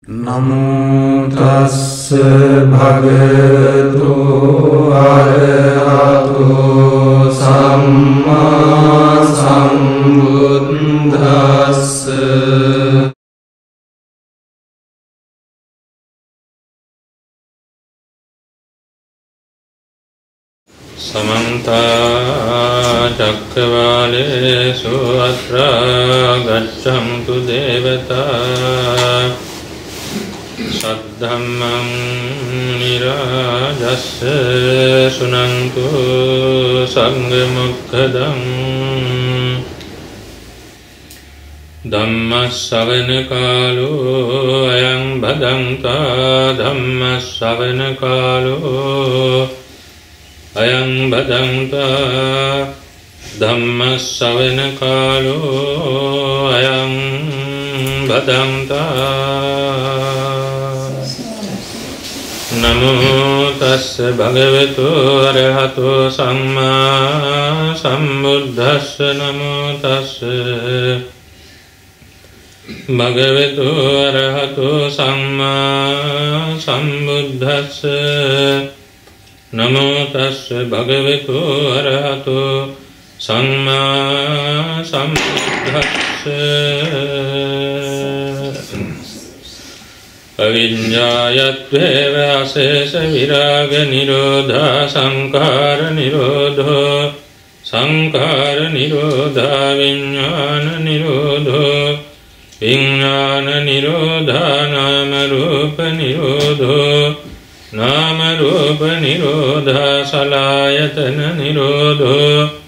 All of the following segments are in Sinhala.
නමෝ තස්ස භගවතු අරහතෝ සම්මා සම්බුද්දස්ස समन्त चक्रवालेषु अत्र गच्छन्तु देवता सद्धम्मं निराजस्य शृणन्तु संगमुक्खदं धम्मश्रवण कालो अयं भदन्ता धम्मश्रवण कालो अयं भदन्ता धम्मश्रवण कालो अयं भदन्ता नमो तस्स भगवतो अरहतो सम्मा सम्बुद्धस्स नमो तस्स भगवतो अरहतो सम्मा सम्बुद्धस्स नमो तस्स भगवतो अरहतो सम्मा सम्बुद्धस्स अविඤ්ඤායත්වේව අශේෂ විරාග නිරෝධා සංඛාර නිරෝධා විඥාන නිරෝධෝ විඥාන නිරෝධා නාම රූප නිරෝධා සලආයතන නිරෝධා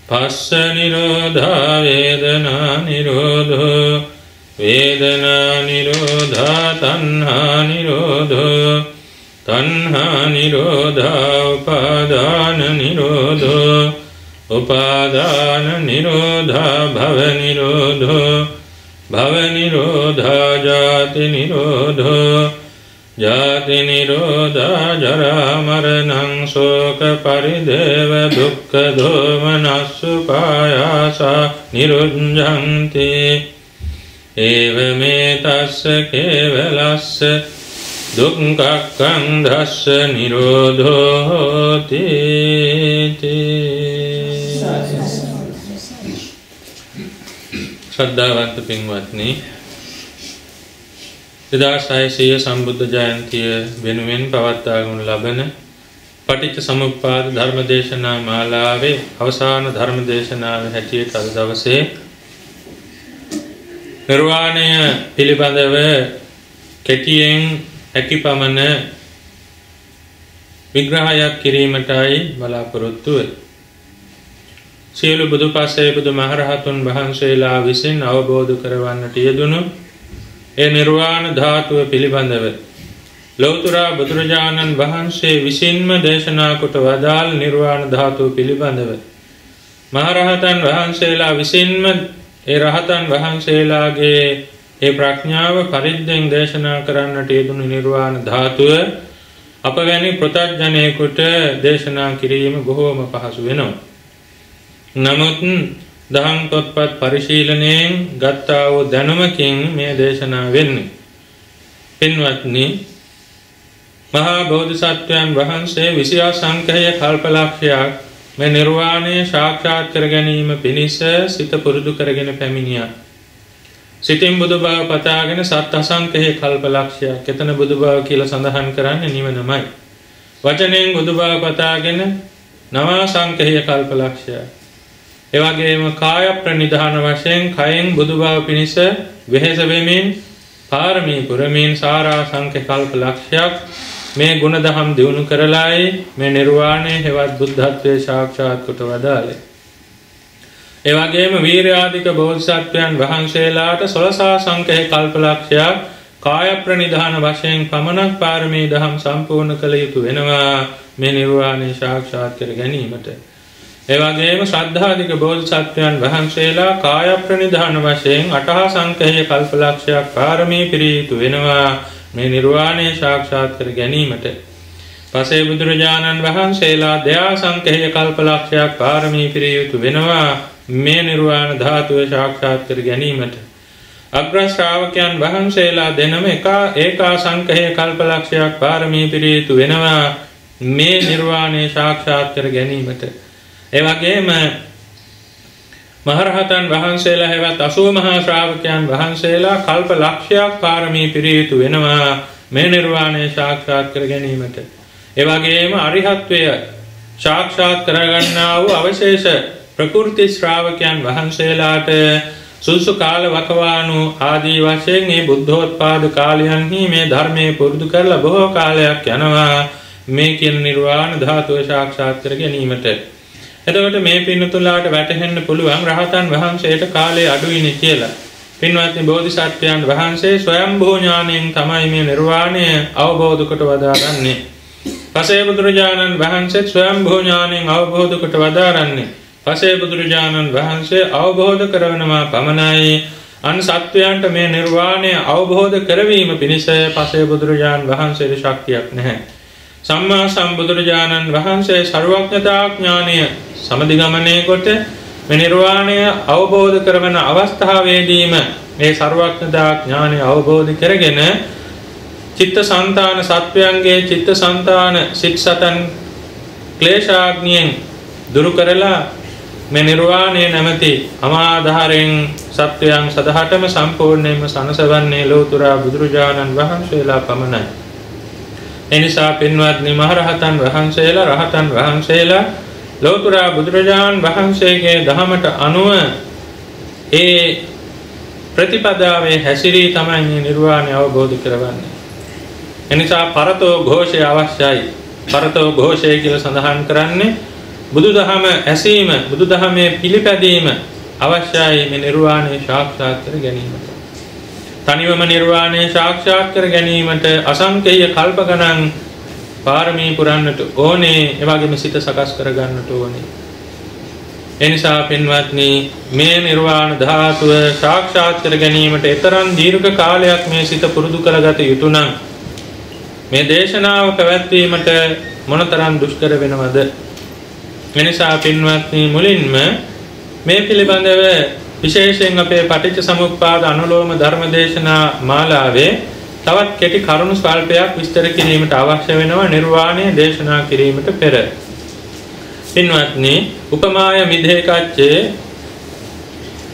පස්ස නිරෝධා වේදනා නිරෝධා තණ්හා නිරෝධා උපාදාන නිරෝධා භව නිරෝධා ජාති නිරෝධා ජරා මරණං ශෝක පරිදේව දුක්ඛ දෝමනස්සුපායාසා නිරුඤ්ජන්ති ඒවමේ තස්ස කේවලස්ස දුක්ඛං ධස්ස නිරෝධෝ හෝති ශ්‍රද්ධාවන්ත පින්වත්නි 2600 සම්බුද්ධ ජයන්තිය වෙනුවෙන් පවත්වාගෙන ලබන පටිච්ච සමුප්පාද ධර්මදේශනා මාලාවේ අවසාන ධර්මදේශනාව හැටියට අද දවසේ නිර්වාණය පිළිබඳව කෙටියෙන් හැකියපමණ විග්‍රහයක් කිරීමටයි බලාපොරොත්තු වෙන්නේ. සියලු බුදුපසේ බුදුමහරහතුන් වහන්සේලා විසින් අවබෝධ කරවන්නට යෙදුණු ඒ නිර්වාණ ධාතුව පිළිබඳව ලෞතර බුදුරජාණන් වහන්සේ විසින්ම දේශනා කොට වදාළ නිර්වාණ ධාතුව පිළිබඳව මහරහතන් වහන්සේලා විසින්ම ඒ රහතන් වහන්සේලාගේ ඒ ප්‍රඥාව පරිද්දෙන් දේශනා කරන්නට යෙදුණු නිර්වාණ ධාතුව අප වැනි ප්‍රත්‍යඥයෙකුට දේශනා කිරීම බොහෝම පහසු වෙනවා. නමුත් දහම් පොත්පත් පරිශීලනයෙන් ගත්තා වූ දැනුමකින් මේ දේශනා වෙන්නේ. පින්වත්නි, මහා බෝධිසත්වයන් වහන්සේ 26 සංඛ්‍යය කල්පලක්ෂයක් මේ නිර්වාණය සාක්ෂාත් කර ගැනීම පිණිස සිත පුරුදු කරගෙන පැමිණියා. සිතින් බුදු බව පතාගෙන සත් අසංඛ්‍යය කල්පලක්ෂයක්. එතන බුදු බව කියලා සඳහන් කරන්නේ නිවනමයි. වචනෙන් බුදු බව පතාගෙන නව සංඛ්‍යය කල්පලක්ෂයක්. එවැගේම කාය ප්‍රනිධාන වශයෙන් කයෙන් බුදු බව පිණිස වෙහෙස වෙමින් පාරමී පුරමින් සාරාංශක කල්ප ලක්ෂයක් මේ ගුණ දහම් දිනු කරලායි මේ නිර්වාණය හෙවත් බුද්ධත්වයේ සාක්ෂාත් කොට වදාළේ. එවැගේම වීර්යාධික බෝධිසත්වයන් වහන්සේලාට 16 සංඛ්‍යා කල්ප ලක්ෂයක් කාය ප්‍රනිධාන වශයෙන් පමණක් පාරමී දහම් සම්පූර්ණ කළ යුතු වෙනවා මේ නිර්වාණය සාක්ෂාත් කර ගැනීමට. එවැගේම ශ්‍රද්ධාධික බෝධිසත්වයන් වහන්සේලා කාය ප්‍රනිධාන වශයෙන් 8 සංඛ්‍යා කල්පලක්ෂයක් පාරමී පිරිය යුතු වෙනවා මේ නිර්වාණය සාක්ෂාත් කර ගැනීමට. පසේ බුදුරජාණන් වහන්සේලා 2 සංඛ්‍යා කල්පලක්ෂයක් පාරමී පිරිය යුතු වෙනවා මේ නිර්වාණ ධාතුව සාක්ෂාත් කර ගැනීමට අග්‍ර ශ්‍රාවකයන් වහන්සේලා දෙනම ඒකා සංඛේ කල්පලක්ෂයක් පාරමී පිරිය යුතු වෙනවා මේ නිර්වාණය සාක්ෂාත් කර ගැනීමට. ඒ වගේම මහරහතන් වහන්සේලා හැවත් 80 මහා ශ්‍රාවකයන් වහන්සේලා කල්ප ලක්ෂයක් පාරමී පිරිය යුතු වෙනවා මේ නිර්වාණය සාක්ෂාත් කර ගැනීමට. ඒ වගේම අරිහත්වය සාක්ෂාත් කරගන්නා වූ අවශේෂ ප්‍රකෘති ශ්‍රාවකයන් වහන්සේලාට සුසු කාල වකවානු ආදී වශයෙන් මේ බුද්ධෝත්පාද කාලයන්හි මේ ධර්මයේ පුරුදු කරලා බොහෝ කාලයක් යනවා මේ කියන නිර්වාණ ධාතුව සාක්ෂාත් කර ගැනීමට. එතකොට මේ පින්නතුලාට වැටහෙන්න පුළුවන් රහතන් වහන්සේට කාලය අඩුයිනේ කියලා. පින්වත්නි බෝධිසත්වයන් වහන්සේ ස්වයම්භූ ඥාණයෙන් තමයි මේ නිර්වාණය අවබෝධ කොට වදාරන්නේ. පසේ බුදුරජාණන් වහන්සේ ස්වයම්භූ ඥාණයෙන් අවබෝධ කොට වදාරන්නේ. පසේ බුදුරජාණන් වහන්සේ අවබෝධ කරවනවා පමණයි. අන් සත්වයන්ට මේ නිර්වාණය අවබෝධ කරවීම පිණිස පසේ බුදුරජාණන් වහන්සේට ශක්තියක් නැහැ. සම්මා සම්බුදුරජාණන් වහන්සේ සර්වඥතා ඥානය සමදිගමනය කොට මේ නිර්වාණය අවබෝධ කරවන අවස්ථාවේදීම මේ සර්වඥතා ඥානය අවබෝධ කරගෙන චිත්තසංතාන සත්වයන්ගේ චිත්තසංතාන සිත්සතන් ක්ලේශාග්නියෙන් දුරු කරලා මේ නිර්වාණය නැමැති අමාධාරයෙන් සත්වයන් සදහටම සම්පූර්ණයෙන්ම සනසවන්නේ ලෝතුරා බුදුරජාණන් වහන්සේලා පමණයි. එනිසා පින්වත්නි මහරහතන් වහන්සේලා රහතන් වහන්සේලා ලෝතුරා බුදුරජාණන් වහන්සේගේ දහමට අනුව ඒ ප්‍රතිපදාවේ හැසිරී තමයි මේ නිර්වාණය අවබෝධ කරවන්නේ. එනිසා පරතෝ ഘോഷය අවශ්‍යයි. පරතෝ ഘോഷය කියලා සඳහන් කරන්නේ බුදුදහම ඇසීම බුදුදහමේ පිළිපැදීම අවශ්‍යයි මේ නිර්වාණය සාක්ෂාත් කර ගැනීමට. තනිවම නිර්වාණය සාක්ෂාත් කර ගැනීමට අසංකේය කල්ප ගණන් පාරමී පුරන්නට ඕනේ. ඒ වගේම සිත සකස් කර ගන්නට ඕනේ. එනිසා පින්වත්නි මේ නිර්වාණ ධාතුව සාක්ෂාත් කර ගැනීමට ඊතරම් දීර්ඝ කාලයක් මේ සිත පුරුදු කරගත යුතු නම් මේ දේශනාව පැවැත්වීමට මොනතරම් දුෂ්කර වෙනවද? එනිසා පින්වත්නි මුලින්ම මේ පිළිබඳව විශේෂයෙන් අපේ පටිච්ච සමුප්පාද අනුලෝම ධර්ම දේශනා මාලාවේ තවත් කෙටි කරුණු ස්වල්පයක් විස්තර කිරීමට අවශ්‍ය වෙනවා නිර්වාණය දේශනා කිරීමට පෙර. පින්වත්නි උපමාය මිදේකච්චේ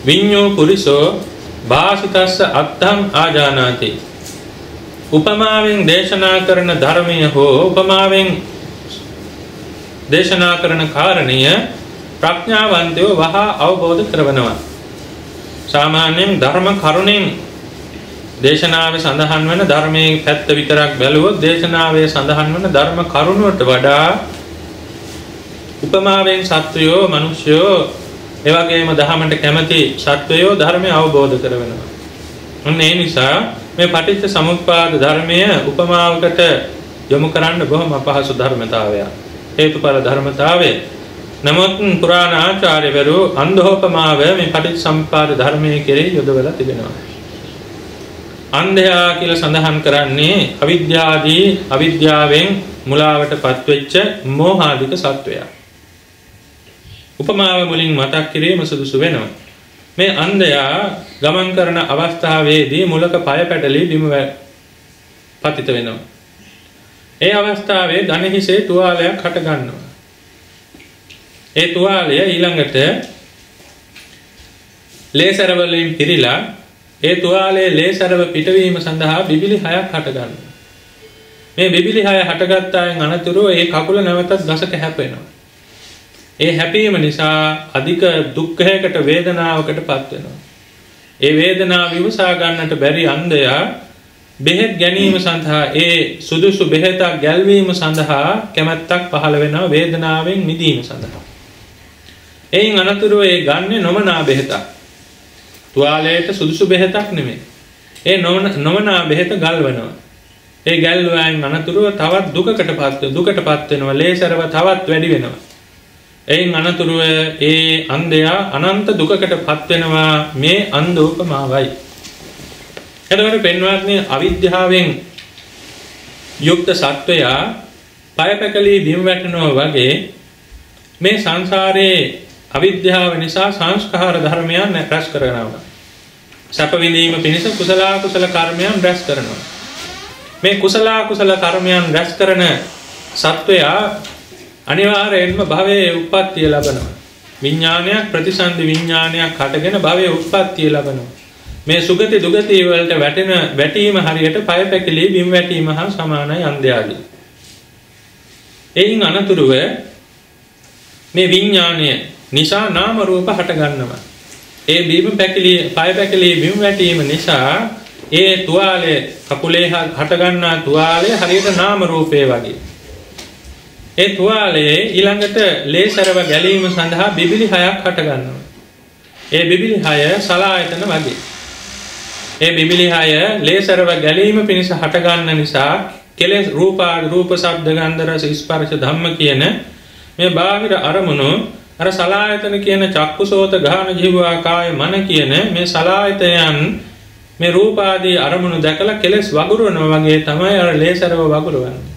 විඤ්ඤෝ පුරිසෝ භාසිතස්ස අත්තං ආජානාති. උපමාවෙන් දේශනා කරන ධර්මය හෝ උපමාවෙන් දේශනා කරන කාරණය ප්‍රඥාවන්තයෝ වහා අවබෝධ කරවනවා. සාමාන්‍යයෙන් ධර්ම කරුණෙන් දේශනාවේ සඳහන් වන ධර්මයේ පැත්ත විතරක් බැලුවොත් දේශනාවේ සඳහන් වන ධර්ම කරුණුවට වඩා උපමාවෙන් සත්වයෝ මිනිස්යෝ ඒ වගේම දහමට කැමති සත්වයෝ ධර්මය අවබෝධ කරවෙනවා. අන්න ඒ නිසා මේ පටිච්ච සමුප්පාද ධර්මය උපමාවකට යොමු කරන්න බොහොම අපහසු ධර්මතාවයක්. හේතුඵල ධර්මතාවය. නමුත් පුරාණ ආචාර්යවරු අන්ධෝපමාව මේ පටිච්ච සමුප්පාද ධර්මයේ කෙරෙහි යොදවලා තිබෙනවා. අන්ධයා කියලා සඳහන් කරන්නේ අවිද්‍යාවෙන් මුලාවටපත් වෙච්ච මෝහාධික සත්වයා. උපමාව මුලින් මතක් කිරීම සුදුසු වෙනවා. මේ අන්ධයා ගමන් කරන අවස්ථාවේදී මුලක පය පැටලී බිම පතිත වෙනවා. ඒ අවස්ථාවේ දණහිසේ තුවාලයක් හට ගන්නවා. ඒ තුවාලය ඊළඟට ලේසර වලින් පිරීලා ඒ තුවාලයේ ලේසරව පිටවීම සඳහා බිබිලි 6ක් හට ගන්නවා. මේ බිබිලි 6 හටගත්තායින් අනතුරුව ඒ කකුල නැවතත් ගසක හැපෙනවා. ඒ හැපීම නිසා අධික දුක්ඛයකට වේදනාවකටපත් වෙනවා. ඒ වේදනාව විවසා ගන්නට බැරි අන්ධයා බෙහෙත් ගැනීම සඳහා ඒ සුදුසු බෙහෙතක් ගැල්වීම සඳහා කැමැත්තක් පහළ වෙනවා වේදනාවෙන් මිදීම සඳහා. එයින් අනතුරුව ඒ ගන්නේ නොමනා බෙහෙතක්. තුවාලයට සුදුසු බෙහෙතක් නෙමෙයි. ඒ නොමනා බෙහෙත ගල්වනවා. ඒ ගැල්වීමෙන් අනතුරුව තවත් දුකටපත් වෙනවා. ලේසරව තවත් වැඩි වෙනවා. එයින් අනතුරුව ඒ අන්ධයා අනන්ත දුකකටපත් වෙනවා. මේ අන්ධ උපමාවයි. එතකොට පෙන්වන්නේ අවිද්‍යාවෙන් යුක්ත සත්වයා පය පැකලී බිම් වැටෙනවා වගේ මේ සංසාරයේ අවිද්‍යාව නිසා සංස්කාර ධර්මයන් රැස් කරනවා. සැප විඳීම පිණිස කුසල කුසල කර්මයන් රැස් කරනවා. මේ කුසල කුසල කර්මයන් රැස් කරන සත්වයා අනිවාර්යයෙන්ම භවයේ උප්පත්තිය ලබනවා. විඥානයක් ප්‍රතිසන්දි විඥානයක් හටගෙන භවයේ උප්පත්තිය ලබනවා. මේ සුගති දුගති වලට වැටීම හරියට පය පැකිලී බිම් වැටීම හා සමානයි අන්ධයාගේ. එයින් අනතුරුව මේ විඥානය නිසා නාම රූප හට ගන්නවා. ඒ බිම් පැකිලී පය පැකිලී බිම් වැටීම නිසා ඒ තුවාලේ කකුලේ හට ගන්නා තුවාලේ හරියට නාම රූපේ වගේ. ඒ තුවාලයේ ඊළඟට ලේසරව ගැලීම සඳහා බිබිලි හයක් හට ගන්නවා. ඒ බිබිලි හය සලායතන වගේ. ඒ බිබිලි හය ලේසරව ගැලීම පිණිස හට ගන්න නිසා කෙලෙස් රූප ශබ්ද ගන්ධ රස ස්පර්ශ ධම්ම කියන මේ බාහිර අරමුණු අර සලායතන කියන චක්කුසෝත ගාන ජීවා කාය මන කියන මේ සලායතයන් මේ රූප ආදී අරමුණු දැකලා කෙලෙස් වගුරුවනවා වගේ තමයි අර ලේසරව වගුරුවන්නේ.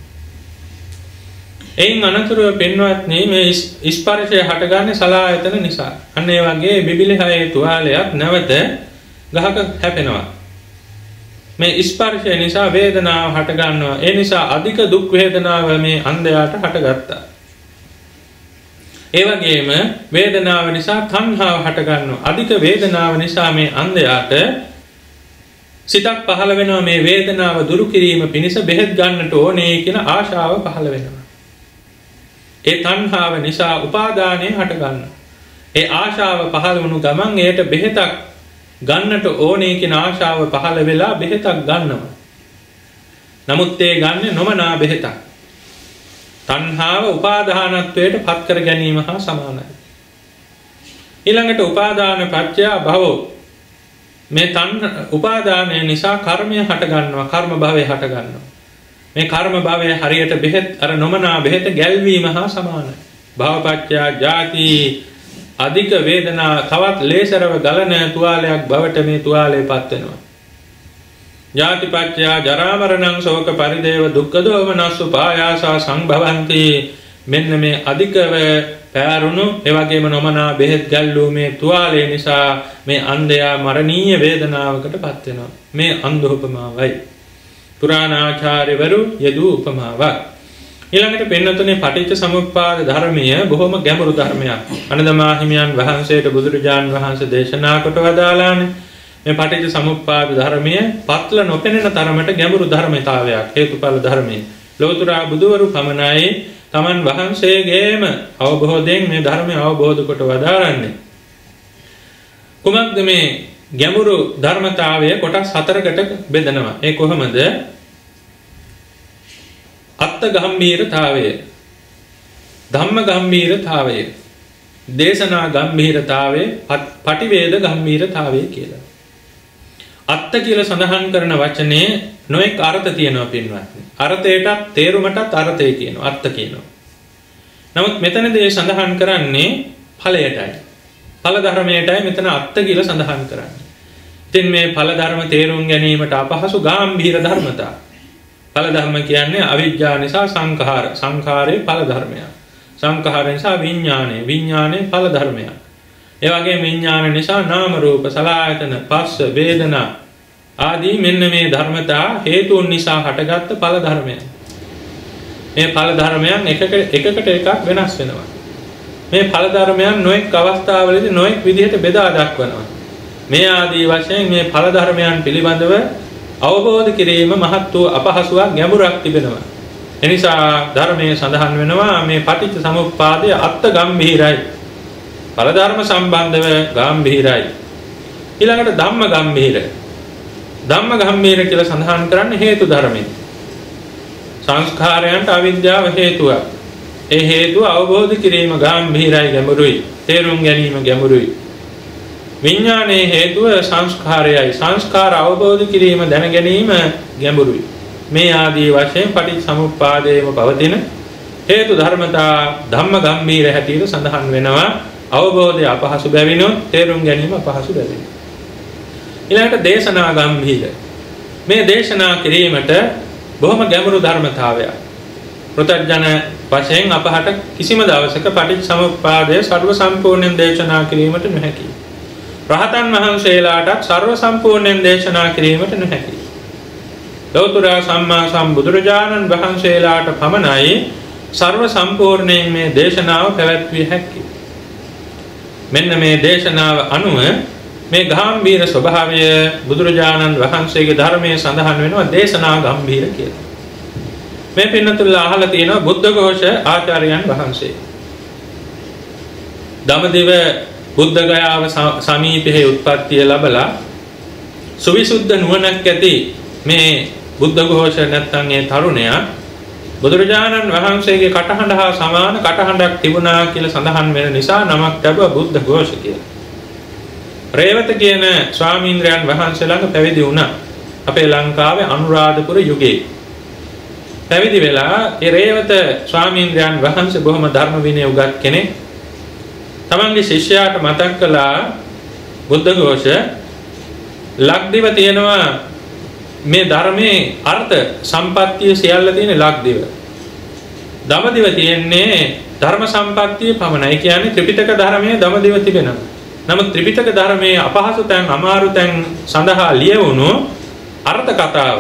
එයින් අනතුරුව පින්වත්නි මේ ස්පර්ශය හටගන්නේ සලායතන නිසා. අන්න ඒ වගේ බිබිලි හයේ තුවාලයක් නැවත ගහක හැපෙනවා. මේ ස්පර්ශය නිසා වේදනාව හට ගන්නවා. ඒ නිසා අධික දුක් වේදනාව මේ අන්ධයාට හටගත්තා. ඒ වගේම වේදනාව නිසා තණ්හාව හට ගන්නවා. අධික වේදනාව නිසා මේ අන්ධයාට සිතක් පහළ වෙනවා මේ වේදනාව දුරු කිරීම පිණිස බෙහෙත් ගන්නට ඕනේ කියන ආශාව පහළ වෙනවා. ඒ තණ්හාව නිසා උපාදානය හට ගන්නවා. ඒ ආශාව පහළ වුණු ගමන් ඒට බෙහෙතක් ගන්නට ඕනේ කියන ආශාව පහළ වෙලා බෙහෙතක් ගන්නවා. නමුත් ඒ ගන්නේ නොමනා බෙහෙතක්. තණ්හාව උපාදානත්වයට පත් කර ගැනීම හා සමානයි. ඊළඟට උපාදාන පත්‍ය භවෝ මේ උපාදානය නිසා කර්මය හට ගන්නවා. කර්ම භවය හට ගන්නවා. මේ කර්ම භවය හරියට බෙහෙත් අර නොමනා බෙහෙත ගැල්වීම හා සමානයි. භවපත්‍ය ජාති අධික වේදනා තවත් ලේසරව ගලන තුවාලයක් බවට මේ තුවාලේ පත් වෙනවා. ජාතිපත්‍ය ජරා මරණං ශෝක පරිදේව දුක්ඛ දෝමනස්ස පායාසා සංභවಂತಿ මෙන්න මේ අධිකව පෑරුණු එවැගේම නොමනා බෙහෙත් ගැල්ලූ මේ තුවාලේ නිසා මේ අන්ධයා මරණීය වේදනාවකට පත් වෙනවා. මේ අන්ධ උපමාවයි. පුරාණාචාර්යවරු යෙදූ උපමාවක්. ඊළඟට පෙන්නතුනේ පටිච්ච සමුප්පාද ධර්මය බොහොම ගැඹුරු ධර්මයක්. අනදමා හිමියන් වහන්සේට බුදුරජාන් වහන්සේ දේශනා කොට වදාළානේ. මේ පටිච්ච සමුප්පාද ධර්මය පත්ල නොපෙනෙන තරමට ගැඹුරු ධර්මතාවයක්. හේතුඵල ධර්මයේ ලෝතුරා බුදුවරු පමණයි තමන් වහන්සේගේම අවබෝධයෙන් මේ ධර්මය අවබෝධ කොට වදාරන්නේ. කුමක්ද මේ ගැඹුරු ධර්මතාවය කොටස් හතරකට බෙදනවා. ඒ කොහොමද? අත්ත ගම්භීරතාවය, ධම්ම ගම්භීරතාවය, දේශනා ගම්භීරතාවය, පටිවේද ගම්භීරතාවය කියලා. අත්ත කියලා සඳහන් කරන වචනේ නොඑක් අර්ථ තියෙනවා පින්වත්නි. අර්ථයටත් තේරුමටත් අර්ථය කියනවා. අත්ත කියනවා. නමුත් මෙතනදී සඳහන් කරන්නේ ඵලයටයි. ඵල ධර්මයටයි මෙතන අත්ත කියලා සඳහන් කරන්නේ. ඉතින් මේ ඵල ධර්ම තේරුම් ගැනීමට අපහසු ගාම්භීර ධර්මතා. ඵල ධර්ම කියන්නේ අවිජ්ජා නිසා සංඛාර, සංඛාරේ ඵල ධර්මයක්. සංඛාර නිසා විඥානය, විඥානයේ ඵල ධර්මයක්. ඒ වගේම විඥාන නිසා නාම රූප, සලආයතන, පස්ස, වේදනා ආදී මෙන්න මේ ධර්මතා හේතුන් නිසා හටගත්ත ඵල ධර්මයන්. මේ ඵල ධර්මයන් එකකට එකක් වෙනස් වෙනවා. මේ ඵල ධර්මයන් නොඑක් අවස්ථාවලදී නොඑක් විදිහට බෙදා දක්වනවා. මේ ආදී වශයෙන් මේ ඵල ධර්මයන් පිළිබඳව අවබෝධ කිරීම මහත් වූ අපහසුවක් ගැඹුරක් තිබෙනවා. එනිසා ධර්මයේ සඳහන් වෙනවා මේ පටිච්ච සමුප්පාදයේ අත්ත ගම්භීරයි. ඵල ධර්ම සම්බන්ධව ගම්භීරයි. ඊළඟට ධම්ම ගම්භීර. ධම්ම ගම්භීර කියලා සඳහන් කරන්නේ හේතු ධර්මයි. සංස්කාරයන්ට අවිද්‍යාව හේතුවක්. ඒ හේතුව අවබෝධ කිරීම ගම්භීරයි, ගැඹුරුයි. තේරුම් ගැනීම ගැඹුරුයි. විඥානයේ හේතුව සංස්කාරයයි. සංස්කාර අවබෝධ කිරීම දැන ගැනීම ගැඹුරුයි. මේ ආදී වශයෙන් පටිච්චසමුප්පාදයේම පවතින හේතු ධර්මතා ධම්ම ගම්භීර හැටියට සඳහන් වෙනවා. අවබෝධය අපහසු බැවිනොත් තේරුම් ගැනීම අපහසු බැවිනොත්. ඊළඟට දේශනා ගම්භීර. මේ දේශනා කිරීමට බොහොම ගැඹුරු ධර්මතාවයක්. පෘථග්ජන වශයෙන් අපහට කිසිම දවසක පටිච්චසමුප්පාදය සර්ව සම්පූර්ණයෙන් දේශනා කිරීමට නොහැකි. රහතන් වහන්සේලාටත් සර්ව සම්පූර්ණයෙන් දේශනා කිරීමට නොහැකි. ලෞතර සම්මා සම්බුදුරජාණන් වහන්සේලාට පමණයි සර්ව සම්පූර්ණයෙන් මේ දේශනාව පැවැත්විය හැකියි. මෙන්න මේ දේශනාව අනුව මේ ගාම්භීර ස්වභාවය බුදුරජාණන් වහන්සේගේ ධර්මයේ සඳහන් වෙනවා දේශනා ගම්භීර කියලා. මේ පින්නතුල්ලා අහලා තියෙනවා බුද්ධ ඝෝෂ ආචාර්යයන් වහන්සේ. දඹදිව බුද්ධ ගයාව සමීපයේ උත්පත්තිය ලැබලා සුවිසුද්ධ නුවණක් ඇති මේ බුද්ධ ഘോഷ නැත්නම් ඒ තරුණයා බුදුරජාණන් වහන්සේගේ කටහඬ හා සමාන කටහඬක් තිබුණා කියලා සඳහන් වෙන නිසා නමක් ලැබුවා බුද්ධ ഘോഷ කියලා. රේවත කියන ස්වාමීන්ද්‍රයන් වහන්සේ ළඟ පැවිදි වුණා. අපේ ලංකාවේ අනුරාධපුර යුගයේ. පැවිදි වෙලා ඒ රේවත ස්වාමීන්ද්‍රයන් වහන්සේ බොහොම ධර්ම විනය උගත් කෙනෙක්. තමන්ගේ ශිෂ්‍යයාට මතක් කළා බුද්ධ ഘോഷ ලක්දිව තියෙනවා මේ ධර්මයේ අර්ථ සම්පත්තිය සියල්ල තියෙන ලක්දිව. දඹදිව තියෙන්නේ ධර්ම සම්පත්තිය පමණයි. කියන්නේ ත්‍රිපිටක ධර්මයේ දඹදිව තිබෙනවා. නමුත් ත්‍රිපිටක ධර්මයේ අපහසු තැන් අමාරු තැන් සඳහා ලියවුණු අර්ථ කතාව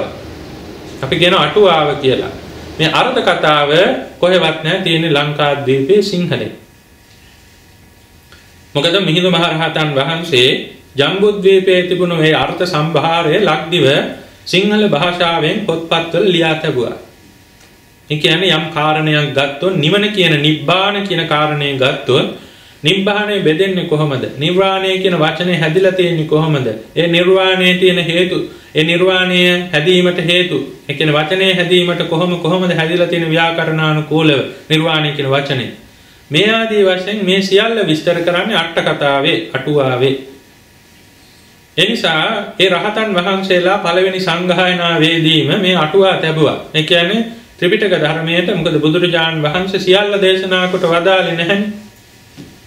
අපි කියන අටුවාව කියලා. මේ අර්ථ කතාව කොහෙවත් නැහැ තියෙන්නේ ලංකාද්වීපයේ සිංහලෙන්. මොකද මිහිඳු මහරහතන් වහන්සේ ජම්බුද්වීපයේ තිබුණු මේ අර්ථ සම්භාරය ලක්දිව සිංහල භාෂාවෙන් පොත්පත්වල ලියා තිබුවා. ඒ කියන්නේ යම් කාරණයක් ගත්තොත් නිවන කියන නිබ්බාන කියන කාරණේ ගත්තොත් නිබ්බාණය බෙදෙන්නේ කොහොමද? නිර්වාණය කියන වචනේ හැදිලා තියෙන්නේ කොහොමද? ඒ නිර්වාණයේ තියෙන හේතු, ඒ නිර්වාණය හැදීමට හේතු, ඒ කියන වචනේ හැදීමට කොහොමද හැදිලා තියෙන ව්‍යාකරණානුකූලව නිර්වාණය කියන වචනේ. මේ ආදී වශයෙන් මේ සියල්ල විස්තර කරන්නේ අට කතාවේ, අටුවාවේ. එනිසා ඒ රහතන් වහන්සේලා පළවෙනි සංඝායනාවේදීම මේ අටුවා ලැබුවා. ඒ කියන්නේ ත්‍රිපිටක ධර්මයට මොකද බුදුරජාණන් වහන්සේ සියල්ල දේශනා කොට වදාළේ නැහැනේ.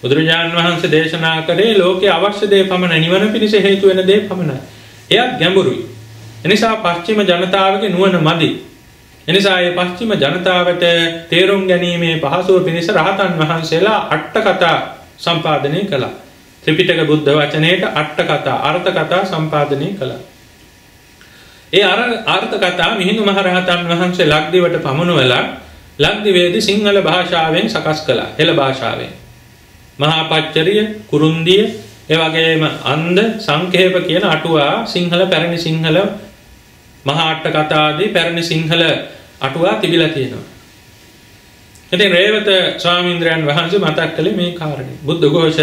බුදුරජාණන් වහන්සේ දේශනා කරේ ලෝකේ අවශ්‍ය දේ පමණ නිවන පිණිස හේතු වෙන දේ පමණයි. එයත් ගැඹුරුයි. එනිසා පශ්චිම ජනතාවගේ නුවණ මදි. එනිසා මේ පශ්චිම ජනතාවට තේරුම් ගැනීමේ පහසුව පිණිස රහතන් වහන්සේලා අට කතා සම්පාදනය කළා. ත්‍රිපිටක බුද්ධ වචනයේට අට කතා අර්ථ කතා සම්පාදනය කළා. ඒ අර්ථ කතා මිහිඳු මහරහතන් වහන්සේ ලක්දිවට පමුණුවලා ලක්දිවේදී සිංහල භාෂාවෙන් සකස් කළා. හෙළ භාෂාවෙන්. මහා පච්චරිය, කුරුන්දිය, ඒ වගේම අන්ද සංකේප කියන අටුවා සිංහල පැරණි සිංහල මහා අට කතා ආදී පැරණි සිංහල අටුවා තිබිලා තියෙනවා. ඉතින් රේවත ස්වාමීන්ද්‍රයන් වහන්සේ මතක් කළේ මේ කාරණේ. බුද්ධ ഘോഷ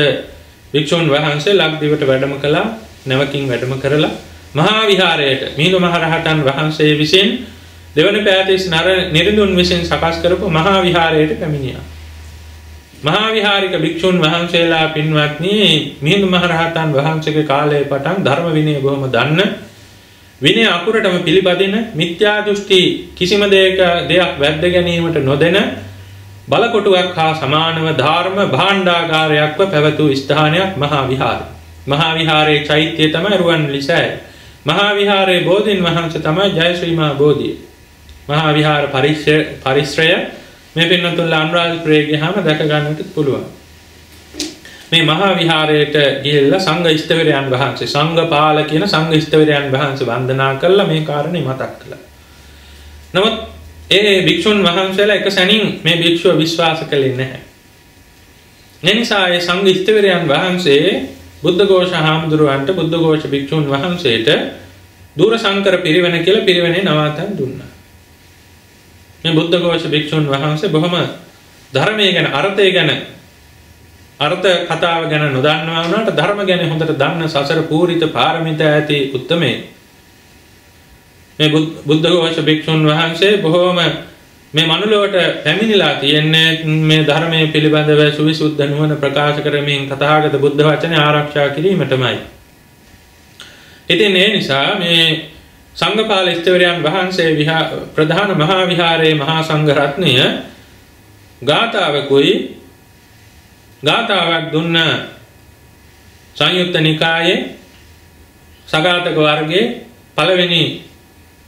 වික්ෂුන් වහන්සේ ලක්දිවට වැඩම කළා. නැවකින් වැඩම කරලා මහා විහාරයට මිහිඳු මහරහතන් වහන්සේ විසින් දෙවන පෑතිස් නිරිඳුන් විසින් සකස් කරපු මහා විහාරයට පැමිණියා. මහා විහාරික භික්ෂුන් වහන්සේලා පින්වත්නි මිහිඳු මහරහතන් වහන්සේගේ කාලයේ පටන් ධර්ම විනය බොහොම දන්න විනය අකුරටම පිළිපදින මිත්‍යා දෘෂ්ටි කිසිම දෙයක් වැද්ද ගැනීමට නොදෙන බලකොටුවක් හා සමානව ධර්ම භාණ්ඩාගාරයක්ව පැවතු ස්ථානයක් මහා විහාරය. මහා විහාරයේ චෛත්‍යය තමයි රුවන්වැලිසෑය. මහා විහාරයේ බෝධීන් වහන්සේ තමයි ජයශ්‍රී මහා බෝධිය. මහා විහාර පරිශ්‍රය මේ පින්නතුල්ලා අනුරාධපුරයේ ගියාම දැක ගන්නට පුළුවන්. මේ මහා විහාරයට ගිහිල්ලා සංඝ ඉස්තවරයන් වහන්සේ සංඝපාල කියන සංඝ ඉස්තවරයන් වහන්සේ වන්දනා කළා මේ කාරණේ මතක් කළා. නමුත් ඒ භික්ෂුන් වහන්සේලා එක සැනින් මේ භික්ෂුව විශ්වාස කළේ නැහැ. ඒ නිසා ඒ සංඝ ඉස්තවරයන් වහන්සේ බුද්ධ ഘോഷ හාමුදුරුවන්ට බුද්ධ ഘോഷ භික්ෂුන් වහන්සේට දූරසංකර පිරිවෙන කියලා පිරිවෙනේ නවාතන් දුන්නා. මේ බුද්ධ ഘോഷ භික්ෂුන් වහන්සේ බොහොම ධර්මයේ ගැන අර්ථය ගැන අර්ථ කතාව ගැන නොදන්නවා වුණාට ධර්ම ගැන හොඳට දන්න සසර පූරිත පාරමිතා ඇති උත්තමේ මේ බුද්ධ ഘോഷ භික්ෂුන් වහන්සේ බොහොම මේ මනුලොවට පැමිණිලා තියෙන්නේ මේ ධර්මයේ පිළිබඳව සුවිසුද්ධ නුවණ ප්‍රකාශ කරමින් තථාගත බුද්ධ වචනේ ආරක්ෂා කිරීමටමයි. ඉතින් ඒ නිසා මේ සංඝපාල ඉස්තවරයන් වහන්සේ ප්‍රධාන මහා විහාරයේ මහා සංඝ රත්නය ගාථාවක් දුන්න සංයුත්ත නිකායේ සගතක වර්ගයේ පළවෙනි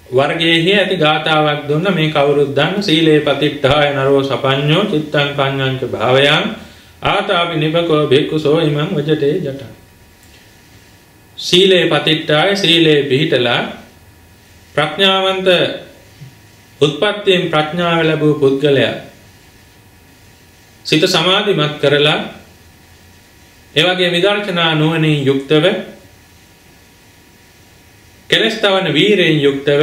වර්ගයේහි ඇති ගාථාවක් දුන්න මේ කවුරුත් දන්න සීලේ පතිට්ඨාය නරෝ සපඤ්ඤෝ චිත්තං පඤ්ඤංච භාවයං ආතාපි නිබකෝ භික්ඛුසෝ ඉමං වජටේ ජට. සීලේ පතිට්ඨාය සීලේ පිහිටලා ප්‍රඥාවන්ත උත්පත්තියෙන් ප්‍රඥාව ලැබූ පුද්ගලයා සිත සමාධිමත් කරලා එවැගේ විදර්ශනා නුවණින් යුක්තව කෙලස් තවන වීරයෙන් යුක්තව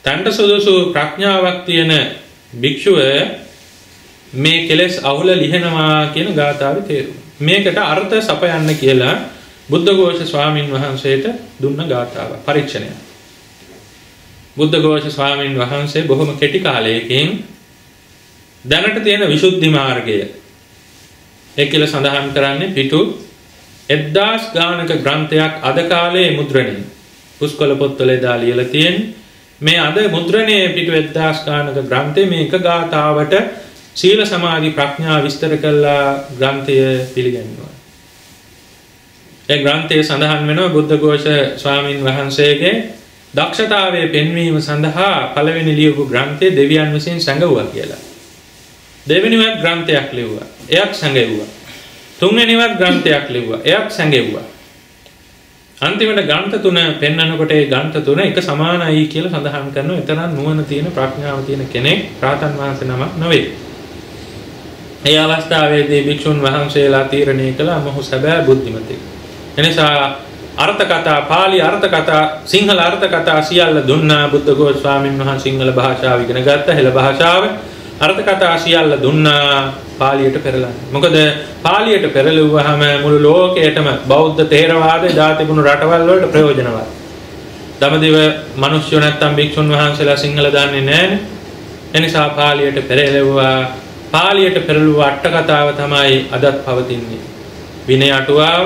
තණ්ඩ සුදුසු ප්‍රඥාවක් තියෙන භික්ෂුව මේ කෙලස් අහුල ලිහනවා කියන ගාථාවේ තේරුම. මේකට අර්ථ සපයන්න කියලා බුද්ධඝෝෂ ස්වාමින් වහන්සේට දුන්න ගාථාව පරීක්ෂණය. බුද්ධඝෝෂ ස්වාමින් වහන්සේ බොහොම කෙටි කාලයකින් දැනට තියෙන විසුද්ධි මාර්ගය ඒකල සඳහන් කරන්නේ පිටු 1000 ගානක ග්‍රන්ථයක් අද කාලේ මුද්‍රණය පුස්කොළ පොත්වල එදා ලියලා තියෙන මේ අද මුද්‍රණයේ පිටු 1000 ගානක ග්‍රන්ථයේ මේ එක ගාථාවට සීල සමාධි ප්‍රඥා විස්තර කළා ග්‍රන්ථය පිළිගන්නවා. ඒ ග්‍රන්ථයේ සඳහන් වෙනවා බුද්ධඝෝෂ ස්වාමින් වහන්සේගේ දක්ෂතාවයේ පෙන්වීම සඳහා පළවෙනි ලියපු ග්‍රන්ථය දෙවියන් විසින් සැඟවුවා කියලා. දෙවෙනිවත් ග්‍රන්ථයක් ලිව්වා. එයක් සැඟෙව්වා. තුන්වෙනිවත් ග්‍රන්ථයක් ලිව්වා. එයක් සැඟෙව්වා. අන්තිමට ග්‍රන්ථ තුන පෙන්වනකොට ඒ ග්‍රන්ථ තුන එක සමානයි කියලා සඳහන් කරනවා. එතරම් නුවණ තියෙන ප්‍රඥාව තියෙන කෙනෙක් රාතන් වහන්සේ නමක් නෙවෙයි. ඒ අවස්ථාවේදී භික්ෂුන් වහන්සේලා තීරණය කළා මොහු සැබෑ බුද්ධිමතෙක්. එනිසා අර්ථ කතා පාලි අර්ථ කතා සිංහල අර්ථ කතා සියල්ල දුන්නා බුද්ධඝෝෂ ස්වාමීන් වහන්සේ සිංහල භාෂාව ඉගෙන ගත්තා හෙළ භාෂාව අර්ථ කතා සියල්ල දුන්නා පාලියට පෙරලන්න. මොකද පාලියට පෙරළුවාම මුළු ලෝකයටම බෞද්ධ තේරවාද එදා තිබුණු රටවල් වලට ප්‍රයෝජනවත්. දඹදිව මිනිස්සු නැත්තම් භික්ෂුන් වහන්සේලා සිංහල දන්නේ නැහැ. එනිසා පාලියට පෙරළුවා. පාලියට පෙරළුවා අට කතාව තමයි අදත් පවතින්නේ. විනය අටුවාව,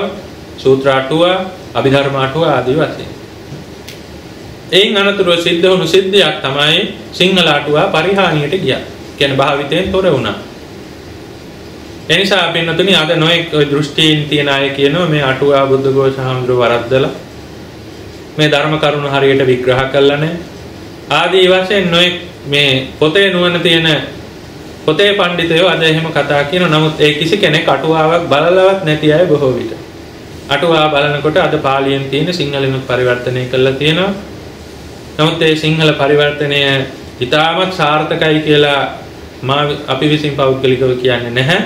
සූත්‍ර අටුවා, අභිධර්ම අටුවා ආදී වශයෙන්. එයින් අනතුරුව සිද්ධ වුණු සිද්ධියක් තමයි සිංහල අටුවා පරිහානියට ගියා. කියන්නේ භාවිතයෙන් තොර වුණා. එනිසා පින්නතුනි අද නොඑක් දෘෂ්ටීන් තියන අය කියනවා මේ අටුවා බුද්ධඝෝෂ හාමුදුරුවෝ වරද්දලා මේ ධර්ම කරුණු හරියට විග්‍රහ කළා නැහැ. ආදී වශයෙන් නොඑක් මේ පොතේ නුවණ තියෙන පොතේ පඬිතුයෝ අද එහෙම කතා කියනවා. නමුත් ඒ කිසි කෙනෙක් අටුවාවක් බලලවත් නැති අය බොහෝ විට. අටුවා බලනකොට අද පාලියෙන් තියෙන සිංහලෙන් පරිවර්තනය කරලා තියෙනවා. නමුත් ඒ සිංහල පරිවර්තනය ඉතාමත් සාර්ථකයි කියලා අපි විසින් පෞද්ගලිකව කියන්නේ නැහැ.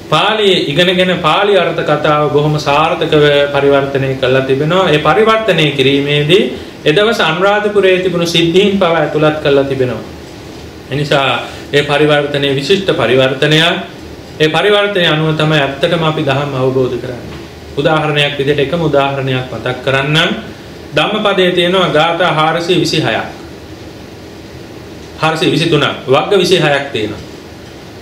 පාලි ඉගෙනගෙන පාලි අර්ථ කතාව බොහොම සාර්ථකව පරිවර්තනය කරලා තිබෙනවා. ඒ පරිවර්තනය කිරීමේදී එදවස අනුරාධපුරයේ තිබුණු සිද්ධීන් පව ඇතුළත් කරලා තිබෙනවා. එනිසා ඒ පරිවර්තනයේ විශිෂ්ට පරිවර්තනයක්. ඒ පරිවර්තනය අනුව තමයි ඇත්තටම අපි ධර්ම අවබෝධ කරන්නේ. උදාහරණයක් විදිහට එකම උදාහරණයක් මතක් කරන්නම්. ධම්මපදයේ තියෙනවා ගාථා 426ක්. 423ක් වග්ග 26ක් තියෙනවා.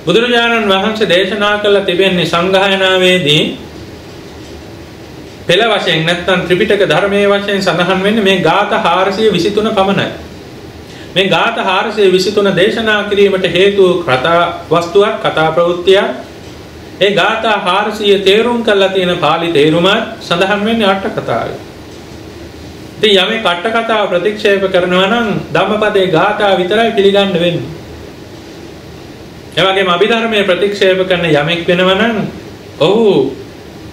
බුදුරජාණන් වහන්සේ දේශනා කළ තිබෙන්නේ සංගායනාවේදී පෙළ වශයෙන් නැත්නම් ත්‍රිපිටක ධර්මයේ වශයෙන් සඳහන් වෙන්නේ මේ ගාථා 423 පමණයි. මේ ගාථා 423 දේශනා කිරීමට හේතු කතා වස්තුවක් කතා ප්‍රවෘත්තියක්. ඒ ගාථා 400 තේරුම් කරලා තියෙන පාලි තේරුමත් සඳහන් වෙන්නේ අට කතාවේ. ඉතින් යමෙක් අට කතාව ප්‍රතික්ෂේප කරනවා නම් ධම්මපදයේ ගාථා විතරයි පිළිගන්න වෙන්නේ. ඒ වගේම අභිධර්මයේ ප්‍රතික්ෂේප කරන යමෙක් වෙනවා නම් ඔහු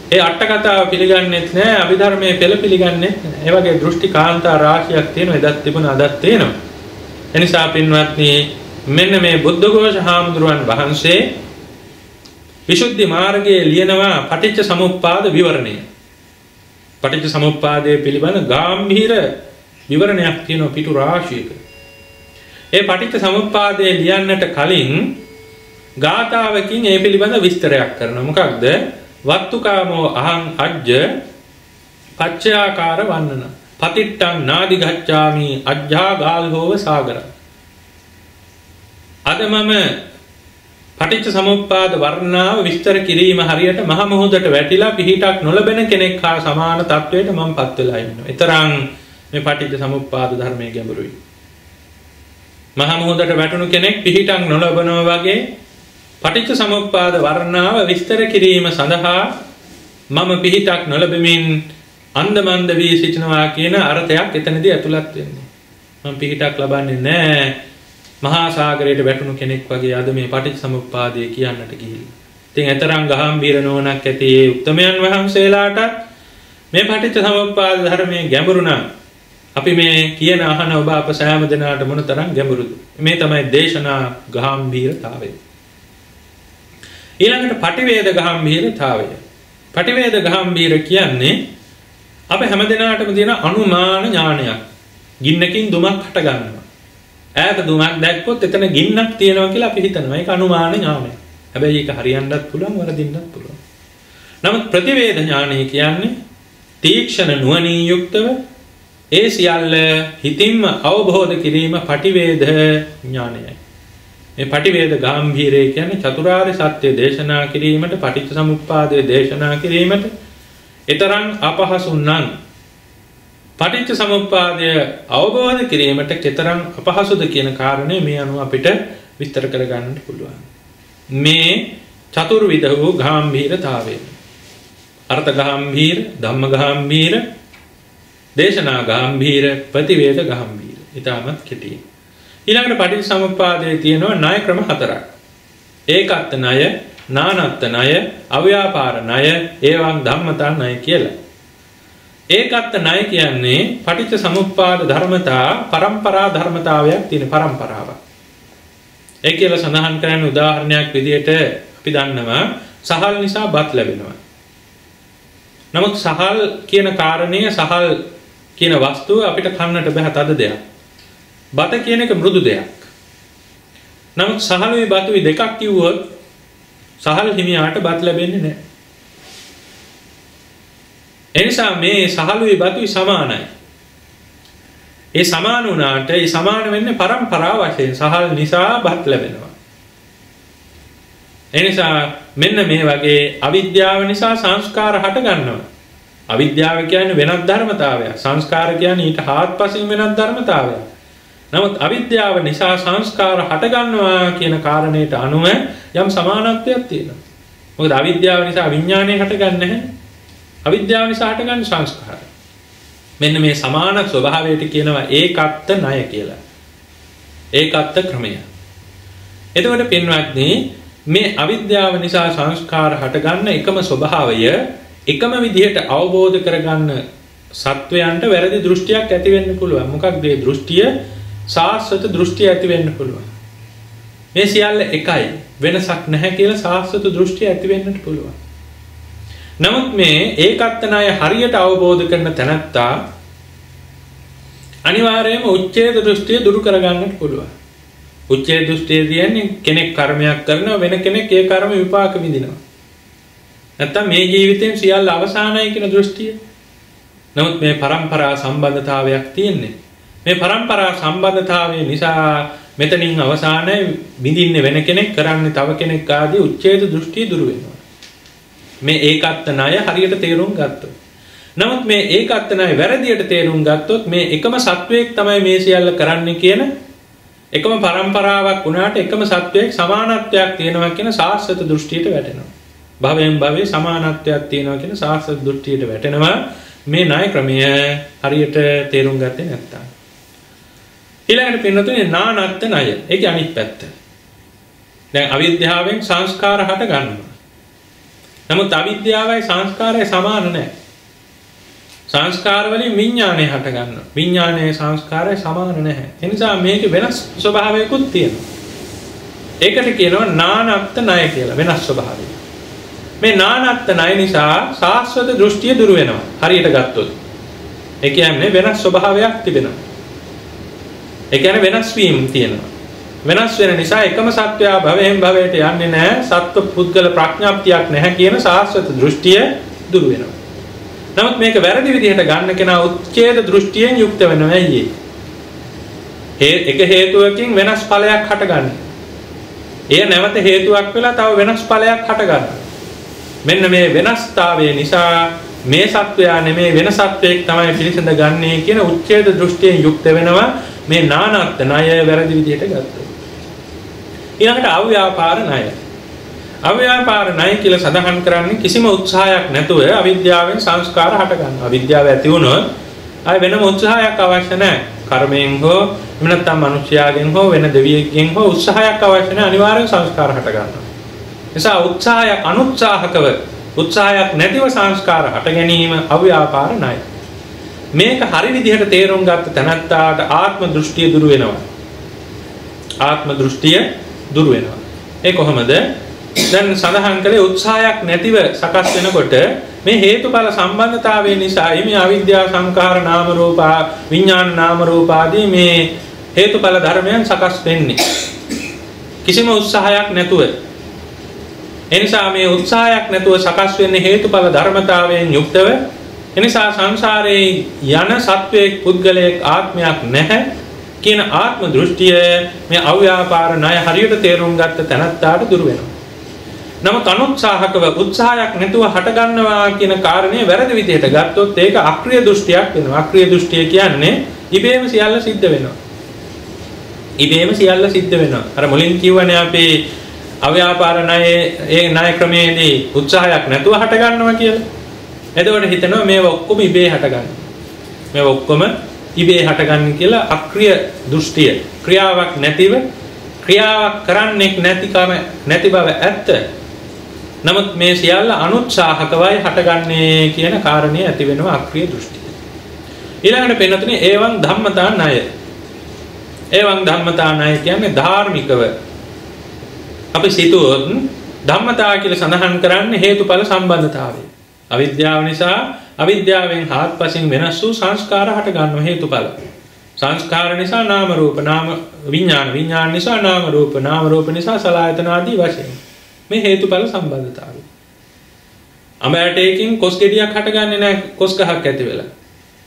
ඒ අට කතාව පිළිගන්නේත් නැහැ අභිධර්මයේ පෙළ පිළිගන්නේත් නැහැ. ඒ වගේ දෘෂ්ටි කාන්තා රාශියක් තියෙනවා එදත් තිබුණා අදත් තියෙනවා. එනිසා පින්වත්නි මෙන්න මේ බුද්ධඝෝෂ හාමුදුරුවන් වහන්සේ විසුද්ධි මාර්ගයේ ලියනවා පටිච්ච සමුප්පාද විවරණය. පටිච්ච සමුප්පාදයේ පිළිබඳ ගැඹීර විවරණයක් තියෙනවා පිටු රාශියක. ඒ පටිච්ච සමුප්පාදයේ ලියන්නට කලින් ගාථාවකින් ඒ පිළිබඳ විස්තරයක් කරනවා. මොකක්ද? වත්තුකාමෝ අහං අජ්ජ පච්චයාකාර වන්නන පතිට්ටං නාදි ගච්ඡාමි අජ්ජා ගාල්හෝව සාගර. අද මම පටිච්ච සමුප්පාද වර්ණාව විස්තර කිරීම හරියට මහ මොහොතට වැටිලා පිහිටක් නොලබෙන කෙනෙක් හා සමාන තත්වයට මම පත් වෙලා ඉන්නවා. ඒතරම් මේ පටිච්ච සමුප්පාද ධර්මයේ ගැඹුරුයි. මහ මොහොතට වැටුණු කෙනෙක් පිහිටක් නොලබනවා වගේ පටිච්ච සමුප්පාද වර්ණාව විස්තර කිරීම සඳහා මම පිහිටක් නොලබෙමින් අන්දමන්ද වී සිටිනවා කියන අර්ථයක් එතනදී ඇතුළත් වෙන්නේ. මම පිහිටක් ලබන්නේ නැහැ. මහා සාගරයට වැටුණු කෙනෙක් වගේ අද මේ පටිච්චසමුප්පාදය කියන්නට ගිහිල්ලා. ඉතින් එතරම් ගාම්භීර නෝනක් ඇති මේ උත්තමයන් වහන්සේලාට මේ පටිච්චසමුප්පාද ධර්මයේ ගැඹුරු නම් අපි මේ කියන අහන ඔබ අප සෑම දෙනාට මොනතරම් ගැඹුරුද? මේ තමයි දේශනා ගාම්භීරතාවය. ඊළඟට පටිවේද ගාම්භීරතාවය. පටිවේද ගාම්භීර කියන්නේ අප හැම දිනාටම තියෙන අනුමාන ඥානයක්. ගින්නකින් දුමක් හට ගන්නවා. ඈත දුමක් දැක්කොත් එතන ගින්නක් තියෙනවා කියලා අපි හිතනවා. ඒක අනුමාන ඥානයක්. හැබැයි ඒක හරියන්නත් පුළුවන් වරදින්නත් පුළුවන්. නමුත් ප්‍රතිවේද ඥානය කියන්නේ තීක්ෂණ නුවණින් යුක්තව ඒ සියල්ල හිතින්ම අවබෝධ කිරීම පටිවේද ඥානයයි. මේ පටිවේද ගාම්භීරය කියන්නේ චතුරාර්ය සත්‍ය දේශනා කිරීමට පටිච්චසමුප්පාදය දේශනා කිරීමට ඊතරම් අපහසු නම් පටිච්චසමුප්පාදය අවබෝධ කිරීමට කතරම් අපහසුද කියන කාරණය මේ අනුව අපිට විස්තර කර ගන්නට පුළුවන්. මේ චතුර්විධ වූ ගාම්භීරතාවය. අර්ථ ගාම්භීර, ධම්ම ගාම්භීර, දේශනා ගාම්භීර, ප්‍රතිවේද ගාම්භීර. ඊටමත් කෙටි. ඊළඟට පටිච්චසමුප්පාදයේ තියෙනවා ණය ක්‍රම හතරක්. ඒකත් ණය, නානත් ණය, අව්‍යාපාර ණය, ඒවං ධම්මතා ණය කියලා. ඒකත් ණය කියන්නේ පටිච්චසමුප්පාද ධර්මතා පරම්පරා ධර්මතාවයක් තියෙන පරම්පරාවක්. ඒ කියලා සඳහන් කරන උදාහරණයක් විදිහට අපි දන්නවා සහල් නිසා බත් ලැබෙනවා. නමුත් සහල් කියන කාරණය සහල් කියන වස්තුව අපිට කන්නට බෑ තද දෙයක්. බත කියන එක මෘදු දෙයක්. නමුත් සහලුයි බතුයි දෙකක් කිව්වොත් සහල් හිමියාට බත් ලැබෙන්නේ නැහැ. එනිසා මේ සහලුයි බතුයි සමානයි. ඒ සමාන වුණාට ඒ සමාන වෙන්නේ පරම්පරාව වශයෙන් සහල් නිසා බත් ලැබෙනවා. එනිසා මෙන්න මේ වගේ අවිද්‍යාව නිසා සංස්කාර හට ගන්නවා. අවිද්‍යාව කියන්නේ වෙනත් ධර්මතාවයක්. සංස්කාර කියන්නේ ඊට හාත්පසින් වෙනත් ධර්මතාවයක්. නමුත් අවිද්‍යාව නිසා සංස්කාර හට ගන්නවා කියන කාරණයට අනුව යම් සමානත්වයක් තියෙනවා. මොකද අවිද්‍යාව නිසා විඥානය හටගන්නේ නැහැ. අවිද්‍යාව නිසා හටගන්න සංස්කාර. මෙන්න මේ සමාන ස්වභාවයට කියනවා ඒකත්ත ණය කියලා. ඒකත්ත ක්‍රමය. එතකොට පින්වත්නි මේ අවිද්‍යාව නිසා සංස්කාර හටගන්න එකම ස්වභාවය එකම විදිහට අවබෝධ කරගන්න සත්වයන්ට වැරදි දෘෂ්ටියක් ඇති වෙන්න පුළුවන්. මොකක්ද මේ දෘෂ්ටිය? සාස්වත දෘෂ්ටිය ඇති වෙන්න පුළුවන්. මේ සියල්ල එකයි වෙනසක් නැහැ කියලා සාස්වත දෘෂ්ටිය ඇති වෙන්නත් පුළුවන්. නමුත් මේ ඒකත් ණය හරියට අවබෝධ කරන තැනත්තා අනිවාර්යයෙන්ම උච්ඡේද දෘෂ්ටිය දුරු කරගන්නත් පුළුවන්. උච්ඡේද දෘෂ්ටිය කියන්නේ කෙනෙක් කර්මයක් කරනවා වෙන කෙනෙක් ඒ කර්ම විපාක විඳිනවා. නැත්තම් මේ ජීවිතයෙන් සියල්ල අවසానයි කියන දෘෂ්ටිය. නමුත් මේ පරම්පරා සම්බන්ධතාවයක් තියෙන්නේ. මේ පරම්පරා සම්බන්ධතාවය නිසා මෙතනින් අවසානයේ විඳින්නේ වෙන කෙනෙක් කරන්නේ තව කෙනෙක් ආදී උච්ඡේද දෘෂ්ටිය දුරු වෙනවා. මේ ඒකත් ණය හරියට තේරුම් ගත්තොත්. නමුත් මේ ඒකත් ණය වැරදියට තේරුම් ගත්තොත් මේ එකම සත්වයක් තමයි මේ සියල්ල කරන්නේ කියන එකම පරම්පරාවක් වුණාට එකම සත්වයක් සමානත්වයක් තියෙනවා කියන සාස්වත දෘෂ්ටියට වැටෙනවා. භවයෙන් භවයේ සමානත්වයක් තියෙනවා කියන සාස්වත දෘෂ්ටියට වැටෙනවා. මේ ණය ක්‍රමය හරියට තේරුම් ගත්තේ නැත්නම්. ඊළඟට පින්නතුනේ නානත්ත් ණය. ඒකේ අනිත් පැත්ත. දැන් අවිද්‍යාවෙන් සංස්කාර හට ගන්නවා. නමුත් අවිද්‍යාවයි සංස්කාරය සමාන නැහැ. සංස්කාර වලින් විඥානය හට ගන්නවා. විඥානයේ සංස්කාරය සමාන නැහැ. ඒ නිසා මේකේ වෙනස් ස්වභාවයකුත් තියෙනවා. ඒකට කියනවා නානත්ත් ණය කියලා වෙනස් ස්වභාවය. මේ නානත්ත් ණය නිසා සාස්වත දෘෂ්ටිය දුරු වෙනවා. හරියට ගත්තොත්. ඒ කියන්නේ වෙනස් ස්වභාවයක් තිබෙනවා. ඒ කියන්නේ වෙනස් වීම තියෙනවා. වෙනස් වෙන නිසා එකම සත්වයා භවයෙන් භවයට යන්නේ නැහැ. සත්ව පුද්ගල ප්‍රඥාප්තියක් නැහැ කියන සාස්වත දෘෂ්ටිය දුරු වෙනවා. නමුත් මේක වැරදි විදිහට ගන්න කෙනා උච්ඡේද දෘෂ්ටියෙන් යුක්ත වෙනවා අයියේ. එක හේතුවකින් වෙනස් ඵලයක් හටගන්නවා. එය නැවත හේතුවක් වෙලා තව වෙනස් ඵලයක් හටගන්නවා. මෙන්න මේ වෙනස්තාවය නිසා මේ සත්වයා නෙමේ වෙන සත්වයක් තමයි පිළිසඳ ගන්නේ කියන උච්ඡේද දෘෂ්ටියෙන් යුක්ත වෙනවා. මේ නානත්ත් ණය වැරදි විදිහට ගත්තා. ඊළඟට අව්‍යාපාර ණය. අව්‍යාපාර ණය කියලා සඳහන් කරන්නේ කිසිම උත්සාහයක් නැතුව අවිද්‍යාවෙන් සංස්කාර හට ගන්නවා. අවිද්‍යාව ඇති වුණොත් ආය වෙනම උත්සාහයක් අවශ්‍ය නැහැ. කර්මයෙන් හෝ එහෙම නැත්නම් මිනිස්යාගෙන් හෝ වෙන දෙවියෙක්ගෙන් හෝ උත්සාහයක් අවශ්‍ය නැහැ. අනිවාර්යෙන් සංස්කාර හට ගන්නවා. නිසා උත්සාහයක් අනුත්සාහකව උත්සාහයක් නැතිව සංස්කාර හට ගැනීම අව්‍යාපාර ණය. මේක හරි විදිහට තේරුම් ගත්ත තැනත්තාට ආත්ම දෘෂ්ටිය දුරු වෙනවා. ආත්ම දෘෂ්ටිය දුරු වෙනවා. ඒ කොහොමද? දැන් සඳහන් කළේ උත්සාහයක් නැතිව සකස් වෙනකොට මේ හේතුඵල සම්බන්ධතාවය නිසා මේ අවිද්‍යාව සංඛාර නාම රූප විඥාන නාම රූප ආදී මේ හේතුඵල ධර්මයන් සකස් වෙන්නේ කිසිම උත්සාහයක් නැතුව. එනිසා මේ උත්සාහයක් නැතුව සකස් වෙන්නේ හේතුඵල ධර්මතාවයෙන් යුක්තව. එනිසා සංසාරේ යන සත්වයේ පුද්ගලයෙක් ආත්මයක් නැහැ කියන ආත්ම දෘෂ්ටිය මේ අව්‍යාපාර ණය හරියට තේරුම් ගත්ත තැනත්තාට දුර වෙනවා. නමුත් අනුත්සාහකව උත්සාහයක් නැතුව හට ගන්නවා කියන කාරණේ වැරදි විදිහට ගත්තොත් ඒක අක්‍රීය දෘෂ්ටියක් වෙනවා. අක්‍රීය දෘෂ්ටිය කියන්නේ ඉබේම සියල්ල සිද්ධ වෙනවා. ඉබේම සියල්ල සිද්ධ වෙනවා. අර මුලින් කියවනේ අපි අව්‍යාපාර ණයේ ඒ ණය ක්‍රමයේදී උත්සාහයක් නැතුව හට ගන්නවා කියලා. එතකොට හිතනවා මේව ඔක්කොම ඉබේ හට ගන්නවා. මේව ඔක්කොම ඉබේ හටගන්නේ කියලා අක්‍රීය දෘෂ්ටිය. ක්‍රියාවක් නැතිව ක්‍රියාවක් කරන්නේ නැති බව ඇත්ත. නමුත් මේ සියල්ල අනුත්සාහකවයි හටගන්නේ කියන කාරණේ ඇති වෙනවා අක්‍රීය දෘෂ්ටිය. ඊළඟට පෙන්නතුනේ ඒවං ධම්මතා ණය. ඒවං ධම්මතා ණය කියන්නේ ධාර්මිකව අපි සිතුවොත් ධම්මතා කියලා සඳහන් කරන්නේ හේතුඵල සම්බන්ධතාවය. අවිද්‍යාව නිසා අවිද්‍යාවෙන් හාත්පසින් වෙනස් වූ සංස්කාර හට ගන්න හේතුඵල. සංස්කාර නිසා නාම රූප නාම විඥාන විඥාන නිසා නාම රූප නිසා සලආයතන ආදී වශයෙන් මේ හේතුඵල සම්බන්ධතාවය. අඹ ඇටයකින් කොස් ගෙඩියක් හටගන්නේ නැහැ කොස් ගහක් ඇති වෙලා.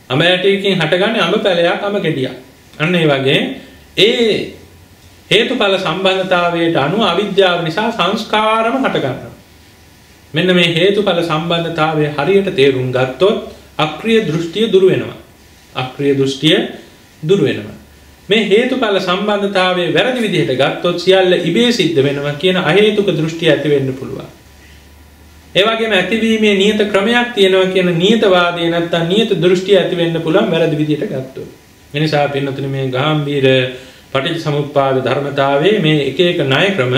අඹ ඇටයකින් හටගන්නේ අඹ පැලයක් අඹ ගෙඩියක්. අන්න ඒ වගේ ඒ හේතුඵල සම්බන්ධතාවයට අනුව අවිද්‍යාව නිසා සංස්කාරම හට ගන්නවා. මෙන්න මේ හේතුඵල සම්බන්ධතාවය හරියට තේරුම් ගත්තොත් අක්‍රීය දෘෂ්ටිය දුරු වෙනවා. අක්‍රීය දෘෂ්ටිය දුරු වෙනවා. මේ හේතුඵල සම්බන්ධතාවය වැරදි විදිහට ගත්තොත් සියල්ල ඉබේ සිද්ධ වෙනවා කියන අහේතුක දෘෂ්ටිය ඇති වෙන්න පුළුවන්. ඒ වගේම ඇතිවීමේ නියත ක්‍රමයක් තියෙනවා කියන නියතවාදී නැත්තම් නියත දෘෂ්ටිය ඇති වෙන්න පුළුවන් වැරදි විදිහට ගත්තොත්. මේ නිසා පින්නතුනේ මේ ගාම්භීර පටිච්චසමුප්පාද ධර්මතාවයේ මේ එක එක ණය ක්‍රම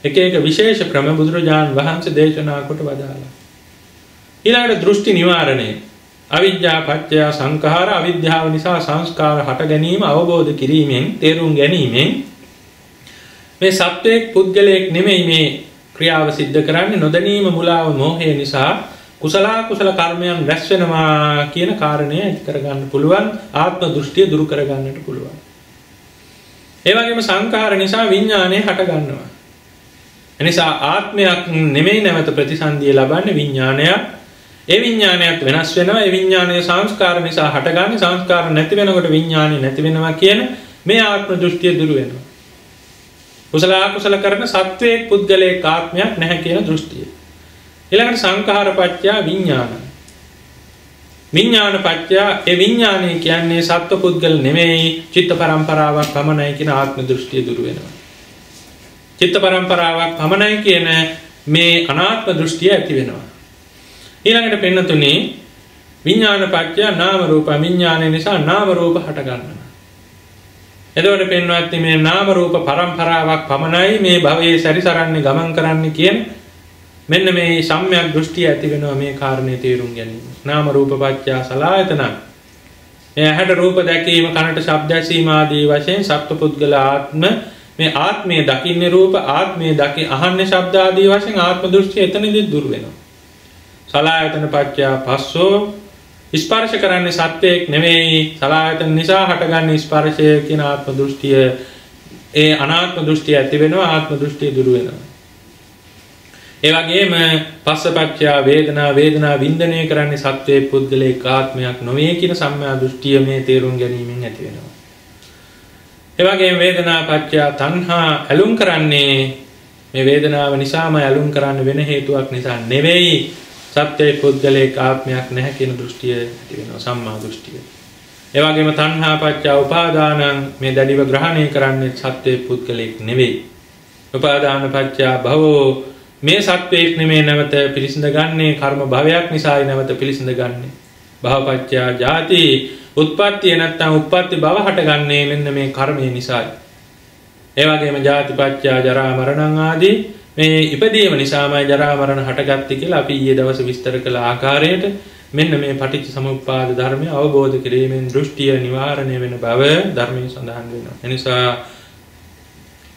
එක එක විශේෂ ක්‍රම බුදුරජාන් වහන්සේ දේශනා කොට වදාළා. ඊළඟට දෘෂ්ටි නිවාරණය. අවිද්‍යා පත්‍ය සංඛාර අවිද්‍යාව නිසා සංස්කාර හට ගැනීම අවබෝධ කිරීමෙන් තේරුම් ගැනීමෙන් මේ සත්වයක් පුද්ගලයෙක් නෙමෙයි මේ ක්‍රියාව සිද්ධ කරන්නේ නොදැනීම මුලාව මෝහය නිසා කුසල කර්මයන් රැස් වෙනවා කියන කාරණය ඇති කරගන්න පුළුවන් ආත්ම දෘෂ්ටිය දුරු කරගන්නට පුළුවන්. ඒ වගේම සංඛාර නිසා විඥානය හට ගන්නවා. එනිසා ආත්මයක් නෙමෙයි නැවත ප්‍රතිසන්දිය ලබන්නේ විඥානයක්. ඒ විඥානයත් වෙනස් වෙනවා. ඒ විඥානයේ සංස්කාර නිසා හටගන්නේ සංස්කාර නැති වෙනකොට විඥානය නැති වෙනවා කියන මේ ආත්ම දෘෂ්ටිය දුරු වෙනවා. කුසල කරන සත්වයේ පුද්ගලයේ ආත්මයක් නැහැ කියන දෘෂ්ටිය. ඊළඟට සංඛාර පත්‍ය විඥාන. විඥාන පත්‍ය ඒ විඥානය කියන්නේ සත්ව පුද්ගල නෙමෙයි චිත්ත පරම්පරාවක් පමණයි කියන ආත්ම දෘෂ්ටිය දුරු වෙනවා. චිත්ත පරම්පරාවක් පමණයි කියන මේ අනාත්ම දෘෂ්ටිය ඇති වෙනවා. ඊළඟට පෙන්නතුනේ විඥාන පත්‍ය නාම රූප විඥානය නිසා නාම රූප හට ගන්නවා. එතකොට පෙන්වන්නේ මේ නාම රූප පරම්පරාවක් පමණයි මේ භවයේ සැරිසරන්නේ ගමන් කරන්නේ කියන මෙන්න මේ සම්‍යක් දෘෂ්ටිය ඇති වෙනවා මේ කාරණේ තේරුම් ගැනීම. නාම රූප පත්‍ය සලආයතන. මේ ඇහැට රූප දැකීම කනට ශබ්ද ඇසීම ආදී වශයෙන් සත්පුද්ගල ආත්ම මේ ආත්මයේ දකින්නේ රූප ආත්මයේ අහන්නේ ශබ්ද ආදී වශයෙන් ආත්ම දෘෂ්ටිය එතනදී දුර වෙනවා. සලආයතන පත්‍ය පස්සෝ ස්පර්ශ කරන්නේ සත්‍යයක් නෙවෙයි සලආයතන නිසා හටගන්නේ ස්පර්ශය කියන ආත්ම දෘෂ්ටිය ඒ අනාත්ම දෘෂ්ටිය ඇති වෙනවා ආත්ම දෘෂ්ටිය දුර වෙනවා. ඒ වගේම පස්සපච්චය වේදනා වින්දනය කරන්නේ සත්වයේ පුද්ගලයක ආත්මයක් නොවේ කියන සම්මා දෘෂ්ටිය මේ තේරුම් ගැනීමෙන් ඇති වෙනවා. ඒ වගේම වේදනාපච්චය තණ්හා ඇලුම් කරන්නේ මේ වේදනාව නිසාම ඇලුම් කරන්න වෙන හේතුවක් නිසා නෙවෙයි සත්‍යයේ පුද්ගලයක ආත්මයක් නැහැ කියන දෘෂ්ටිය ඇති වෙනවා සම්මා දෘෂ්ටිය. ඒ වගේම තණ්හාපච්චය උපාදානං මේ දැඩිව ග්‍රහණය කරන්නේ සත්‍යයේ පුද්ගලෙක් නෙවෙයි. උපාදානපච්චය භවෝ මේ සත්වයක් නෙමේ නැවත පිළිසිඳ ගන්නේ කර්ම භවයක් නිසායි නැවත පිළිසිඳ ගන්නේ. භවපච්චය ජාති උත්පත්තිය නැත්තම් උත්පත්ති භව හටගන්නේ මෙන්න මේ කර්මය නිසායි. ඒ වගේම ජාතිපච්චය ජරා මරණ ආදී මේ ඉපදීම නිසාමයි ජරා මරණ හටගත්තේ කියලා අපි ඊයේ දවසේ විස්තර කළ ආකාරයට මෙන්න මේ පටිච්ච සමුප්පාද ධර්මය අවබෝධ කිරීමෙන් දෘෂ්ටිය නිවාරණය වෙන බව ධර්මයේ සඳහන් වෙනවා. එනිසා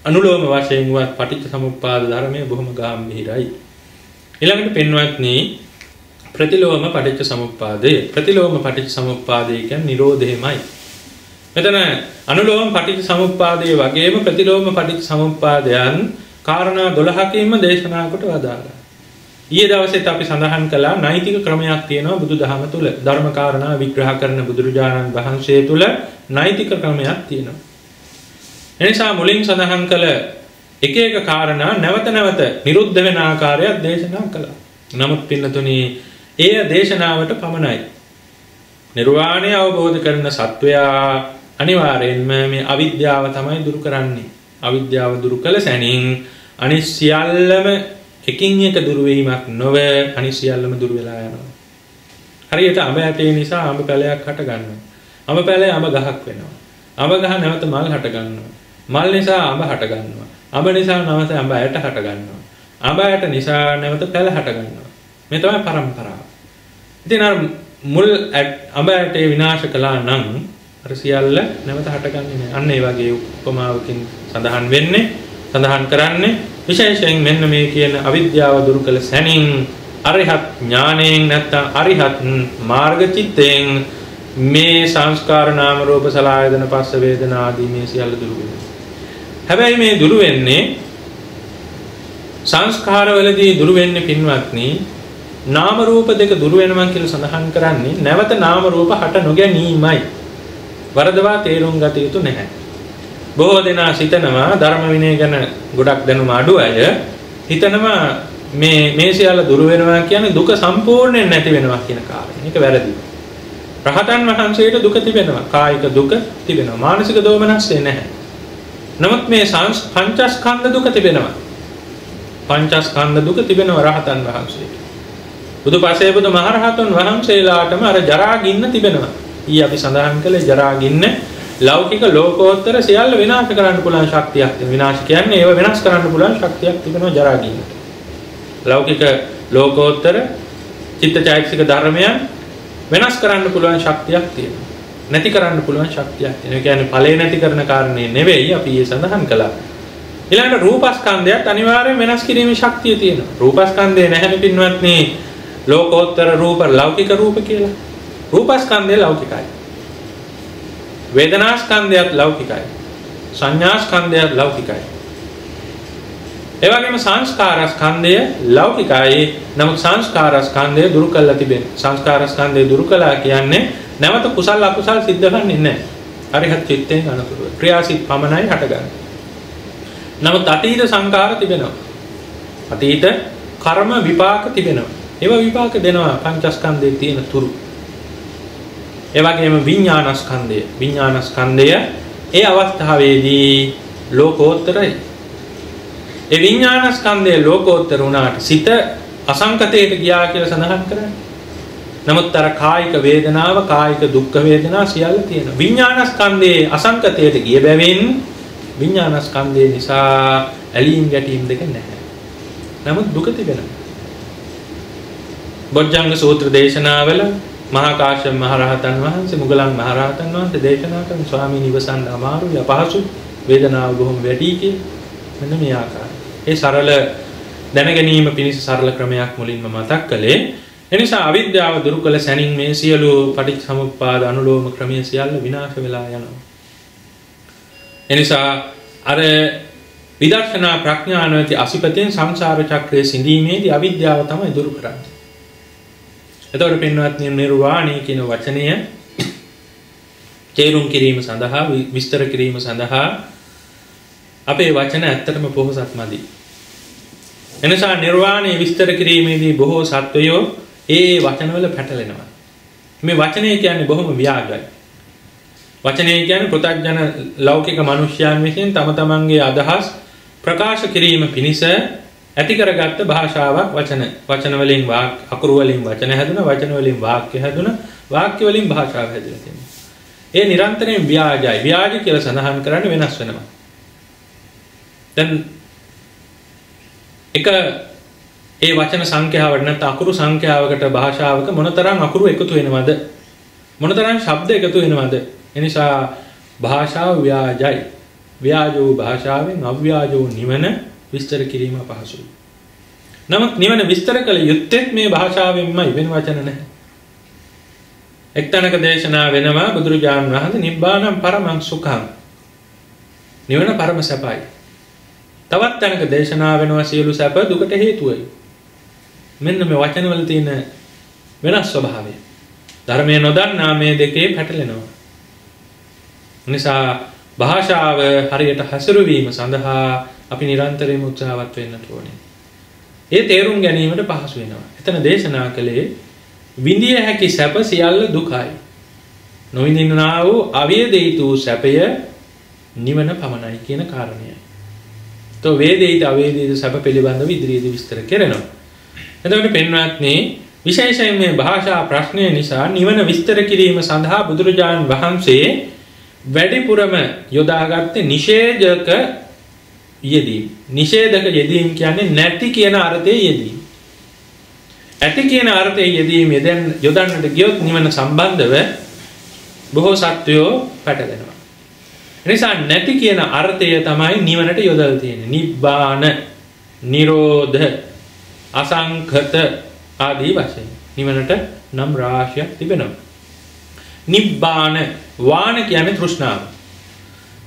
අනුලෝම වශයෙන් වත් පටිච්ච සමුප්පාද ධර්මය බොහොම ගැඹිරයි. ඊළඟට පින්වත්නි ප්‍රතිලෝම පටිච්ච සමුප්පාදය. ප්‍රතිලෝම පටිච්ච සමුප්පාදය කියන්නේ නිරෝධයමයි. මෙතන අනුලෝම පටිච්ච සමුප්පාදයේ වගේම ප්‍රතිලෝම පටිච්ච සමුප්පාදයන් කාරණා 12කින්ම දේශනා කොට වදාළා. ඊයේ දවසේත් අපි සඳහන් කළා නෛතික ක්‍රමයක් තියෙනවා බුදුදහම තුල. ධර්ම කාරණා විග්‍රහ කරන බුදුරජාණන් වහන්සේ තුල නෛතික ක්‍රමයක් තියෙනවා. එනිසා මුලින් සඳහන් කළ එක එක කාරණා නැවත නැවත නිරුද්ධ වෙන ආකාරයක් දේශනා කළා. නමුත් පින්නතුනි ඒ දේශනාවට පමණයි. නිර්වාණය අවබෝධ කරන සත්වයා අනිවාර්යෙන්ම මේ අවිද්‍යාව තමයි දුරු කරන්නේ. අවිද්‍යාව දුරු කළ සැනින් අනිත් සියල්ලම එකින් එක දුරු වීමක් නොව අනිත් සියල්ලම දුරු වෙලා යනවා. හරියට අඹ ඇටේ නිසා අඹ පැලයක් හට ගන්නවා. අඹ පැලේ අඹ ගහක් වෙනවා. අඹ ගහ නැවත මල් හට ගන්නවා. මල් නිසා අඹ හට ගන්නවා. අඹ නිසා නැවත අඹ ඇට හට ගන්නවා. අඹ ඇට නිසා නැවත පැල හට ගන්නවා. මේ තමයි පරම්පරාව. ඉතින් අර මුල් අඹ ඇටේ විනාශ කළා නම් අර සියල්ල නැවත හටගන්නේ නැහැ. අන්න ඒ වගේ උපමාවකින් සඳහන් කරන්නේ විශේෂයෙන් මෙන්න මේ කියන අවිද්‍යාව දුරු කළ සැනින් අරිහත් ඥාණයෙන් නැත්නම් අරිහත් මාර්ග චිත්තයෙන් මේ සංස්කාර නාම රූප සලආයතන පස්ස වේදනා ආදී මේ සියල්ල දුරු වෙනවා. හැබැයි මේ දුරු වෙන්නේ සංස්කාරවලදී දුරු වෙන්නේ පින්වත්නි නාම රූප දෙක දුරු වෙනවා කියලා සඳහන් කරන්නේ නැවත නාම රූප හට නොගැනීමයි. වරදවා තේරුම් ගත යුතු නැහැ. බොහෝ දෙනා සිතනවා ධර්ම විනය ගැන ගොඩක් දැනුම අඩු අය හිතනවා මේ සියල්ල දුරු වෙනවා කියන්නේ දුක සම්පූර්ණයෙන් නැති වෙනවා කියන කාරණේ. මේක වැරදි. රහතන් වහන්සේට දුක තිබෙනවා. කායික දුක තිබෙනවා. මානසික දෝමනස්සේ නැහැ. නමුත් මේ පංචස්කන්ධ දුක තිබෙනවා. පංචස්කන්ධ දුක තිබෙනවා රහතන් වහන්සේට. බුදුපසේ බුදු මහරහතන් වහන්සේලාටම අර ජරා ගින්න තිබෙනවා. ඊ අපි සඳහන් කළේ ජරා ගින්න ලෞකික ලෝකෝත්තර සියල්ල විනාශ කරන්න පුළුවන් ශක්තියක් තියෙනවා. විනාශ කියන්නේ ඒව වෙනස් කරන්න පුළුවන් ශක්තියක් තිබෙනවා ජරා ගින්නට. ලෞකික ලෝකෝත්තර චිත්තචෛතසික ධර්මයන් වෙනස් කරන්න පුළුවන් ශක්තියක් තියෙනවා. නැති කරන්න පුළුවන් ශක්තියක් තියෙනවා. ඒ කියන්නේ ඵලේ නැති කරන කාරණේ නෙවෙයි අපි ඊයේ සඳහන් කළා. ඊළඟට රූපස්කන්ධයත් අනිවාර්යෙන් වෙනස් කිරීමේ ශක්තිය තියෙනවා. රූපස්කන්ධේ නැහැනේ පින්වත්නි ලෝකෝත්තර රූප ලෞකික රූප කියලා. රූපස්කන්ධය ලෞකිකයි. වේදනාස්කන්ධයත් ලෞකිකයි. සංඥාස්කන්ධයත් ලෞකිකයි. ඒ වගේම සංස්කාරස්කන්ධය ලෞකිකයි. නමුත් සංස්කාරස්කන්ධය දුරු කළා තිබෙනවා. සංස්කාරස්කන්ධය දුරු කළා කියන්නේ නැවත කුසල අකුසල් සිද්ධ වෙන්නේ නැහැ. අරිහත් චිත්තයෙන් අනතුරුව. ක්‍රියාසිත පමණයි හටගන්නේ. නමුත් අතීත සංකාර තිබෙනවා. අතීත කර්ම විපාක තිබෙනවා. ඒවා විපාක දෙනවා පංචස්කන්ධයේ තියෙන තුරු. ඒ වගේම විඥානස්කන්ධය ඒ අවස්ථාවේදී ලෝකෝත්තරයි. ඒ විඥානස්කන්ධය ලෝකෝත්තර වුණාට සිත අසංකතයට ගියා කියලා සඳහන් කරන්නේ. නමුත් අර කායික වේදනාව, කායික දුක් වේදනා සියල්ල තියෙනවා. විඥානස්කන්ධයේ අසංකතයට ගිය බැවින් විඥානස්කන්ධය නිසා ඇලීම් ගැටීම් දෙක නැහැ. නමුත් දුක තිබෙනවා. බොජ්ජංග සූත්‍ර දේශනාවල මහා කාශ්‍යප මහ රහතන් වහන්සේ මුගලන් මහ රහතන් වහන්සේ දේශනා කරන ස්වාමීන් ඉවසන්න අමාරුයි අපහසු වේදනාව බොහොම වැඩි කියලා මෙන්න මේ ආකාරය. ඒ සරල දැනගැනීම පිණිස සරල ක්‍රමයක් මුලින්ම මතක් කළේ. එනිසා අවිද්‍යාව දුරු කළ සැනින් මේ සියලු පටිච්චසමුප්පාද අනුලෝම ක්‍රමයේ සියල්ල විනාශ වෙලා යනවා. එනිසා අර විදර්ශනා ප්‍රඥානවති අසිපතෙන් සංසාර චක්‍රයේ සිඳීමේදී අවිද්‍යාව තමයි දුරු කරන්නේ. එතකොට පින්වත්නි නිර්වාණය කියන වචනය තේරුම් කිරීම සඳහා විස්තර කිරීම සඳහා අපේ වචන ඇත්තටම පොහොසත් මදි. එනිසා නිර්වාණය විස්තර කිරීමේදී බොහෝ සත්වයෝ ඒ වචනවල පැටලෙනවා. මේ වචනය කියන්නේ බොහොම ව්‍යාජයි. වචනය කියන්නේ පෘථග්ජන ලෞකික මිනිස්යන් විසින් තම තමන්ගේ අදහස් ප්‍රකාශ කිරීම පිණිස ඇති කරගත්ත භාෂාවක් වචන වලින් අකුරු වලින් වචන හැදුණා, වචන වලින් වාක්‍ය හැදුණා, වාක්‍ය වලින් භාෂාව හැදලා තියෙනවා. ඒ නිරන්තරයෙන් ව්‍යාජයි. ව්‍යාජ කියලා සඳහන් කරන්නේ වෙනස් වෙනවා. දැන් එක ඒ වචන සංඛ්‍යාවට නැත්නම් අකුරු සංඛ්‍යාවකට භාෂාවක මොනතරම් අකුරු එකතු වෙනවද? මොනතරම් ශබ්ද එකතු වෙනවද? එනිසා භාෂාව ව්‍යාජයි. ව්‍යාජෝ භාෂාවෙන් අව්‍යාජෝ නිවන විස්තර කිරීම අපහසුයි. නමුත් නිවන විස්තර කළ යුත්තේ මේ භාෂාවෙන්මයි, වෙන වචන නැහැ. එක්තැනක දේශනා වෙනවා බුදුරජාණන් වහන්සේ නිබ්බාණං පරමං සුඛං. නිවන පරම සැපයි. තවත් තැනක දේශනා වෙනවා සියලු සැප දුකට හේතුවයි. මෙන්න මේ වචන වල තියෙන වෙනස් ස්වභාවය. ධර්මයේ නොදන්නා මේ දෙකේ පැටලෙනවා. නිසා භාෂාව හරියට හසුරුවීම සඳහා අපි නිරන්තරයෙන්ම උත්සාහවත් වෙන්න ඕනේ. ඒ තේරුම් ගැනීමට පහසු වෙනවා. එතන දේශනා කළේ විඳිය හැකි සැප සියල්ල දුකයි. නොවිඳින්නා වූ අවේදිත සැපය නිවන පමණයි කියන කාරණයයි. તો වේදිත අවේදිත සැප පිළිබඳව ඉදිරියේදී විස්තර කරනවා. එතකොට පින්වත්නි විශේෂයෙන් මේ භාෂා ප්‍රශ්නය නිසා නිවන විස්තර කිරීම සඳහා බුදුරජාණන් වහන්සේ වැඩිපුරම යොදාගත්තේ නිෂේධක යෙදීම. නිෂේධක යෙදීම කියන්නේ නැති කියන අර්ථයේ යෙදීම. ඇති කියන අර්ථයේ යෙදීම යොදන්නට ගියොත් නිවන සම්බන්ධව බොහෝ සත්වයෝ පැටලෙනවා. එනිසා නැති කියන අර්ථය තමයි නිවනට යොදලා තියෙන්නේ. නිබ්බාන, නිරෝධ, අසංඛත ආදී වශයෙන් නිවනට නම් රාශියක් තිබෙනවා. නිබ්බාන, වාන කියන්නේ තෘෂ්ණාව.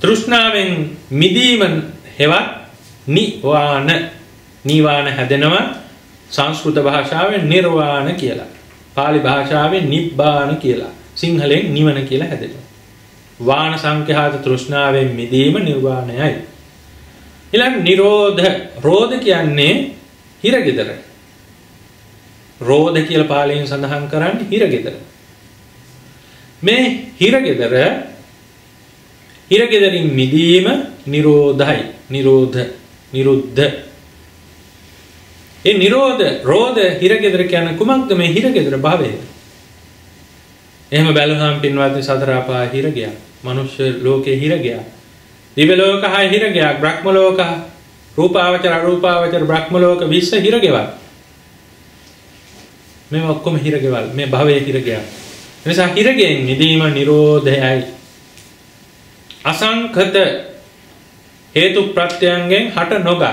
තෘෂ්ණාවෙන් මිදීම හෙවත් නිවාන. නිවාන හැදෙනවා සංස්කෘත භාෂාවෙන් නිර්වාණ කියලා. පාලි භාෂාවෙන් නිබ්බාන කියලා. සිංහලෙන් නිවන කියලා හැදෙනවා. වාන සංඛ්‍යාත තෘෂ්ණාවෙන් මිදීම නිර්වාණයයි. ඊළඟ නිරෝධ. රෝධ කියන්නේ හිරගෙදර. රෝධ කියලා පාලියෙන් සඳහන් කරන්නේ හිරගෙදර. මේ හිරගෙදරින් මිදීම නිරෝධයි. නිරුද්ධ. ඒ නිරෝධ, රෝධ, හිරගෙදර කියන්නේ කුමක්ද? මේ හිරගෙදර භවය. එහෙම බැලුවහම පින්වත්නි සතර අපාය හිර ගියා. මනුෂ්‍ය ලෝකේ හිර ගියා. දිව්‍ය ලෝක 6 හිර ගියා. බ්‍රහ්ම ලෝක, රූපාවචර, අරූපාවචර බ්‍රහ්ම ලෝක 20 හිර ගෙවල්. මේ ඔක්කොම හිර ගෙවල්. මේ භවයේ හිර ගියා. එනිසා හිරගෙන් මිදීම නිරෝධයයි. අසංඛත හේතු ප්‍රත්‍යයන්ගෙන් හට නොගත්.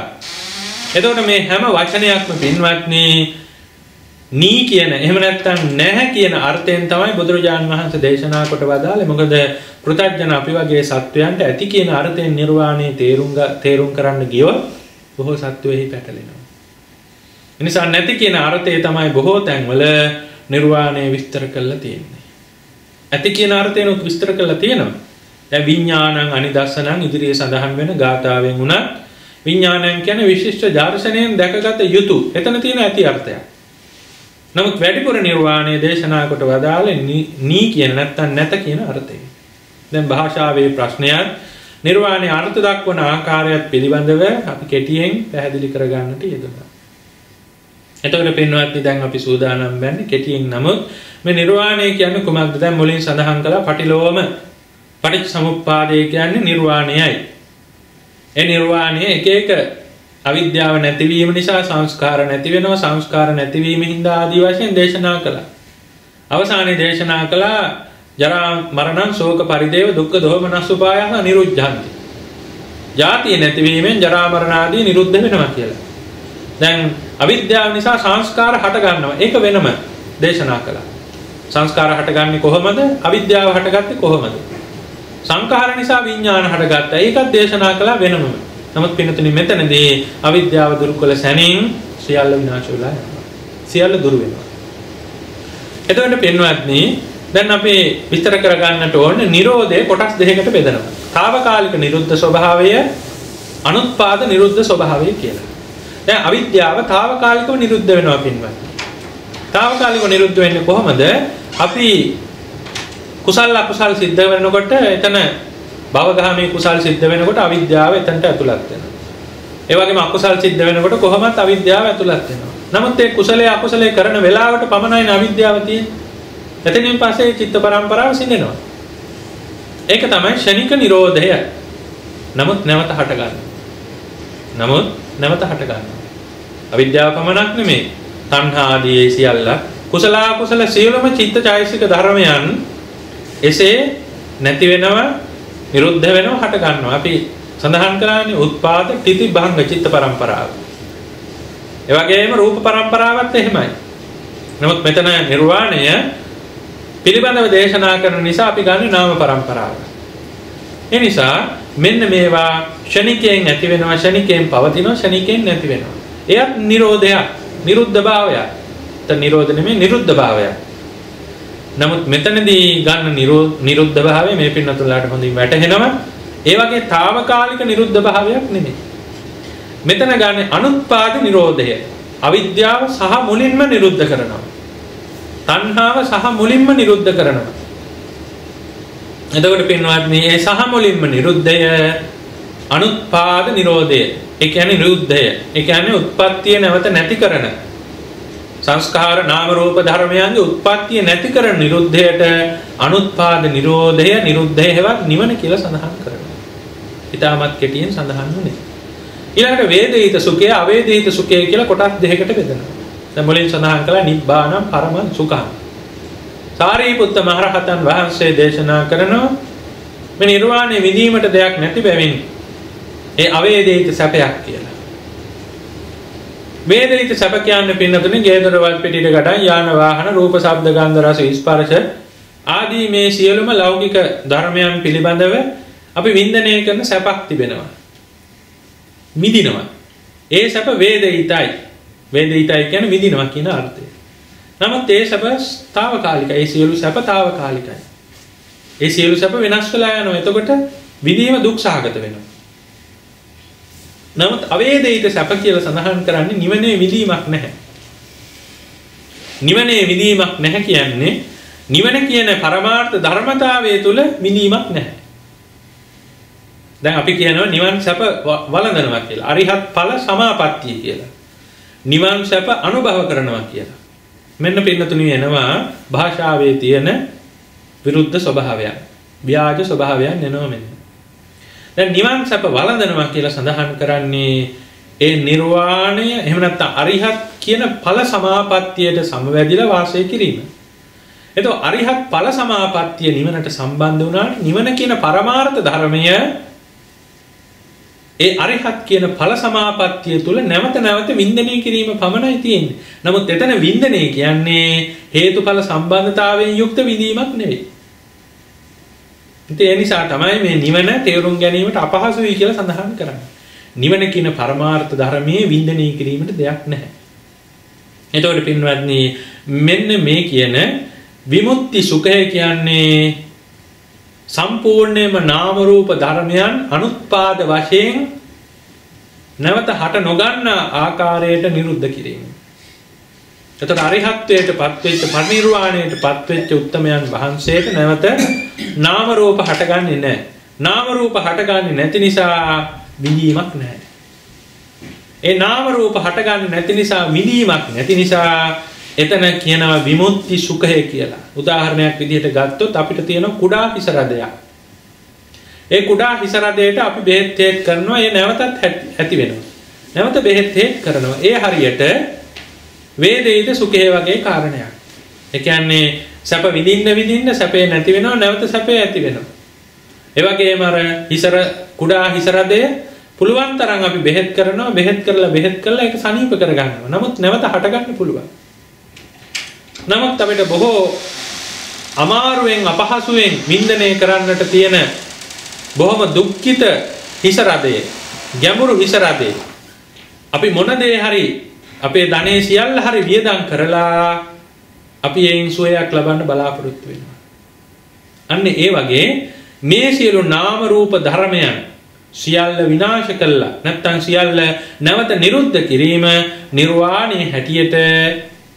එතකොට මේ හැම වචනයක්ම පින්වත්නි නී කියන, එහෙම නැත්නම් නැහැ කියන අර්ථයෙන් තමයි බුදුරජාණන් වහන්සේ දේශනා කොට වදාළේ. මොකද පෘථග්ජන අපි වගේ සත්වයන්ට ඇති කියන අර්ථයෙන් නිර්වාණය තේරුම් කරන්න ගියොත් බොහෝ සත්වෙහි පැටලෙනවා. එනිසා නැති කියන අර්ථය තමයි බොහෝ තැන්වල නිර්වාණය විස්තර කරලා තියෙන්නේ. ඇති කියන අර්ථයෙන් විස්තර කරලා තියෙනවා. දැන් විඥානං අනිදස්සනං ඉදිරියේ සඳහන් වෙන ගාථාවෙන් උනත් විඥානං කියන්නේ විශිෂ්ට දර්ශනයෙන් දැකගත යුතු. එතන තියෙන ඇති අර්ථයක්. නමුත් වැඩිපුර නිර්වාණය දේශනා කොට වදාළේ නී කියන නැත්නම් නැත කියන අර්ථය. දැන් භාෂාවේ ප්‍රශ්නයක් නිර්වාණය අර්ථ දක්වන ආකාරයත් පිළිබඳව අපි කෙටියෙන් පැහැදිලි කරගන්නට යෙදුණා. එතකොට පින්වත්නි දැන් අපි සූදානම් වෙන්නේ කෙටියෙන්. නමුත් මේ නිර්වාණය කියන්නේ කුමක්ද? දැන් මුලින් සඳහන් කළා පටිලෝම පටිච්චසමුප්පාදය කියන්නේ නිර්වාණයයි. ඒ නිර්වාණය එක එක අවිද්‍යාව නැතිවීම නිසා සංස්කාර නැති වෙනවා. සංස්කාර නැතිවීම හින්දා ආදී වශයෙන් දේශනා කළා. අවසානයේ දේශනා කළා ජරා මරණ ශෝක පරිදේව දුක්ඛ දෝමනස් උපායහ නිරුද්ධಂತಿ. ජාතිය නැතිවීමෙන් ජරා මරණ ආදී නිරුද්ධ වෙනවා කියලා. දැන් අවිද්‍යාව නිසා සංස්කාර හට ගන්නවා. ඒක වෙනම දේශනා කළා. සංස්කාර හටගන්නේ කොහොමද? අවිද්‍යාව හටගත්තේ කොහොමද? සංඛාර නිසා විඥාන හටගත්තා. ඒකත් දේශනා කළා වෙනම. නමුත් පින්නතුනි මෙතනදී අවිද්‍යාව දුරු කළ සැනින් සියල්ල විනාශ වෙලා යනවා. සියල්ල දුරු වෙනවා. එතකොට පින්වත්නි දැන් අපි විස්තර කරගන්නට ඕනේ නිරෝධය කොටස් දෙකකට බෙදනවා. తాවකාලික නිරුද්ධ ස්වභාවය, අනුත්පාද නිරුද්ධ ස්වභාවය කියලා. දැන් අවිද්‍යාව తాවකාලිකව නිරුද්ධ වෙනවා පින්වත්නි. తాවකාලිකව නිරුද්ධ වෙන්නේ කොහොමද? අපි කුසල අකුසල සිද්ධ වෙනකොට එතන භවගාමී කුසල සිද්ධ වෙනකොට අවිද්‍යාව එතනට ඇතුළත් වෙනවා. ඒ වගේම අකුසල් සිද්ධ වෙනකොට කොහොමත් අවිද්‍යාව ඇතුළත් වෙනවා. නමුත් ඒ කුසලයේ අකුසලයේ කරන වෙලාවට පමණයි අවිද්‍යාව තියෙන්නේ. එතනින් පස්සේ චිත්ත පරම්පරාව සිඳෙනවා. ඒක තමයි ෂණික නිරෝධය. නමුත් නැවත හට ගන්නවා. අවිද්‍යාව පමණක් නෙමෙයි. තණ්හා ආදී සියල්ල කුසල අකුසල සියලුම චිත්ත චෛතසික ධර්මයන් එසේ නැති වෙනවා, නිරුද්ධ වෙනවා, හට ගන්නවා. අපි සඳහන් කරන්නේ උත්පාද තිති භංග චිත්ත පරම්පරාව. ඒ වගේම රූප පරම්පරාවත් එහෙමයි. නමුත් මෙතන නිර්වාණය පිළිබඳව දේශනා කරන නිසා අපි ගන්නේ නාම පරම්පරාව. ඒ නිසා මෙන්න මේවා ෂණිකයෙන් ඇති වෙනවා, ෂණිකයෙන් පවතිනවා, ෂණිකයෙන් නැති වෙනවා. එයත් නිරෝධයක්, නිරුද්ධ භාවයක්. නිරෝධ නෙමෙයි නිරුද්ධ භාවයක්. නමුත් මෙතනදී ගන්න නිරුද්ධ භාවය මේ පින්නතුලාට හොඳින් වැටහෙනවා. ඒ වගේ తాවකාලික නිරුද්ධ භාවයක් නෙමෙයි. මෙතන ගන්න අනුත්පාද නිරෝධය. අවිද්‍යාව සහ මුලින්ම නිරුද්ධ කරනවා. තණ්හාව සහ මුලින්ම නිරුද්ධ කරනවා. එතකොට පින්වත්නි මේ සහ මුලින්ම නිරුද්ධය අනුත්පාද නිරෝධය. ඒ කියන්නේ නිරුද්ධය. ඒ කියන්නේ උත්පත්තිය නැවත නැති කරන සංස්කාර නාම රූප ධර්මයන්ගේ උත්පත්තිය නැති කරන නිරුද්ධයට අනුත්පාද නිරෝධය, නිරුද්ධය හෙවත් නිවන කියලා සඳහන් කරනවා. ඊටමත් කෙටියෙන් සඳහන් වුණේ. ඊළඟට වේදිත සුඛය, අවේදිත සුඛය කියලා කොටස් දෙකකට බෙදෙනවා. දැන් මුලින් සඳහන් කළා නිබ්බානම් පරම සුඛං. සාරිපුත්ත මහ රහතන් වහන්සේ දේශනා කරනවා මේ නිර්වාණය විඳීමට දෙයක් නැති බැවින් ඒ අවේදිත සැපයක් කියලා. වේදිත සැප කියන්නේ පින්නතුනේ ගේදරවල් පිටිට ගඩන් යාන වාහන රූප ශබ්ද ගන්ධ රස ස්පර්ශ ආදී මේ සියලුම ලෞකික ධර්මයන් පිළිබඳව අපි වින්දනය කරන සැපක් තිබෙනවා. මිදිනවා. ඒ සැප වේදිතයි. වේදිතයි කියන්නේ විඳිනවා කියන අර්ථය. නමුත් ඒ සැප తాවකාලිකයි. ඒ සියලු සැප తాවකාලිකයි. ඒ සියලු සැප වෙනස් වෙලා යනවා. එතකොට විඳීම දුක් සහගත වෙනවා. නමුත් අවේදිත සැප කියලා සඳහන් කරන්නේ නිවනේ විඳීමක් නැහැ. නිවනේ විඳීමක් නැහැ කියන්නේ නිවන කියන පරමාර්ථ ධර්මතාවය තුල විඳීමක් නැහැ. දැන් අපි කියනවා නිවන් සැප වළඳනවා කියලා. අරිහත් ඵල සමාපත්තිය කියලා. නිවන් සැප අනුභව කරනවා කියලා. මෙන්න පින්නතුණි එනවා භාෂාවේ තියෙන විරුද්ධ ස්වභාවයන්, ව්‍යාජ ස්වභාවයන් එනවා මෙන්න. දැන් නිවන් සැප වළඳනවා කියලා සඳහන් කරන්නේ ඒ නිර්වාණය එහෙම නැත්නම් අරිහත් කියන ඵල සමාපත්තියට සමවැදිලා වාසය කිරීම. එතකොට අරිහත් ඵල සමාපත්තිය නිවනට සම්බන්ධ වුණාට නිවන කියන පරමාර්ථ ධර්මය ඒ අරිහත් කියන ඵල සමාපත්තිය තුල නැවත නැවත වින්දනය කිරීම පමණයි තියෙන්නේ. නමුත් එතන වින්දනය කියන්නේ හේතුඵල සම්බන්ධතාවයෙන් යුක්ත විඳීමක් නෙවෙයි. ඒ නිසා තමයි මේ නිවන තේරුම් ගැනීමට අපහසුයි කියලා සඳහන් කරන්නේ. නිවන කියන පරමාර්ථ ධර්මයේ වින්දනය කිරීමට දෙයක් නැහැ. එතකොට පින්වත්නි මෙන්න මේ කියන විමුක්ති සුඛය කියන්නේ සම්පූර්ණයෙන්ම නාම රූප ධර්මයන් අනුත්පාද වශයෙන් නැවත හට නොගන්න ආකාරයට නිරුද්ධ කිරීම. එතකොට අරිහත්ත්වයට පත්වෙච්ච පරිනිර්වාණයට පත්වෙච්ච උත්තමයන් වහන්සේට නැවත නාම රූප හටගන්නේ නැහැ. නාම රූප හටගන්නේ නැති නිසා විඳීමක් නැහැ. ඒ නාම රූප හටගන්නේ නැති නිසා විඳීමක් නැති නිසා එතන කියනවා විමුක්ති සුඛය කියලා. උදාහරණයක් විදිහට ගත්තොත් අපිට තියෙන කුඩා හිස රදයක්. ඒ කුඩා හිස රදයට අපි බෙහෙත් හේත් කරනවා. ඒ නැවතත් ඇති වෙනවා. නැවත බෙහෙත් හේත් කරනවා. ඒ හරියට වේදිත සුඛය වගේ කාරණයක්. ඒ කියන්නේ සැප විඳින්න සැපේ නැති වෙනවා. නැවත සැපේ ඇති වෙනවා. ඒ වගේම අර කුඩා හිස රදය පුළුවන් තරම් අපි බෙහෙත් කරනවා. බෙහෙත් කරලා ඒක සනීප කරගන්නවා. නමුත් නැවත හට ගන්න පුළුවන්. නමුත් අපිට බොහෝ අමාරුවෙන් අපහසුවෙන් වින්දනය කරන්නට තියෙන බොහොම දුක්ඛිත හිස රදේ, ගැඹුරු හිස රදේ අපි මොන දේ හරි අපේ ධනෙ සියල්ල හරි වියදම් කරලා අපි එයින් සුවයක් ලබන්න බලාපොරොත්තු වෙනවා. අන්න ඒ වගේ මේ සියලු නාම රූප ධර්මයන් සියල්ල විනාශ කළා නැත්නම් සියල්ල නැවත නිරුද්ධ කිරීම නිර්වාණයේ හැටියට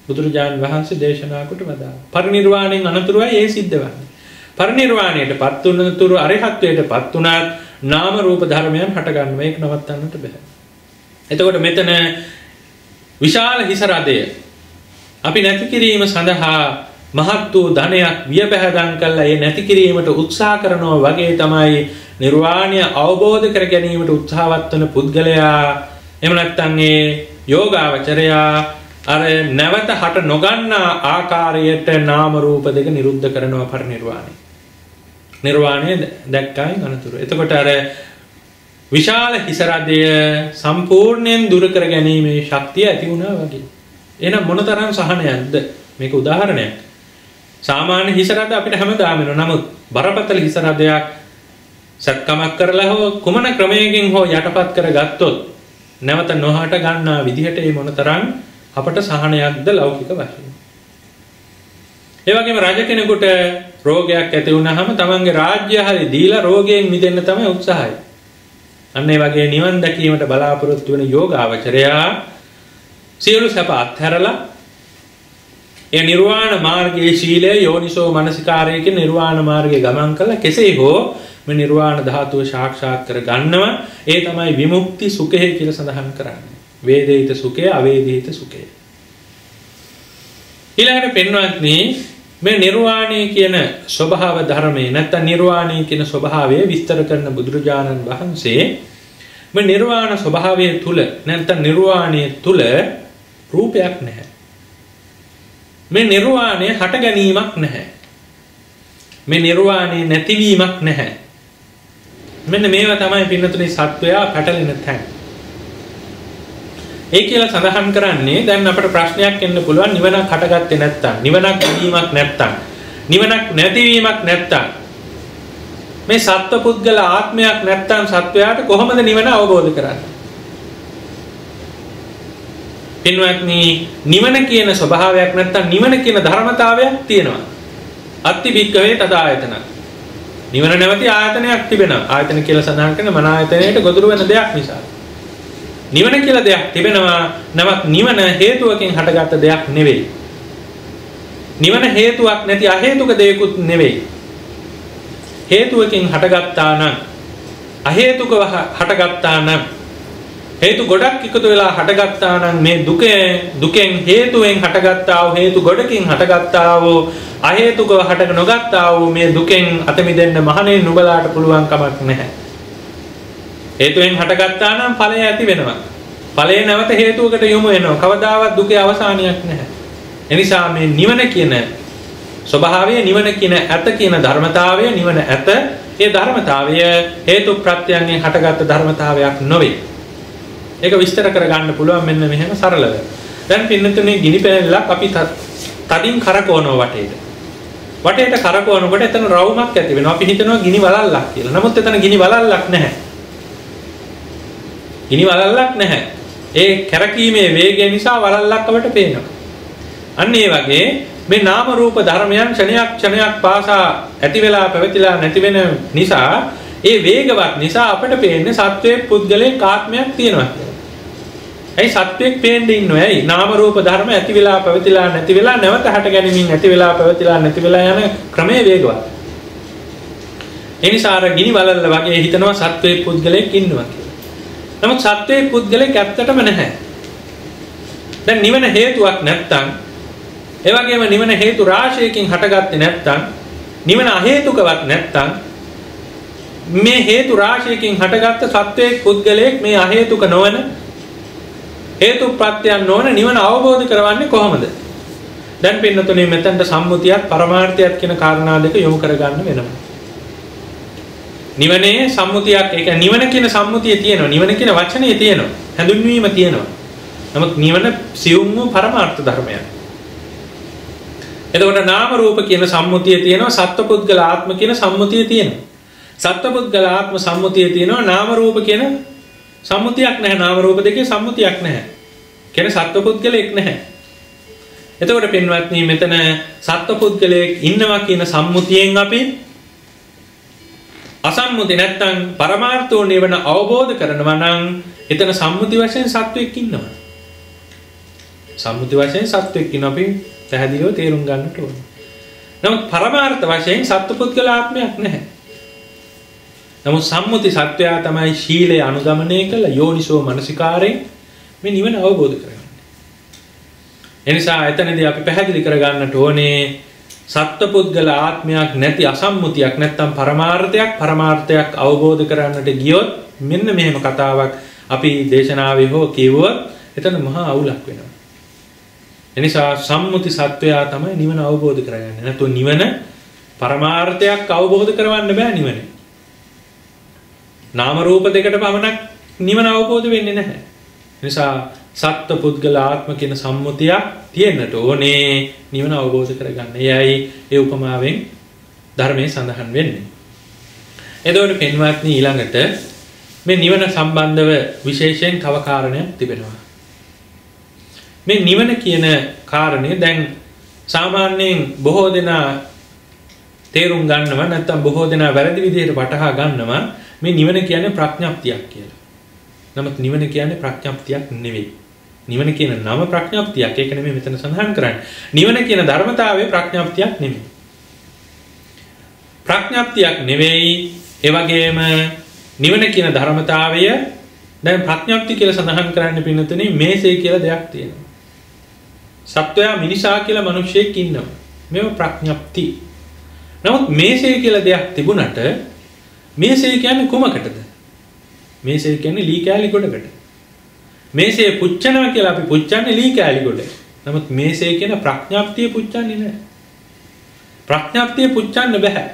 බුදුරජාණන් වහන්සේ දේශනා කොට වදාළා. පරිනිර්වාණයෙන් අනතුරුයි ඒ සිද්ධ වෙන්නේ. පරිනිර්වාණයටපත් වුණතුරු අරිහත්ත්වයටපත් උනත් නාම රූප ධර්මයන් හට ගන්නවා. ඒක නවත්තන්නට බෑ. එතකොට මෙතන විශාල හිස රදය අපි නැති කිරීම සඳහා මහත් වූ ධනයක් වියපැහැදම් කළා ඒ නැති කිරීමට උත්සාහ කරනවා වගේ තමයි නිර්වාණය අවබෝධ කර ගැනීමට උත්සාහවත් වන පුද්ගලයා එහෙම නැත්නම් ඒ යෝගාවචරයා අර නැවත හට නොගන්නා ආකාරයට නාම රූප දෙක නිරුද්ධ කරනවා පරිනිර්වාණය. නිර්වාණය දැක්කයි අනතුරු. එතකොට අර විශාල හිස රදය සම්පූර්ණයෙන් දුරු කර ගැනීමේ ශක්තිය ඇති වුණා වගේ. එහෙනම් මොනතරම් සහනයක්ද? මේක උදාහරණයක්. සාමාන්‍ය හිස රද අපිට හැමදාම වෙනවා. නමුත් බරපතල හිස රදයක් සත්කමක් කරලා හෝ කුමන ක්‍රමයකින් හෝ යටපත් කරගත්තොත් නැවත නොහට ගන්නා විදිහට මේ මොනතරම් අපට සහනයක්ද ලෞකික වශයෙන්. ඒ වගේම රජ කෙනෙකුට රෝගයක් ඇති වුණාම තමන්ගේ රාජ්‍ය හරි දීලා රෝගයෙන් මිදෙන්න තමයි උත්සාහය. අන්න ඒ වගේ නිවන් දැකීමට බලාපොරොත්තු වෙන යෝගාවචරයා සියලු සැප අත්හැරලා ඒ නිර්වාණ මාර්ගයේ ශීලය යෝනිසෝ මනසිකාරයේ නිර්වාණ මාර්ගයේ ගමන් කළා කෙසේ හෝ මේ නිර්වාණ ධාතුව සාක්ෂාත් කර ගන්නවා. ඒ තමයි විමුක්ති සුඛය කියලා සඳහන් කරන්නේ. වේදිත සුඛය අවේදිත සුඛය. ඊළඟට පෙන්වන්නේ මේ නිර්වාණය කියන ස්වභාව ධර්මයේ නැත්නම් නිර්වාණය කියන ස්වභාවය විස්තර කරන බුදුරජාණන් වහන්සේ මේ නිර්වාණ ස්වභාවය තුල නැත්නම් නිර්වාණය තුල රූපයක් නැහැ. මේ නිර්වාණය හට ගැනීමක් නැහැ. මේ නිර්වාණය නැතිවීමක් නැහැ. මෙන්න මේවා තමයි පින්නතුනේ සත්වයා පැටලෙන තැන්. ඒ කියලා සඳහන් කරන්නේ දැන් අපට ප්‍රශ්නයක් එන්න පුළුවන් නිවනක් හටගත්තේ නැත්තම් නිවනක් නැතිවීමක් නැත්තම් නිවනක් නැතිවීමක් නැත්තම් මේ සත්ව පුද්ගල ආත්මයක් නැත්තම් සත්වයාට කොහොමද නිවන අවබෝධ කරන්නේ? පින්වත්නි නිවන කියන ස්වභාවයක් නැත්තම් නිවන කියන ධර්මතාවයක් තියෙනවා. අත්ති භික්කවේ තදායතන. නිවන නැවති ආයතනයක් තිබෙනවා. ආයතන කියලා සඳහන් කරන මන ආයතනයට ගොදුරු වෙන දෙයක් නිසා. නිවන කියලා දෙයක් තිබෙනවා. නමුත් නිවන හේතුවකින් හටගත්ත දෙයක් නෙවෙයි. නිවන හේතුවක් නැති අහේතුක දෙයක්ුත් නෙවෙයි. හේතුවකින් හටගත්තා නම් අහේතුකව හටගත්තා නම් හේතු ගොඩක් එකතු වෙලා හටගත්තා නම් මේ දුකෙන් හේතුවෙන් හටගත්තා වූ හේතු ගොඩකින් හටගත්තා වූ අහේතුකව හට නොගත්තා වූ මේ දුකෙන් අත මිදෙන්න මහණේ නුඹලාට පුළුවන් කමක් නැහැ. හේතුවෙන් හටගත්තා නම් ඵලය ඇති වෙනවා. ඵලය නැවත හේතුවකට යොමු වෙනවා. කවදාවත් දුකේ අවසානයක් නැහැ. එනිසා මේ නිවන කියන ස්වභාවය නිවන කියන ඇත කියන ධර්මතාවය නිවන ඇත ඒ ධර්මතාවය හේතු ප්‍රත්‍යයෙන් හටගත් ධර්මතාවයක් නොවේ. ඒක විස්තර කරගන්න පුළුවන් මෙන්න මෙහෙම සරලව. දැන් පින්නතුනේ ගිනි පෙනෙල්ලක් අපි තදින් කරකවනවා වටේට. වටේට කරකවනකොට එතන රවුමක් ඇති වෙනවා. අපි හිතනවා ගිනි වලල්ලක් කියලා. නමුත් එතන ගිනි වලල්ලක් නැහැ. ගිනි වලල්ලක් නැහැ. ඒ කැරකීමේ වේගය නිසා වලල්ලක් අපට පේනවා. අන්න ඒ වගේ මේ නාම රූප ධර්මයන් ක්ෂණයක් පාසා ඇති වෙලා පැවතිලා නැති වෙන නිසා ඒ වේගවත් නිසා අපට පේන්නේ සත්වයේ පුද්ගලයේ ආත්මයක් තියෙනවා කියලා. ඇයි සත්වයක් පේන්නේ ඉන්නවයි? ඇයි නාම රූප ධර්ම ඇති වෙලා පැවතිලා නැති වෙලා නැවත හට ගැනීමෙන් ඇති වෙලා පැවතිලා නැති වෙලා යන ක්‍රමයේ වේගවත්. ඒ නිසා අර ගිනි වලල්ල වගේ හිතනවා සත්වයේ පුද්ගලයෙක් ඉන්නවා කියලා. නමුත් සත්වයේ පුද්ගලයෙක් ඇත්තටම නැහැ. දැන් නිවන හේතුවක් නැත්තම් ඒ වගේම නිවන හේතු රාශියකින් හටගත්තේ නැත්තම් නිවන අහේතුකවත් නැත්තම් මේ හේතු රාශියකින් හටගත්ත සත්වයේ පුද්ගලයෙක් මේ අහේතුක නොවන හේතු ප්‍රත්‍යයන් නොවන නිවන අවබෝධ කරවන්නේ කොහොමද? දැන් පින්නතුනේ මෙතනට සම්මුතියත් පරමාර්ථයත් කියන කාරණා දෙක යොමු කරගන්න වෙනවා. නිවනේ සම්මුතියක් ඒක නිවන කියන සම්මුතිය තියෙනවා. නිවන කියන වචනේ තියෙනවා. හැඳුන්වීම තියෙනවා. නමුත් නිවන සියුම් වූ පරමාර්ථ ධර්මයක්. එතකොට නාම රූප කියන සම්මුතිය තියෙනවා. සත්පුද්ගල ආත්ම කියන සම්මුතිය තියෙනවා. සත්පුද්ගල ආත්ම සම්මුතිය තියෙනවා. නාම රූප කියන සම්මුතියක් නැහැ. නාම රූප දෙකේ සම්මුතියක් නැහැ. කියන්නේ සත්පුද්ගලෙක් නැහැ. එතකොට පින්වත්නි මෙතන සත්පුද්ගලයෙක් ඉන්නවා කියන සම්මුතියෙන් අපි අසම්මුති නැත්තම් පරමාර්ථෝ නිවන අවබෝධ කරනවා නම් එතන සම්මුති වශයෙන් සත්වෙක් ඉන්නවා. සම්මුති වශයෙන් සත්වෙක් ඉන්නවා අපි පැහැදිලිව තේරුම් ගන්නට ඕනේ. නමුත් පරමාර්ථ වශයෙන් සත්පුද්ගල ආත්මයක් නැහැ. නමුත් සම්මුති සත්වයා තමයි ශීලය අනුගමනය කළ යෝනිසෝ මනසිකාරයෙන් මේ නිවන අවබෝධ කරගන්න. එනිසා එතනදී අපි පැහැදිලි කරගන්නට ඕනේ සත්පුද්ගල ආත්මයක් නැති අසම්මුතියක් නැත්තම් පරමාර්ථයක් අවබෝධ කරන්නට ගියොත් මෙන්න මෙහෙම කතාවක් අපි දේශනාවේ හෝ කියවුවොත් එතන මහා අවුලක් වෙනවා. එනිසා සම්මුති සත්වයා තමයි නිවන අවබෝධ කරගන්නේ. නැත්නම් නිවන පරමාර්ථයක් අවබෝධ කරවන්න බෑ නිවනේ. නාම රූප දෙකට පමණක් නිවන අවබෝධ වෙන්නේ නැහැ. නිසා සත්පුද්ගල ආත්ම කියන සම්මුතියක් තියෙන්නට ඕනේ නිවන අවබෝධ කරගන්න. එයයි ඒ උපමාවෙන් ධර්මයේ සඳහන් වෙන්නේ. එතකොට පින්වත්නි ඊළඟට මේ නිවන සම්බන්ධව විශේෂයෙන් තව කාරණයක් තිබෙනවා. මේ නිවන කියන කාරණය දැන් සාමාන්‍යයෙන් බොහෝ දෙනා තේරුම් ගන්නවා නැත්නම් බොහෝ දෙනා වැරදි විදිහට වටහා ගන්නවා මේ නිවන කියන්නේ ප්‍රඥාප්තියක් කියලා. නමුත් නිවන කියන්නේ ප්‍රඥාප්තියක් නෙවෙයි. නිවන කියන නම ප්‍රඥාප්තියක්. ඒක නෙමෙයි මෙතන සඳහන් කරන්නේ. නිවන කියන ධර්මතාවය ප්‍රඥාප්තියක් නෙමෙයි. ප්‍රඥාප්තියක් නෙවෙයි. ඒ වගේම නිවන කියන ධර්මතාවය දැන් ප්‍රඥාප්ති කියලා සඳහන් කරන්න පින්නතුනේ මේසේ කියලා දෙයක් තියෙනවා. සත්වයා මිනිසා කියලා මිනිහෙක් ඉන්නවා. මේව ප්‍රඥාප්ති. නමුත් මේසේ කියලා දෙයක් තිබුණට මේසේ කියන්නේ කොමකටද? මේසේ කියන්නේ ලී කෑලි ගොඩකට. මේසේ පුච්චනවා කියලා අපි පුච්චන්නේ ලී කෑලි ගොඩ. නමුත් මේසේ කියන ප්‍රඥාප්තිය පුච්චන්නේ නැහැ. ප්‍රඥාප්තිය පුච්චන්න බෑ.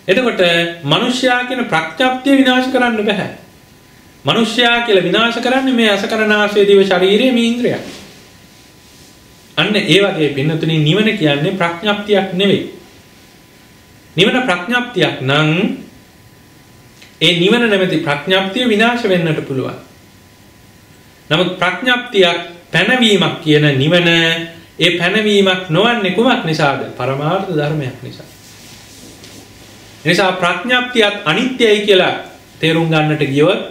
එතකොට මිනිස්යා කියන ප්‍රඥාප්තිය විනාශ කරන්න බෑ. මිනිස්යා කියලා විනාශ කරන්නේ මේ අසකරණාශය දිව ශරීරයේ මේ ඉන්ද්‍රිය. අන්න ඒ වගේ පින්නතුනි නිවන කියන්නේ ප්‍රඥාප්තියක් නෙවෙයි. නිවන ප්‍රඥාප්තියක් නම් ඒ නිවන නැමැති ප්‍රඥාප්තිය විනාශ වෙන්නට පුළුවන්. නමුත් ප්‍රඥාප්තියක් පැනවීමක් කියන නිවන ඒ පැනවීමක් නොවන්නේ කුමක් නිසාද? පරමාර්ථ ධර්මයක් නිසා. නිසා ප්‍රඥාප්තියත් අනිත්‍යයි කියලා තේරුම් ගන්නට ගියොත්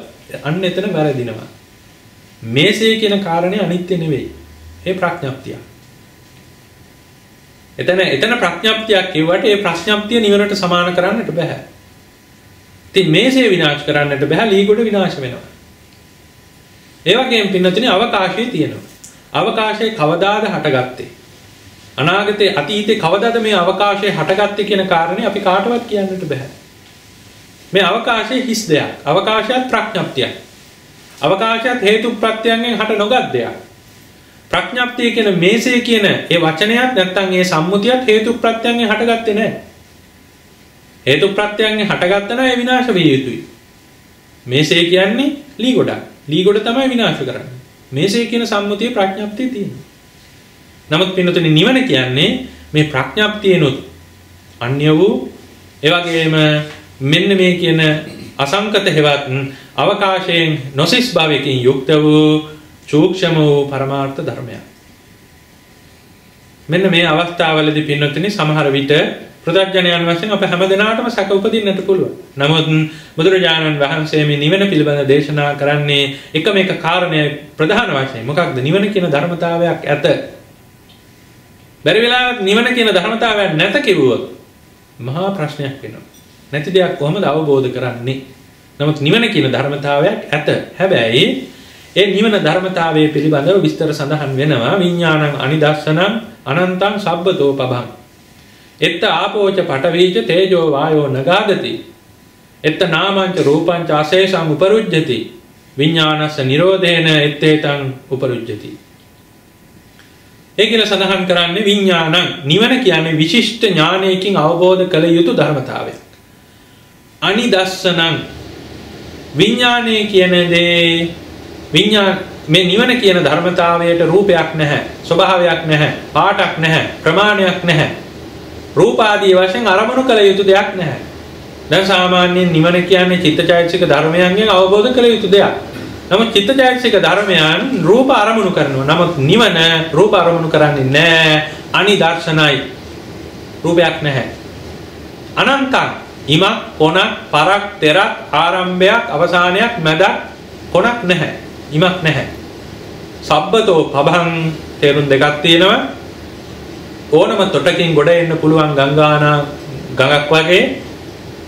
අන්න එතන වැරදිනවා. මේසේ කියන කාරණේ අනිත්‍ය නෙවෙයි. ඒ ප්‍රඥාප්තිය. එතන ප්‍රඥාප්තියක් කියුවට ඒ ප්‍රඥාප්තිය නිවනට සමාන කරන්නට බෑ. ඉතින් මේසේ විනාශ කරන්නට බෑ ලී ගොඩ විනාශ වෙනවා. ඒ වගේම පින්නතුනේ අවකාශය තියෙනවා. අවකාශයේ කවදාද හටගත්තේ? අනාගතේ අතීතේ කවදාද මේ අවකාශයේ හටගත්තේ කියන කාරණේ අපි කාටවත් කියන්නට බෑ. මේ අවකාශයේ හිස් දෙයක්. අවකාශයත් ප්‍රඥාප්තියක්. අවකාශයත් හේතු ප්‍රත්‍යයෙන් හට නොගත් දෙයක්. ප්‍රඥාප්තිය කියන මේසේ කියන ඒ වචනයත් නැත්නම් ඒ සම්මුතියත් හේතු ප්‍රත්‍යයෙන් හටගත්තේ නැහැ. හේතු ප්‍රත්‍යයෙන් හටගත්ත නම් ඒ විනාශ විය යුතුයි. මේසේ කියන්නේ ලී ගොඩක්. ලී ගොඩ තමයි විනාශ කරන්නේ. මේසේ කියන සම්මුතිය ප්‍රඥාප්තිය තියෙනවා. නමුත් පින්නතුනි නිවන කියන්නේ මේ ප්‍රඥාප්තියනොත් අන්‍ය වූ ඒ වගේම මෙන්න මේ කියන අසංකත හේවත් අවකාශයෙන් නොසිස් භාවයකින් යුක්ත වූ සූක්ෂම වූ පරමාර්ථ ධර්මයක්. මෙන්න මේ අවස්ථාවවලදී පින්නතුනි සමහර විට ප්‍රත්‍යඥයන් වශයෙන් අප හැම දිනාටම සැක උපදින්නට පුළුවන්. නමුත් බුදුරජාණන් වහන්සේ මේ නිවන පිළිබඳ දේශනා කරන්නේ එකම එක කාරණය ප්‍රධාන වශයෙන්. මොකක්ද? නිවන කියන ධර්මතාවයක් ඇත. බැරි වෙලාවට නිවන කියන ධර්මතාවයක් නැත කිව්වොත් මහා ප්‍රශ්නයක් වෙනවා. නැති දෙයක් කොහොමද අවබෝධ කරන්නේ? නමුත් නිවන කියන ධර්මතාවයක් ඇත. හැබැයි ඒ නිවන ධර්මතාවයේ පිළිබඳව විස්තර සඳහන් වෙනවා. විඥානං අනිදස්සනං අනන්තං සබ්බතෝ පබං. එත්ත ආපෝච පඨවීච තේජෝ වායෝ නගාදති. එත්ත නාමංච රූපංච අශේෂං උපරුජ්ජති. විඥානස්ස නිරෝධේන එත්තේතං උපරුජ්ජති. ඒ කියලා සඳහන් කරන්නේ විඥානං නිවන කියන්නේ විශිෂ්ට ඥානයකින් අවබෝධ කළ යුතු ධර්මතාවයක්. අනිදස්සනං විඥානයේ කියන දේ මේ නිවන කියන ධර්මතාවයට රූපයක් නැහැ, ස්වභාවයක් නැහැ, පාටක් නැහැ, ප්‍රමාණයක් නැහැ. රූප ආදී වශයෙන් අරමුණු කළ යුතු දෙයක් නැහැ. දැන් සාමාන්‍යයෙන් නිවන කියන්නේ චිත්තචෛතසික ධර්මයන්ගෙන් අවබෝධ කළ යුතු දෙයක්. නමුත් චිත්තචෛතසික ධර්මයන් රූප අරමුණු කරනවා. නමුත් නිවන රූප අරමුණු කරන්නේ නැහැ. අනිදර්ශනයි. රූපයක් නැහැ. අනන්තං ඉමක් කොනක් පරක් තෙරක් ආරම්භයක් අවසානයක් මැදක් කොනක් නැහැ. ඉමක් නැහැ. සබ්බතෝ පබං තේරුම් දෙකක් තියෙනවා. ඕනම තොටකින් ගොඩ එන්න පුළුවන් ගඟක් වගේ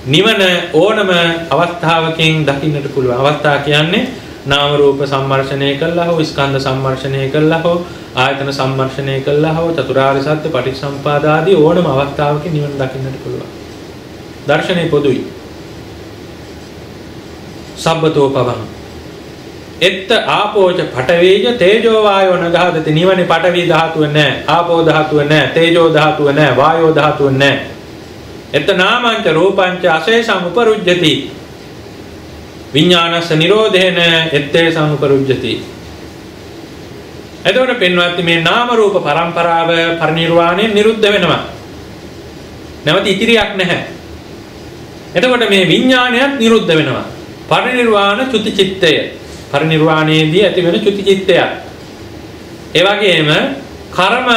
නිවන ඕනම අවස්ථාවකින් දකින්නට පුළුවන්. අවස්ථා කියන්නේ නාම රූප සම්මර්ෂණය කළා හෝ ස්කන්ධ සම්මර්ෂණය කළා හෝ ආයතන සම්මර්ෂණය කළා හෝ චතුරාර්ය සත්‍ය පටිච්චසමුපාද ආදී ඕනම අවස්ථාවක නිවන දකින්නට පුළුවන්. දර්ශනේ පොදුයි. සබ්බතෝ පවං එත්ත ආපෝච පඨවේජ තේජෝ වායෝ නගහදති. නිවනේ පඨවි ධාතුව නැහැ, ආපෝ ධාතුව නැහැ, තේජෝ ධාතුව නැහැ, වායෝ ධාතුව නැහැ. එත්ත නාමංච රූපංච අශේෂං උපරුජ්ජති. විඥානස්ස නිරෝධේන එත්තේ සමුපරුජ්ජති. එතකොට පින්වත්නි මේ නාම රූප පරම්පරාව පරිනිර්වාණය නිරුද්ධ වෙනවා. නැවත ඉතිරියක් නැහැ. එතකොට මේ විඥානයත් නිරුද්ධ වෙනවා. පරිනිර්වාණ චුති චිත්තය. පරිනිර්වාණයේදී ඇති වෙන චුති චිත්තයක්. ඒ වගේම කර්ම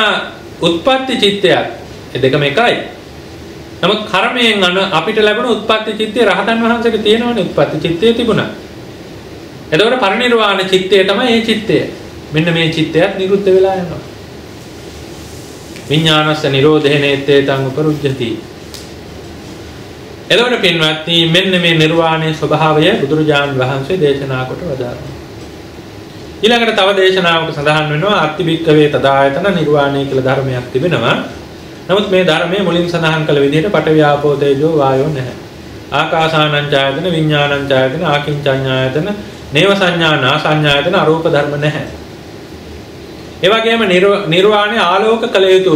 උත්පත්ති චිත්තයක්. ඒ දෙකම එකයි. නමුත් කර්මයෙන් අපිට ලැබෙන උත්පත්ති චිත්තය රහතන් වහන්සේට තියෙනවනේ. උත්පත්ති චිත්තය තිබුණා. එතකොට පරිනිර්වාණ චිත්තය තමයි මේ චිත්තය. මෙන්න මේ චිත්තයත් නිරුද්ධ වෙලා යනවා. විඥානස්ස නිරෝධේන ඒතේතං උපරුජ්ජති. එතකොට පින්වත්නි මෙන්න මේ නිර්වාණයේ ස්වභාවය බුදුරජාණන් වහන්සේ දේශනා කොට වදාළා. ඊළඟට තව දේශනාවක සඳහන් වෙනවා අත්තිබික්කවේ තදායතන නිර්වාණය කියලා ධර්මයක් තිබෙනවා. නමුත් මේ ධර්මයේ මුලින් සඳහන් කළ විදිහට පඨවි ආපෝ තේජෝ වායෝ නැහැ. ආකාසානං ඡායතන විඥානං ඡායතන ආකින්චඤ්ඤායතන නේව සංඥා නාසඤ්ඤායතන අරූප ධර්ම නැහැ. ඒ වගේම නිර්වාණය ආලෝක කළ යුතු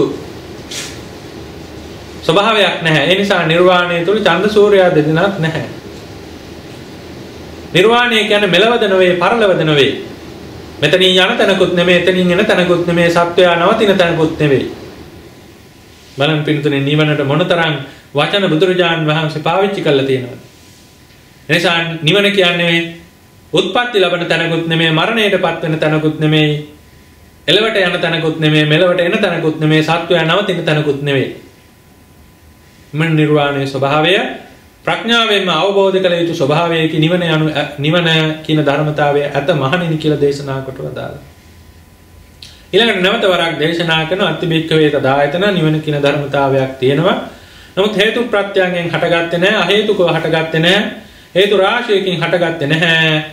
ස්වභාවයක් නැහැ. ඒ නිසා නිර්වාණය තුල චන්ද සූර්යයා දෙදෙනාත් නැහැ. නිර්වාණය කියන්නේ මෙලවද නෙවෙයි පරලවද නෙවෙයි. මෙතනින් යන තැනකුත් නෙමෙයි එතනින් එන තැනකුත් නෙමෙයි සත්වයා නවතින තැනකුත් නෙවෙයි. බලන් පින්තුනේ නිවනට මොනතරම් වචන බුදුරජාණන් වහන්සේ පාවිච්චි කරලා තියෙනවද? එනිසා නිවන කියන්නේ උත්පත්ති ලැබෙන තැනකුත් නෙමෙයි මරණයටපත් වෙන තැනකුත් නෙමෙයි එළවට යන තැනකුත් නෙමෙයි මෙලවට එන තැනකුත් නෙමෙයි සත්වයා නවතින තැනකුත් නෙමෙයි. මන නිර්වාණයේ ස්වභාවය ප්‍රඥාවෙන්ම අවබෝධ කළ යුතු ස්වභාවයක නිවන කියන ධර්මතාවය ඇත මහණෙනි කියලා දේශනා කොට වදාළා. ඊළඟට නැවත වරක් දේශනා කරන අත්තිබික්කවේ තදායතන නිවන කියන ධර්මතාවයක් තියෙනවා. නමුත් හේතු ප්‍රත්‍යයෙන් හටගත්තේ නැහැ, අහේතුකව හටගත්තේ නැහැ, හේතු රාශියකින් හටගත්තේ නැහැ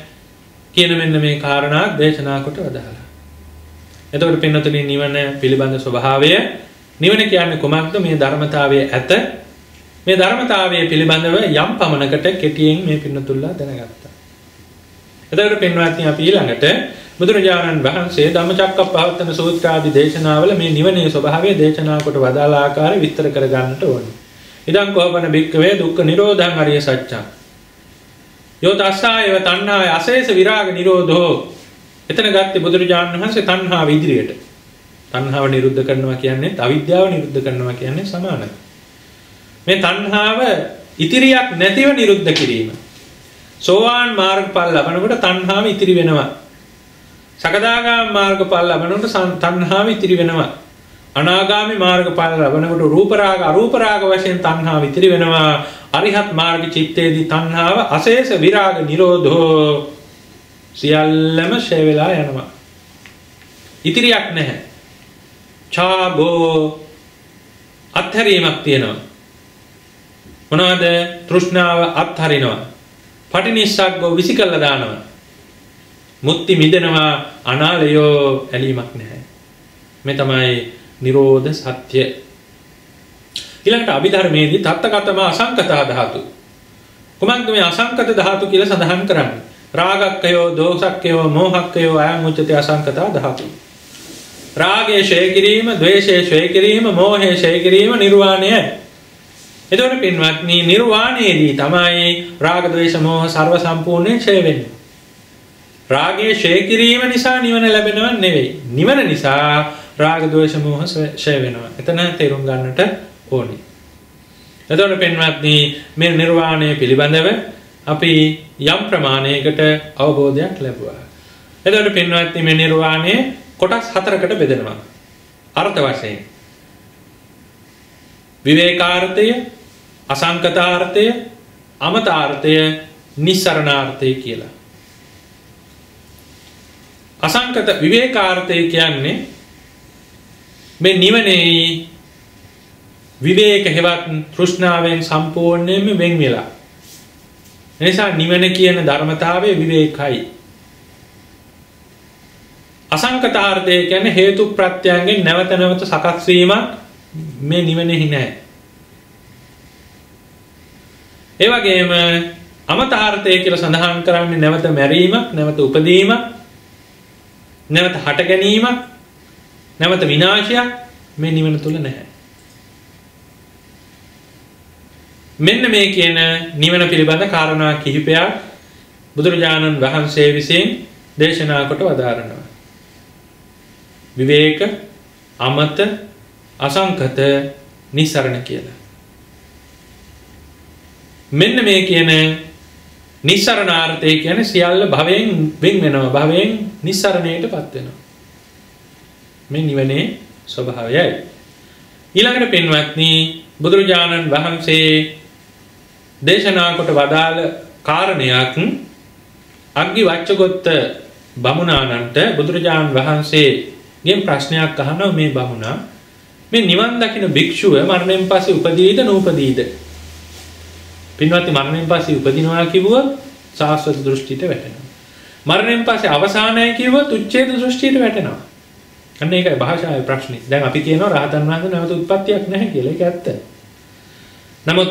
කියන මෙන්න මේ කාරණා දේශනා කොට වදාළා. එතකොට පින්නතුනි නිවන පිළිබඳ ස්වභාවය නිවන කියන්නේ කොමක්ද? මේ ධර්මතාවය ඇත. මේ ධර්මතාවය පිළිබඳව යම් පමණකට කෙටියෙන් මේ පින්නතුල්ලා දැනගත්තා. එතකොට පින්වත්නි අපි ඊළඟට බුදුරජාණන් වහන්සේ ධම්මචක්කප්පවත්තන සූත්‍ර ආදී දේශනාවල මේ නිවනේ ස්වභාවය දේශනා කොට වදාළ ආකාරය විස්තර කර ගන්නට ඕනේ. ඉදං කෝපන භික්ඛවේ දුක්ඛ නිරෝධං අරිය සත්‍යං. යෝ තස්සායව තණ්හාය අශේෂ විරාග නිරෝධෝ. එතන ගත්තේ බුදුරජාණන් වහන්සේ තණ්හාව ඉදිරියට. තණ්හාව නිරුද්ධ කරනවා කියන්නේ අවිද්‍යාව නිරුද්ධ කරනවා කියන්නේ සමානයි. මේ තණ්හාව ඉතිරියක් නැතිව නිරුද්ධ කිරීම. සෝවාන් මාර්ගඵල ලබනකොට තණ්හාව ඉතිරි වෙනවා. සකදාගාමී මාර්ගඵල ලබනකොට තණ්හාව ඉතිරි වෙනවා. අනාගාමී මාර්ගඵල ලබනකොට රූප රාග අරූප රාග වශයෙන් තණ්හාව ඉතිරි වෙනවා. අරිහත් මාර්ග චිත්තේදී තණ්හාව අශේෂ විරාග නිරෝධෝ සියල්ලම ෂය වෙලා යනවා. ඉතිරියක් නැහැ. ඡාගෝ අත්හැරීමක් තියෙනවා. මොනවද? තෘෂ්ණාව අත්හරිනවා. පටිනිස්සග්ගෝ විසිකල්ලා දානවා. මුක්ති මිදෙනවා. අනාලයෝ ඇලීමක් නැහැ. මේ තමයි නිරෝධ සත්‍ය. ඊළඟට අභිධර්මයේදී තත්තකතම අසංකත ධාතු. කොහොමද මේ අසංකත ධාතු කියලා සඳහන් කරන්නේ? රාගක්කයෝ දෝසක්කයෝ මෝහක්කයෝ අයං උච්චති අසංකත ධාතු. රාගයේ ඡය කිරීම, ද්වේෂයේ ඡය කිරීම, මෝහයේ ඡය කිරීම නිර්වාණයයි. එතකොට පින්වත්නි නිර්වාණයේදී තමයි රාග ද්වේෂ මෝහ ਸਰව සම්පූර්ණයෙන් ඡය වෙන්නේ. රාගයේ ඡය කිරීම නිසා නිවන ලැබෙනව නෙවෙයි. නිවන නිසා රාග ද්වේෂ මෝහ ඡය වෙනවා. එතන තේරුම් ගන්නට ඕනේ. එතකොට පින්වත්නි මේ නිර්වාණය පිළිබඳව අපි යම් ප්‍රමාණයකට අවබෝධයක් ලැබුවා. එතකොට පින්වත්නි මේ නිර්වාණය කොටස් හතරකට බෙදෙනවා. අර්ථ වශයෙන් විවේකාර්ථය, අසංකතාර්ථය, අමතාර්ථය, නිස්සරණාර්ථය කියලා. අසංකත විවේකාර්ථය කියන්නේ මේ නිවනේ විවේක හේවත් තෘෂ්ණාවෙන් සම්පූර්ණයෙන්ම වෙන් වෙලා. එනිසා නිවන කියන ධර්මතාවය විවේකයි. අසංකතාර්ථය කියන්නේ හේතු ප්‍රත්‍යයන්ගෙන් නැවත නැවත සකස් වීමක් මේ නිවනෙහි නැහැ. ඒ වගේම අමතාර්ථය කියලා සඳහන් කරන්නේ නැවත මැරීමක්, නැවත උපදීමක්, නැවත හට ගැනීමක්, නැවත විනාශයක් මේ නිවන තුල නැහැ. මෙන්න මේ කියන නිවන පිළිබඳ කාරණා කිහිපයක් බුදුරජාණන් වහන්සේ විසින් දේශනා කොට වදාරනවා. විවේක, අමත, අසංකත, නිස්සරණ කියලා. මෙන්න මේ කියන නිස්සරණාර්ථය කියන්නේ සියල්ල භවයෙන් වෙන් වෙනවා, භවයෙන් නිස්සරණයටපත් වෙනවා. මේ නිවනේ ස්වභාවයයි. ඊළඟට පින්වත්නි බුදුරජාණන් වහන්සේ දේශනා කොට වදාළ කාරණයක් අග්ගිවච්ඡගොත්ත බමුණාණන්ට බුදුරජාණන් වහන්සේගෙන් ප්‍රශ්නයක් අහනවා මේ බමුණා මේ නිවන් දකින්න භික්ෂුව මරණයෙන් පස්සේ උපදීද නූපදීද? පින්වත්නි මරණයෙන් පස්සේ උපදිනවා කිව්වොත් සාස්වත දෘෂ්ටියට වැටෙනවා. මරණයෙන් පස්සේ අවසානයි කිව්වොත් උච්ඡේද දෘෂ්ටියට වැටෙනවා. අන්න ඒකයි භාෂාවේ ප්‍රශ්නේ. දැන් අපි කියනවා රහතන් වහන්සේ නැවත උත්පත්තියක් නැහැ කියලා. ඒක ඇත්ත. නමුත්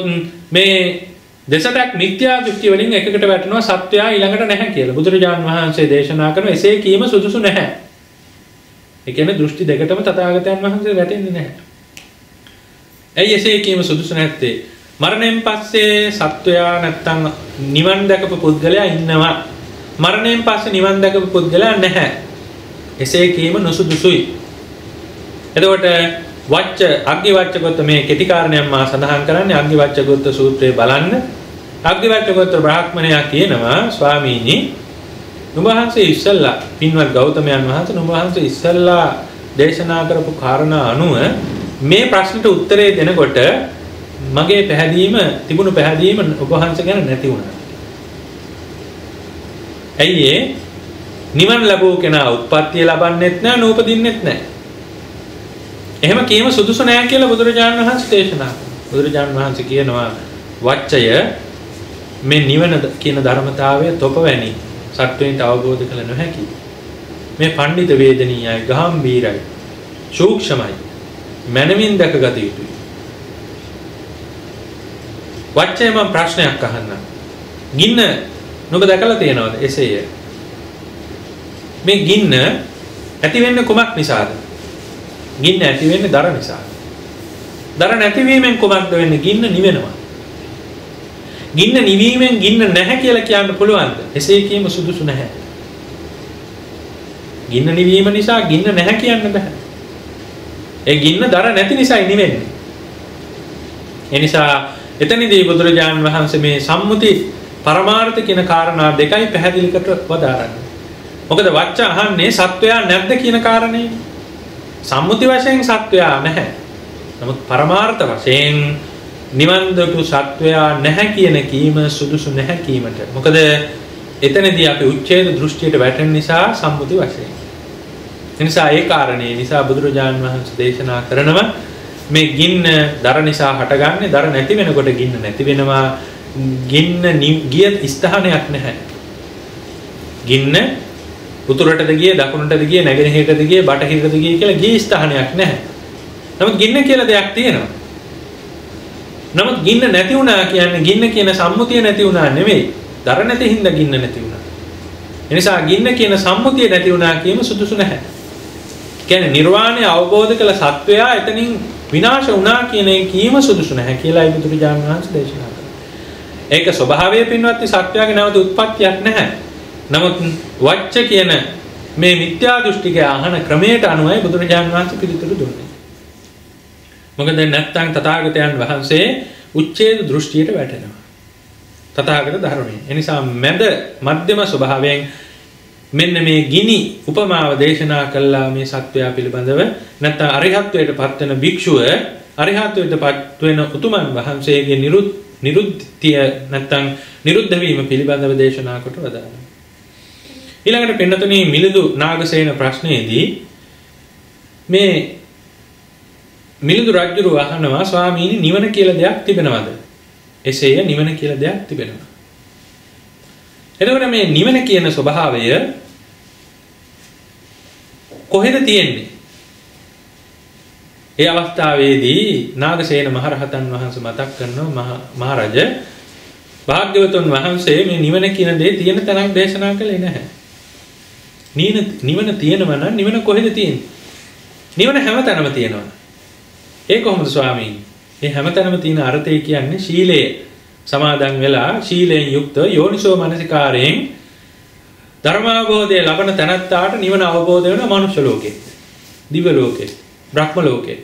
මේ දෙසටක් මිත්‍යා දෘෂ්ටි වලින් එකකට වැටෙනවා සත්‍යය ඊළඟට නැහැ කියලා. බුදුරජාණන් වහන්සේ දේශනා කරන එසේ කීම සුදුසු නැහැ. ඒ කියන්නේ දෘෂ්ටි දෙකටම තථාගතයන් වහන්සේ වැටෙන්නේ නැහැ. ඇයි එසේ කීම සුදුසු නැත්තේ? මරණයෙන් පස්සේ සත්වයා නැත්තම් නිවන් දැකපු පුද්ගලයා ඉන්නවා. මරණයෙන් පස්සේ නිවන් දැකපු පුද්ගලයා නැහැ. එසේ කීම නොසුදුසුයි. එතකොට අග්ගිවච්ඡගොත්ත මේ කෙටි කාරණයක් මා සඳහන් කරන්නේ අග්ගිවච්ඡගොත්ත සූත්‍රයේ බලන්න. අග්ගිවච්ඡගොත්ත බ්‍රාහ්මණයා කියනවා ස්වාමීනි නුඹ වහන්සේ ඉස්සල්ලා පින්වත් ගෞතමයන් වහන්සේ නුඹ වහන්සේ ඉස්සල්ලා දේශනා කරපු කාරණා අනුව මේ ප්‍රශ්නට උත්තරේ දෙනකොට මගේ තිබුණු පැහැදීම ඔබ වහන්සේ ගැන නැති වුණා. ඇයි ඒ? නිවන් ලැබුව කෙනා උත්පත්තිය ලබන්නෙත් නැහැ, නූපදින්නෙත් නැහැ. එහෙම කීම සුදුසු නැහැ කියලා බුදුරජාණන් වහන්සේ දේශනා කළා. බුදුරජාණන් වහන්සේ කියනවා වච්චය මේ නිවන කියන ධර්මතාවය තොපවැනි සත්වයින්ට අවබෝධ කළ නොහැකි. මේ පඬිත වේදනීයයි, ගාම්භීරයි, සූක්ෂමයි, මනමින් දැකගත යුතුයි. වච්චය මම ප්‍රශ්නයක් අහන්නම්. ගින්න නුඹ දැකලා තියෙනවද? එසේය. මේ ගින්න ඇති වෙන්නේ කුමක් නිසාද? ගින්න ඇති වෙන්නේ දර නිසා. දර නැතිවීමෙන් කුමක්ද වෙන්නේ? ගින්න නිවෙනවා. ගින්න නිවීමෙන් ගින්න නැහැ කියලා කියන්න පුළුවන්ද? එසේ කීම සුදුසු නැහැ. ගින්න නිවීම නිසා ගින්න නැහැ කියන්න බෑ. ඒ ගින්න දර නැති නිසායි නිවෙන්නේ. ඒ නිසා එතනදී බුදුරජාණන් වහන්සේ මේ සම්මුති පරමාර්ථ කියන කාරණා දෙකයි පැහැදිලි කොට වදාරන්නේ. මොකද වච්ච අහන්නේ සත්වයා නැද්ද කියන කාරණේ. සම්මුති වශයෙන් සත්වයා නැහැ. නමුත් පරමාර්ථ වශයෙන් නිවන් දොටු සත්වයා නැහැ කියන කීම සුදුසු නැහැ කීමට. මොකද එතනදී අපි උච්ඡේද දෘෂ්ටියට වැටෙන නිසා සම්මුති වශයෙන්. ඒ නිසා ඒ කාරණේ නිසා බුදුරජාණන් වහන්සේ දේශනා කරනවා මේ ගින්න දර නිසා හටගන්නේ, දර නැති වෙනකොට ගින්න නැති වෙනවා. ගින්න ගිය ස්ථානයක් නැහැ. ගින්න උතුරටද ගියේ, දකුණටද ගියේ, නැගෙනහිරටද ගියේ, බටහිරටද ගියේ කියලා ගිය ස්ථානයක් නැහැ. නමුත් ගින්න කියලා දෙයක් තියෙනවා. නමුත් ගින්න නැති වුණා කියන්නේ ගින්න කියන සම්මුතිය නැති වුණා නෙමෙයි. දර නැති හින්දා ගින්න නැති වුණා. ඒ නිසා ගින්න කියන සම්මුතිය නැති වුණා කියම සුදුසු නැහැ. කියන්නේ නිර්වාණය අවබෝධ කළ සත්වයා එතනින් විනාශ වුණා කියන කීම සුදුසු නැහැ කියලායි බුදුරජාණන් වහන්සේ දේශනා කළා. ඒක ස්වභාවයේ පින්වත්නි සත්වයාගේ නැවත උත්පත්තියක් නැහැ. නමුත් වච්ච කියන මේ මිත්‍යා දෘෂ්ටික ආහන ක්‍රමයට අනුවයි බුදුරජාණන් වහන්සේ පිළිතුරු දුන්නේ. මොකද නැත්නම් තථාගතයන් වහන්සේ උච්ඡේද දෘෂ්ටියට වැටෙනවා. තථාගත ධර්මයේ. ඒ නිසා මධ්‍යම ස්වභාවයෙන් මෙන්න මේ ගිනි උපමාව දේශනා කළා මේ සත්වයා පිළිබඳව. නැත්නම් අරිහත්ත්වයට පත්වන භික්ෂුව අරිහත්ත්වයට පත්වන උතුමන් වහන්සේගේ නිරුද්ධිය නැත්නම් නිරුද්ධ වීම පිළිබඳව දේශනා කොට වදාළා. ඊළඟට පින්නතුණි මිලිඳු නාගසේන ප්‍රශ්නයේදී මේ මිලිඳු රජුරු අහනවා ස්වාමීනි නිවන කියලා දෙයක් තිබෙනවද? එසේය නිවන කියලා දෙයක් තිබෙනවා. එතකොට මේ නිවන කියන ස්වභාවය කොහෙද තියෙන්නේ? ඒ අවස්ථාවේදී නාගසේන මහරහතන් වහන්සේ මතක් කරනවා මහරජ භාග්‍යවතුන් වහන්සේ මේ නිවන කියන දේ තියෙන තැනක් දේශනා කළේ නැහැ. නිවන තියෙනවා නම් නිවන කොහෙද තියෙන්නේ? නිවන හැමතැනම තියෙනවා. ඒ කොහොමද ස්වාමීනි? මේ හැමතැනම තියෙන අර්ථය කියන්නේ ශීලය සමාදන් වෙලා ශීලයෙන් යුක්ත යෝනිසෝ මනසිකාරයෙන් ධර්මාවබෝධය ලබන තැනත්තාට නිවන අවබෝධ වෙන මනුෂ්‍ය ලෝකේ, දිව්‍ය ලෝකේ, බ්‍රහ්ම ලෝකේ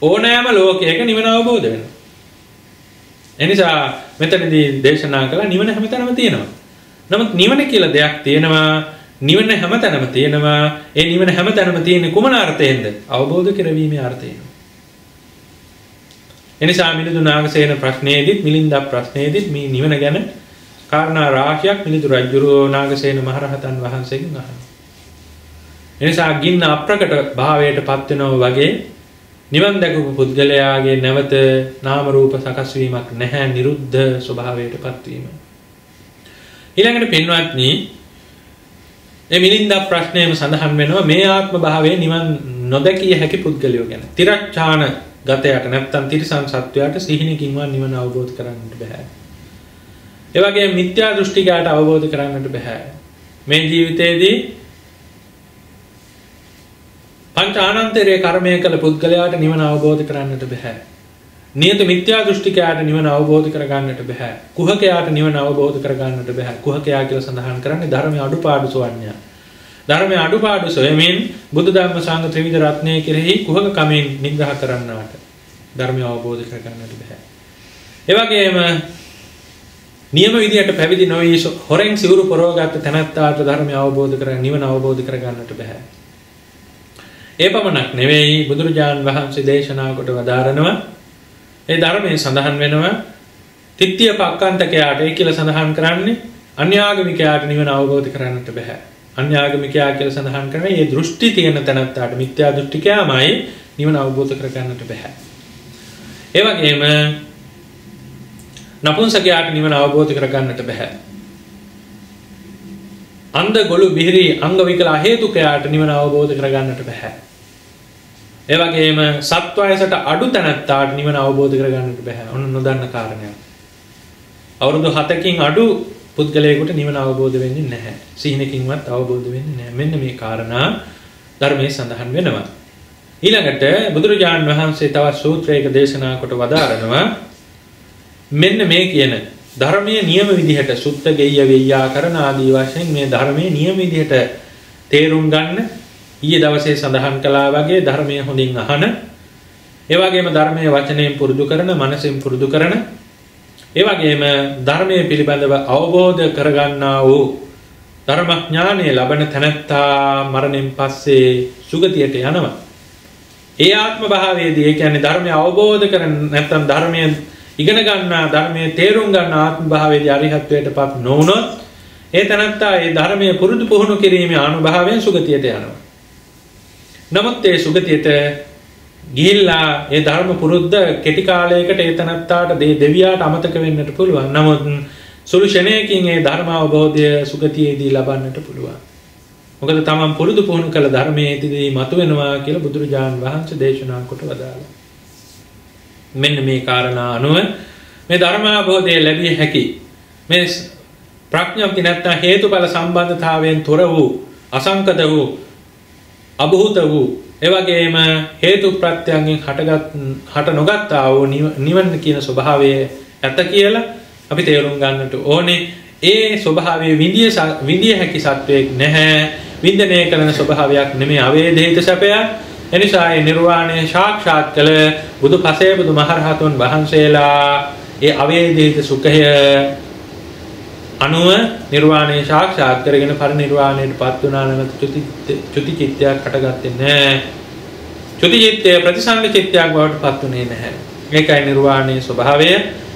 ඕනෑම ලෝකයක නිවන අවබෝධ වෙනවා. එනිසා මෙතනදී දේශනා කළා නිවන හැමතැනම තියෙනවා. නමුත් නිවන කියලා දෙයක් තියෙනවා. නිවන හැමතැනම තියෙනවා. ඒ නිවන හැමතැනම තියෙන්නේ කුමන අර්ථයෙන්ද? අවබෝධ කරවීමේ අර්ථයෙන්. එනිසා මිලිඳු නාගසේන ප්‍රශ්නයේදීත් මිලින්ද ප්‍රශ්නයේදීත් මේ නිවන ගැන කාරණා රාශියක් මිලිඳු රජුරෝ නාගසේන මහරහතන් වහන්සේගෙන් අහනවා. එනිසා ගින්න අප්‍රකට භාවයට පත් වෙනවා වගේ නිවන් දැකපු පුද්ගලයාගේ නැවත නාම රූප සකස් වීමක් නැහැ, නිරුද්ධ ස්වභාවයට පත් වීම. ඊළඟට පින්වත්නි මේ මිලින්ද ප්‍රශ්නයේම සඳහන් වෙනවා මේ ආත්ම භාවයේ නිවන් නොදැකිය හැකි පුද්ගලයෝ ගැන. තිරච්ඡාන ගතයට නැත්නම් තිරිසන් සත්වයාට සිහිනකින්වත් නිවන අවබෝධ කරගන්නට බෑ. ඒ වගේම මිත්‍යා දෘෂ්ටිකයට අවබෝධ කරගන්නට බෑ. මේ ජීවිතයේදී පංච ආනන්තරයේ කර්මය කළ පුද්ගලයාට නිවන අවබෝධ කරගන්නට බෑ. නියත මිත්‍යා දෘෂ්ටිකයට නිවන අවබෝධ කරගන්නට බෑ. කුහකයාට නිවන අවබෝධ කරගන්නට බෑ. කුහකයා කියලා සඳහන් කරන්නේ ධර්මයේ අඩුපාඩු සොයන්නේ. ධර්මයේ අඩුපාඩු සොයමින් බුදු ධර්ම සංඝ ත්‍රිවිධ රත්නය කෙරෙහි කුහක කමෙන් නිග්‍රහ කරන්නාට ධර්මය අවබෝධ කරගන්නට බෑ. ඒ වගේම නියම විදියට පැවිදි නොවි හොරෙන් සිවුරු පොරවගත් තැනැත්තාට ධර්මය අවබෝධ කරගන්න නිවන අවබෝධ කරගන්නට බෑ. ඒ පමණක් නෙවෙයි බුදුරජාණන් වහන්සේ දේශනා කොට වදාරනවා ඒ ධර්මයේ සඳහන් වෙනවා තිත්‍ය පක්ඛන්තකයාට ඒ කියලා සඳහන් කරන්නේ අන්‍යාගමිකයාට නිවන අවබෝධ කරගන්නට බෑ. අන්‍යාගමිකයා කියලා සඳහන් කරන්නේ මේ දෘෂ්ටි තියෙන තැනත්තාට මිත්‍යා දෘෂ්ටිකයාමයි නිවන අවබෝධ කරගන්නට බෑ. ඒ වගේම නපුංසකයාට නිවන අවබෝධ කරගන්නට බෑ. අන්ධ ගොළු බිහිරි අංග විකල හේතුකයාට නිවන අවබෝධ කරගන්නට බෑ. ඒ වගේම සත්වයසට අඩු තැනත්තාට නිවන අවබෝධ කරගන්නට බෑ. ඔන්න නොදන්න කාරණයක්. අවුරුදු 7කින් අඩු පුද්ගලයෙකුට නිවන අවබෝධ වෙන්නේ නැහැ. සිහිනකින්වත් අවබෝධ වෙන්නේ නැහැ. මෙන්න මේ කාරණා ධර්මයේ සඳහන් වෙනවා. ඊළඟට බුදුරජාණන් වහන්සේ තවත් සූත්‍රයක දේශනා කොට වදාරනවා මෙන්න මේ කියන ධර්මයේ නියම විදිහට සුත්ත ගෙය්‍ය වෙయ్యා කරන ආදී වශයෙන් මේ ධර්මයේ නියම විදිහට තේරුම් ගන්න ඊයේ දවසේ සඳහන් කළා වගේ ධර්මයේ හොඳින් අහන ඒ වගේම ධර්මයේ වචනයෙන් පුරුදු කරන මනසෙන් පුරුදු කරන ඒ වගේම ධර්මයේ පිළිබඳව අවබෝධ කරගන්නා වූ ධර්මඥානය ලබන තැනැත්තා මරණයෙන් පස්සේ සුගතියට යනවා. ඒ ආත්ම භාවයේදී ඒ කියන්නේ ධර්මය අවබෝධ කරන නැත්නම් ධර්මයේ ඉගෙන ගන්නා ධර්මයේ තේරුම් ගන්න ආත්ම භාවයේදී අරිහත්ත්වයටපත් නොවුනොත් ඒ තැනැත්තා ඒ ධර්මයේ පුරුදු පුහුණු කිරීමේ අනුභවයෙන් සුගතියට යනවා. නමුත් ඒ සුගතියට ගිහිල්ලා ඒ ධර්ම පුරුද්ද කෙටි කාලයකට ඒ තැනැත්තාට දෙවියාට අමතක වෙන්නට පුළුවන්. නමුත් සුළු ෂණයකින් ඒ ධර්ම අවබෝධය සුගතියේදී ලබන්නට පුළුවන්. මොකද තමන් පුරුදු පුහුණු කළ ධර්මයේදී මතුවෙනවා කියලා බුදුරජාණන් වහන්සේ දේශනා කොට වදාළා. මෙන්න මේ කාරණා අනුව මේ ධර්මාභෝධය ලැබිය හැකි මේ ප්‍රඥාප්ති නැත්නම් හේතුඵල සම්බන්ධතාවයෙන් තොර වූ අසංකත වූ අභූත වූ එවැගේම හේතු ප්‍රත්‍යයෙන් හට නොගත්තා වූ නිවන කියන ස්වභාවය ඇත කියලා අපි තේරුම් ගන්නට ඕනේ. ඒ ස්වභාවයේ විඳිය හැකි සත්වයක් නැහැ. විඳිනේ කරන ස්වභාවයක් නෙමෙයි අවේදිත සැපයක්. එනිසා ඒ නිර්වාණය සාක්ෂාත් කළ බුදු පසේ බුදු මහරහතුන් වහන්සේලා ඒ අවේදිත සුඛය අනුව නිර්වාණය සාක්ෂාත් කරගෙන පරිනිර්වාණයට පත් වුණා නම් චුති චිත්තයක් හටගත්තේ නැහැ. චුති චිත්තය ප්‍රතිසංග චිත්තයක් බවට පත් වුණේ නැහැ. ඒකයි නිර්වාණයේ ස්වභාවය.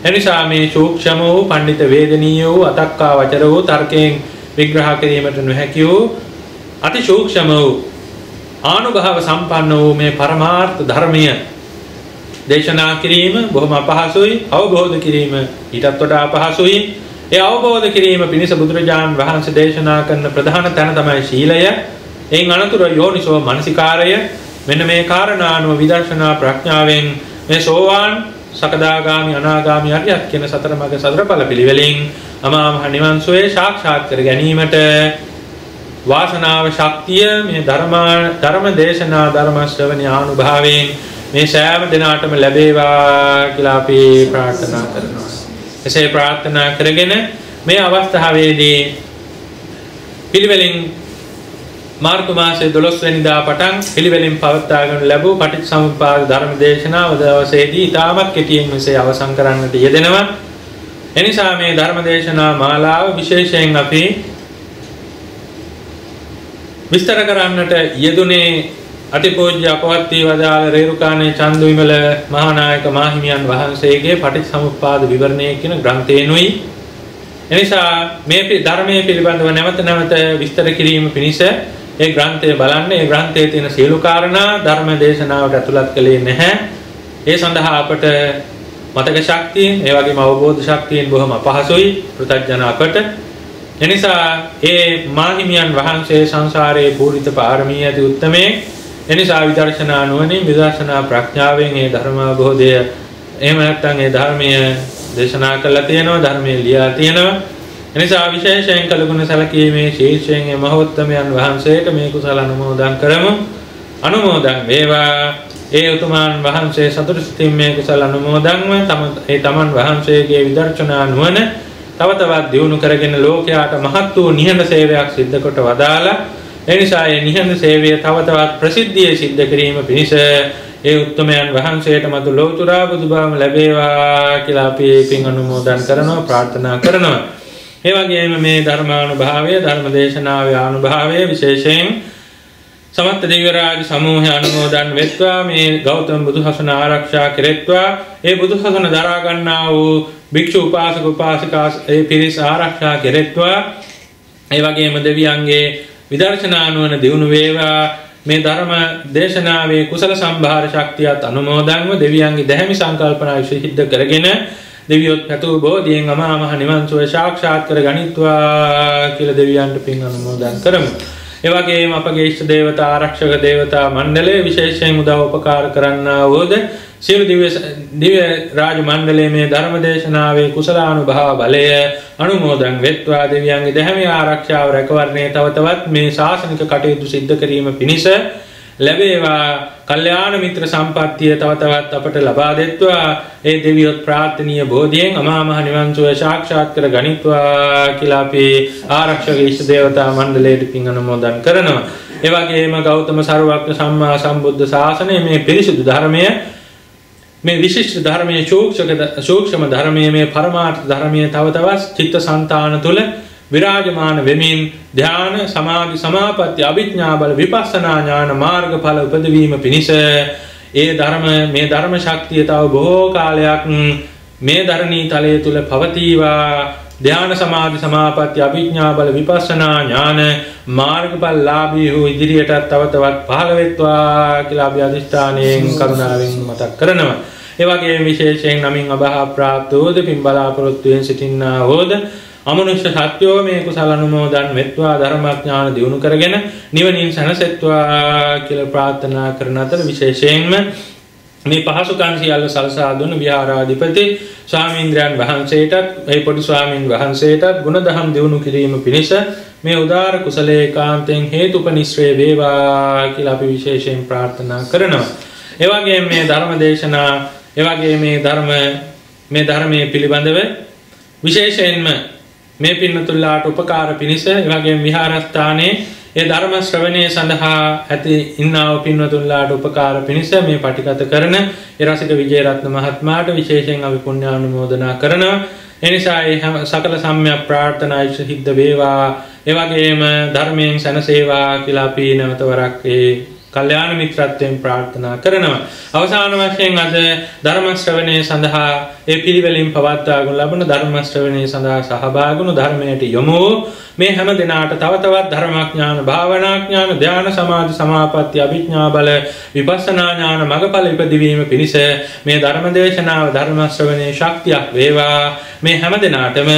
එනිසා මේ සූක්ෂම වූ පඬිත වේදනීය වූ අතක්කා වචර වූ තර්කයෙන් විග්‍රහ කිරීමට නොහැකි වූ අති සූක්ෂම වූ ආනුභව සම්පන්න වූ මේ පරමාර්ථ ධර්මය දේශනා කිරීම බොහොම අපහසුයි. අවබෝධ කිරීම ඊටත් වඩා අපහසුයි. ඒ අවබෝධ කිරීම පිණිස බුදුරජාණන් වහන්සේ දේශනා කරන ප්‍රධාන තැන තමයි ශීලය. එයින් අනතුර යෝනිසෝ මනසිකාරය මෙන්න මේ කාරණානුව විදර්ශනා ප්‍රඥාවෙන් මේ සෝවාන් සකදාගාමි අනාගාමි අරියත් කියන සතර මඟ සතර ඵල පිළිවෙලින් අමා මහ නිවන් සෝයේ සාක්ෂාත් කර ගැනීමට වාසනාව ශක්තිය මේ ධර්ම දේශනා ධර්ම ශ්‍රවණී ආනුභාවයෙන් මේ සෑම දිනාටම ලැබේවා කියලා අපි ප්‍රාර්ථනා කරනවා. එසේ ප්‍රාර්ථනා කරගෙන මේ අවස්ථාවේදී පිළිවෙලින් මාර්තු මාසයේ 12 වෙනිදා පටන් පිළිවෙලින් පවත්වාගෙන ලැබූ පටිච්චසමුප්පාද ධර්ම දේශනාව දවසේදී ඉතාමත් කෙටියෙන් මෙසේ අවසන් කරන්නට යෙදෙනවා. එනිසා මේ ධර්ම දේශනා මාලාව විශේෂයෙන් අපි විස්තර කරන්නට යෙදුනේ අතිපූජ්‍ය අපවත් වී වදාළ රේරුකාණේ චන්දුවිමල මහානායක මාහිමියන් වහන්සේගේ පටිච්චසමුප්පාද විවරණය කියන ග්‍රන්ථයෙනුයි. එනිසා මේ ධර්මයේ පිළිබඳව නැවත විස්තර කිරීම පිණිස ඒ ග්‍රන්ථය බලන්න. ඒ ග්‍රන්ථයේ තියෙන සියලු කාරණා ධර්ම දේශනාවට ඇතුළත් කළේ නැහැ. ඒ සඳහා අපට මතක ශක්තිය, ඒ වගේම අවබෝධ ශක්තියෙන් බොහොම අපහසුයි පෘථග්ජන අපට. එනිසා ඒ මාහිමියන් වහන්සේ සංසාරයේ පූරිත පාරමී ඇති උත්තමේ. එනිසා විදර්ශනා නුවණින් විදර්ශනා ප්‍රඥාවෙන් ඒ ධර්ම අවබෝධය එහෙම නැත්නම් ඒ ධර්මයේ දේශනා කළා තියෙනවා, ධර්මයේ ලියලා තියෙනවා. එනිසා විශේෂයෙන් කළගුණ සැලකීමේ ශීර්ෂයෙන් මේ මහෝත්තමයන් වහන්සේට මේ කුසල අනුමෝදන් කරමු. අනුමෝදන් වේවා. ඒ උතුමන් වහන්සේ සතුටු සිතින් මේ කුසල අනුමෝදන්ව තමන් වහන්සේගේ විදර්ශනා නුවණ තව තවත් දියුණු කරගෙන ලෝකයාට මහත් වූ නිහඬ සේවයක් සිද්ධ කොට වදාලා. එනිසා මේ නිහඬ සේවය තව තවත් ප්‍රසිද්ධියේ සිද්ධ කිරීම පිණිස ඒ උත්තමයන් වහන්සේට මතු ලෝතුරා බුදුබවම ලැබේවා කියලා අපි පින් අනුමෝදන් කරනවා, ප්‍රාර්ථනා කරනවා. ඒ වගේම මේ ධර්මානුභාවය, ධර්ම දේශනාවේ ආනුභාවය විශේෂයෙන් සමස්ත දිව්‍ය රාජ සමූහය අනුමෝදන් වෙත්වා. මේ ගෞතම බුදුසසුන ආරක්ෂා කෙරෙත්වා. ඒ බුදුසසුන දරා ගන්නා වූ භික්ෂු උපාසක උපාසිකා ඒ පිරිස ආරක්ෂා කෙරෙත්වා. ඒ වගේම දෙවියන්ගේ විදර්ශනා නුවණ දියුණු වේවා. මේ ධර්ම දේශනාවේ කුසල සම්භාර ශක්තියත් අනුමෝදන්ව දෙවියන්ගේ දැහැමි සංකල්පනා විශේෂිත කරගෙන දෙවියොත් පැතු බෝධියෙන් අමා මහ නිවන් සුව සාක්ෂාත් කර ගනිත්වා කියලා දෙවියන්ට පින් අනුමෝදන් කරමු. ඒ වගේම අපගේ ඉෂ්ට දේවතා ආරක්ෂක දේවතා මණ්ඩලය විශේෂයෙන් උදව් උපකාර කරන්නා වූද සියලු දිව්‍ය රාජ මණ්ඩලයේ මේ ධර්ම දේශනාවේ කුසලානුභාව බලය අනුමෝදන් වෙත්වා. දෙවියන්ගේ දැහැමි ආරක්ෂාව රැකවරණය තව තවත් මේ ශාසනික කටයුතු සිද්ධ කිරීම පිණිස ලැබේවා. කල්යාණ මිත්‍ර සම්පත්තිය තව තවත් අපට ලබා දෙත්වා. ඒ දෙවියොත් ප්‍රාර්ථනීය බෝධියෙන් අමා මහ නිවන් සුව සාක්ෂාත් කර ගනිත්වා කියලා අපි ආරක්ෂක ඉෂ්ට දේවතා මණ්ඩලයට පින් අනුමෝදන් කරනවා. ඒ වගේම ගෞතම සර්වඥ සම්මා සම්බුද්ධ ශාසනය මේ පිරිසුදු ධර්මය, මේ විශිෂ්ට ධර්මයේ සූක්ෂම ධර්මයේ මේ පරමාර්ථ ධර්මයේ තව තවත් චිත්තසංතාන තුල විරාජමාන වෙමින් ධ්‍යාන සමාධි සමාපatti අභිඥා බල විපස්සනා ඥාන මාර්ගඵල උපදවීම පිණිස මේ ධර්ම ශක්තිය තව බොහෝ කාලයක් මේ ධරණී තලයේ තුල පවතිවා. ධ්‍යාන සමාධි සමාපatti අභිඥා බල විපස්සනා ඥාන මාර්ගඵල ලාභී වූ ඉදිරියටත් තව තවත් පහළ වෙත්වා කියලා අපි අධිෂ්ඨානයෙන් කරුණාවෙන් මතක් කරනවා. ඒ වගේම විශේෂයෙන් නමින් අභා ප්‍රාප්ත වූද පින් බලාපොරොත්තු වෙන සිටින්නා වූද අමනුෂ්‍ය සත්‍යෝ මේ කුසල අනුමෝදන් වෙත්වා. ධර්මඥාන දියුණු කරගෙන නිවනින් සැනසෙත්වා කියලා ප්‍රාර්ථනා කරන අතර විශේෂයෙන්ම මේ පහසුකම් සියල්ල සලසා දුන් විහාරාධිපති ස්වාමීන්ද්‍රයන් වහන්සේටත් ඒ පොඩි ස්වාමීන් වහන්සේටත් ගුණධම් දියුණු කිරීම පිණිස මේ උදාර කුසලයේ ඒකාන්තයෙන් හේතුපනිශ්‍රේ වේවා කියලා අපි විශේෂයෙන් ප්‍රාර්ථනා කරනවා. ඒ වගේම මේ ධර්ම දේශනා, ඒ වගේම මේ ධර්මයේ පිළිබඳව විශේෂයෙන්ම මේ පින්නතුල්ලාට උපකාර පිණිස ඒ වගේම විහාරස්ථානයේ ඒ ධර්ම ශ්‍රවණයේ සඳහා ඇති ඉන්නා වූ පින්නතුල්ලාට උපකාර පිණිස මේ පටිගත කරන ඒ රසික විජේරත්න මහත්මයාට විශේෂයෙන් අපි පුණ්‍යානුමෝදනා කරනවා. ඒ නිසා ඒ සකල සම්‍යක් ප්‍රාර්ථනා සිද්ධ වේවා. ඒ වගේම ධර්මයෙන් සැනසේවා කියලා අපි නැවත වරක් ඒ කල්යාණ මිත්‍රත්වයෙන් ප්‍රාර්ථනා කරනවා. අවසාන වශයෙන් අද ධර්ම ශ්‍රවණය සඳහා ඒ පිළිවෙලින් පවත්වාගෙන ලබන ධර්ම ශ්‍රවණය සඳහා සහභාගී වුණු ධර්මයට යොමු මේ හැම දිනාට තව තවත් ධර්මඥාන, භාවනාඥාන, ධ්‍යාන සමාධි සමාපatti අභිඥා බල විපස්සනා ඥාන මගඵල ඉපදවීම පිණිස මේ ධර්ම දේශනාව ධර්ම ශ්‍රවණයේ ශක්තියක් වේවා. මේ හැම දිනාටම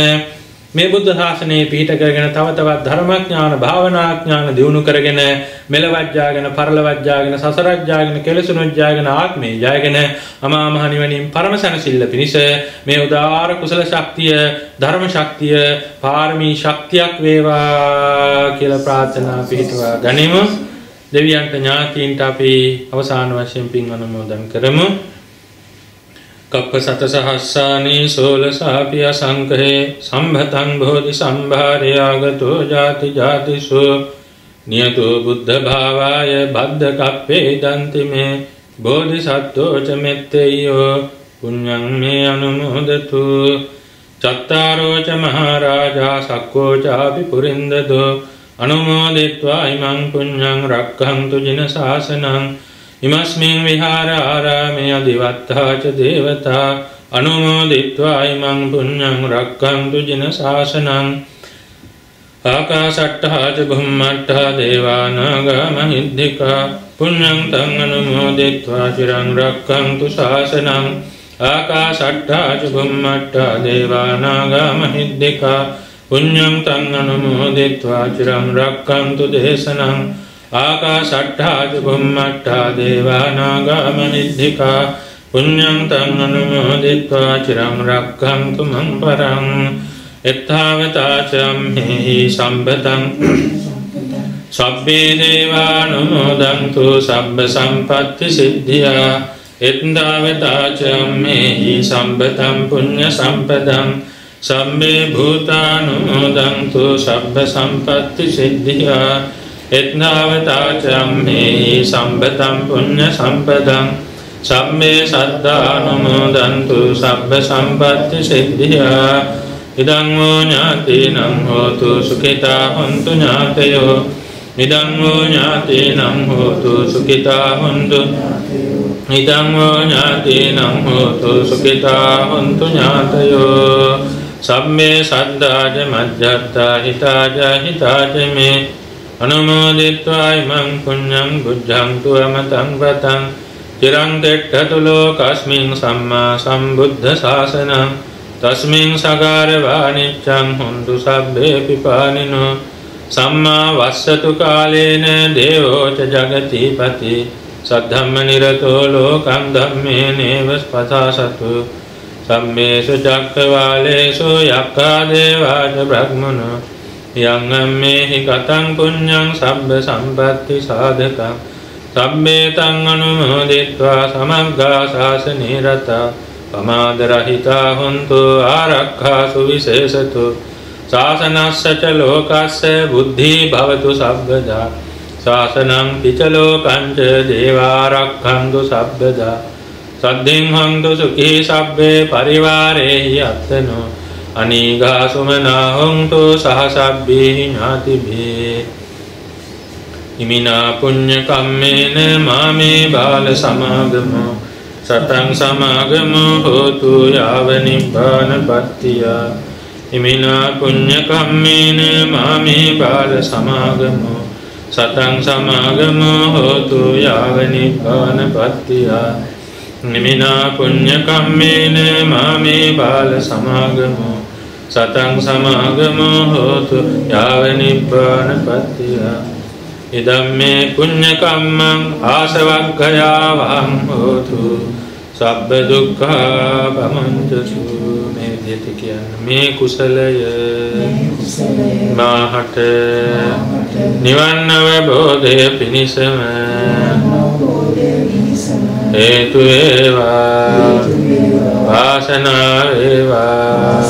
මේ බුද්ධ ශාසනයේ පිහිට කරගෙන තව තවත් ධර්මඥාන භාවනාඥාන දියුණු කරගෙන මෙලවත් ජාගෙන පරලොවත් ජාගෙන සසරත් ජාගෙන කෙලෙසුනුත් ජාගෙන ආත්මේ ජයගෙන අමා මහ නිවනින් පරම සැනසෙල්ල පිණිස මේ උදාාර කුසල ශක්තිය ධර්ම ශක්තිය පාරමී ශක්තියක් වේවා කියලා ප්‍රාර්ථනා පිහිටුවා ගනිමු. දෙවියන්ට ඥාතීන්ට අපි අවසාන වශයෙන් පින් අනුමෝදන් කරමු. කප්ප සත සහස්සානි සෝලසාපි අසංඛේ සම්භතං බෝධි සම්භාරයාගතෝ ජාති ජාතිසු නියතෝ බුද්ධ භාවාය බද්ධ කප්පේ දන්ති මේ බෝධිසත්වෝ ච මෙත්තේයෝ පුඤ්ඤං මේ අනුමෝදතු චත්තාරෝ ච මහරජා සක්කෝ චාපි පුරින්දදෝ අනුමෝදිत्वा ඉමං පුඤ්ඤං රක්ඛන්තු ජින ශාසනං ඉමස්මින් විහාර ආරාමේ අදිවත්තා ච දේවතා අනුමෝදිत्वा ඉමං පුඤ්ඤං රක්ඛන්තු ජින ශාසනං ආකාශට්ඨා ච බුම්මට්ඨා දේවානාගා මහිද්దికා පුඤ්ඤං තං අනුමෝදිत्वा චිරං රක්ඛන්තු ශාසනං ආකාශට්ඨා ච බුම්මට්ඨා දේවානාගා මහිද්దికා පුඤ්ඤං තං අනුමෝදිत्वा චිරං රක්ඛන්තු දේශනං ආකාශට්ඨා ච බුම්මට්ඨා දේවානාගා මහිද්దికා පුඤ්ඤං තං අනුමෝදිत्वा චිරං රක්ඛන්තු මං පරං එත්තාවතා චම්හි සම්පතං සබ්බේ දේවානුමෝදන්තු සබ්බ සම්පත්ති සිද්ධියා එත්තාවතා චම්හි සම්පතං පුඤ්ඤ සම්පදං සම්මේ භූතානුමෝදන්තු සබ්බ සම්පත්ති සිද්ධියා එත්තාවතා චම්හි සම්පතං පුඤ්ඤ සම්පදං සම්මේ සද්ධානුමෝදන්තු සබ්බ සම්පත්ති සිද්ධියා ඉදං වූ ඥාතීනං හෝතු සුඛිතා හොන්තු ඥාතයෝ ඉදං වූ ඥාතීනං හෝතු සුඛිතා හොන්තු ඉදං වූ ඥාතීනං හෝතු සුඛිතා හොන්තු ඥාතයෝ සම්මේ සද්ධාජ මජ්ජත්තා හිතාජ හිතාජ මේ අනුමෝදිत्वा ඉමං පුඤ්ඤං බුද්ධං අමතං වතං චිරං දෙට්ඨතු ලෝකස්මින් සම්මා සම්බුද්ධ ශාසනං තස්මින් සගාර වානිච්ඡං හොන්තු සබ්බේ පිපානිනෝ සම්මා වස්සතු කාලේන දේවෝ ච ජගතිපති සද්ධම්ම නිරතෝ ලෝකං ධම්මේනේව පසාසතු සම්මේසු චක්කවාලේසු යක්ඛා දේවාච බ්‍රහ්මනෝ යං අම්මේහි කතං පුඤ්ඤං සබ්බ සම්පatti සාධකං සම්මේ තං අනුමෝදිत्वा සමග්ගා ශාසනේ රතා පමාදරහිතා හොන්තු ආරක්ඛාසු විශේෂතු ශාසනස්ස ච ලෝකස්ස බුද්ධි භවතු සබ්බදා ශාසනං පිච ලෝකං ච දේවාරක්ඛන්තු සබ්බදා සද්ධින් හොන්තු සුඛී සබ්බේ පරිවාරේහි අත්තනෝ අනීගා සුමනා හොන්තු සහ සබ්බේ ඥාතිභේ ඉමිනා පුඤ්ඤ කම්මේන මාමේ බාල සමාගමෝ සතං සමාගමෝ හෝතු යාව නිබ්බානපත්තිය ඉමිනා පුඤ්ඤ කම්මේන මාමේ බාල සමාගමෝ සතං සමාගමෝ හෝතු යාව නිබ්බානපත්තිය ඉමිනා පුඤ්ඤ කම්මේන මාමේ බාල සමාගමෝ සතං සමාගමෝ හෝතු යාව නිබ්බානපත්තිය ඉදම්මේ පුඤ්ඤ කම්මං ආසවක්ඛයා වහං හෝතු සබ්බ දුක්ඛා පමුඤ්චතු මේ විදිහට කියන්නේ මේ කුසලය මාහට නිවන් අවබෝධය පිණිසම හේතු වේවා වාසනාව වේවා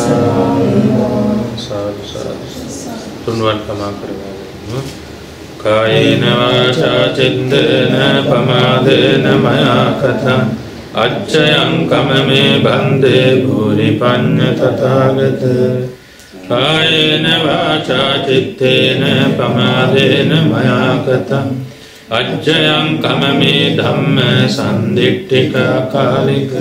තුන්වන් තමා කරගන්න කායේන වාචා චිත්තේන පමාදේන මයා කතං අච්චයං කමමේ බන්දේ භූරි පඤ්ඤ තථාගත කායේන වාචා චිත්තේන පමාදේන මයා කතං අච්චයං කමමේ ධම්ම සම්දිට්ඨික කාලික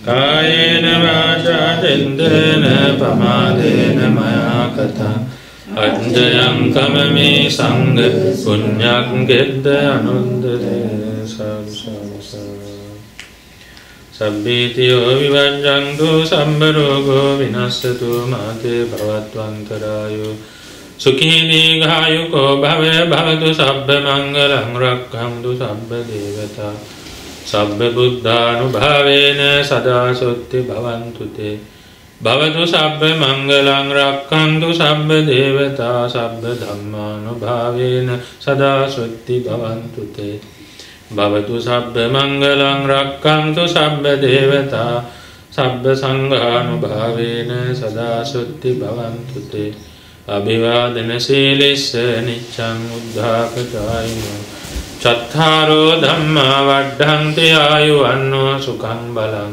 කායේන වාචා චිත්තේන පමාදේන මයා කතං අච්චයං කමමේ සංඝ පුඤ්ඤං ගෙද්ද අනුන්දරේ සාදු සාදු සබ්බීතියෝ විවජ්ජන්තු සම්බ රෝගෝ විනස්සතු මාතේ භවත්වන්තරායෝ සුඛී දීඝායුකෝ භව භවතු සබ්බ මංගලං රක්ඛන්තු සබ්බ දේවතා සබ්බ බුද්ධානුභාවේන සදා සොත්ති භවන්තු තේ භවතු සබ්බ මංගලං රක්ඛන්තු සබ්බ දේවතා සබ්බ ධම්මානුභාවේන සදා සොත්ති භවන්තු තේ භවතු සබ්බ මංගලං රක්ඛන්තු සබ්බ දේවතා සබ්බ සංඝානුභාවේන සදා සොත්ති භවන්තු තේ අභිවාදන සීලිස්ස නිච්ඡං උද්ධාපචායිනෝ චත්තාරෝ ධම්මා වඩ්ඩන්ති ආයුවන්නෝ සුඛං බලං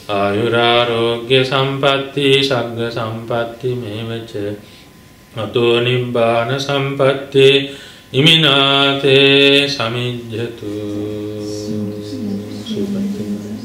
ආයුරාරෝග්‍ය සම්පatti සග්ග සම්පatti මේවච අතෝ නිබ්බාන සම්පatti ඉමිනාතේ සමිජ්ජතු සුපත්ති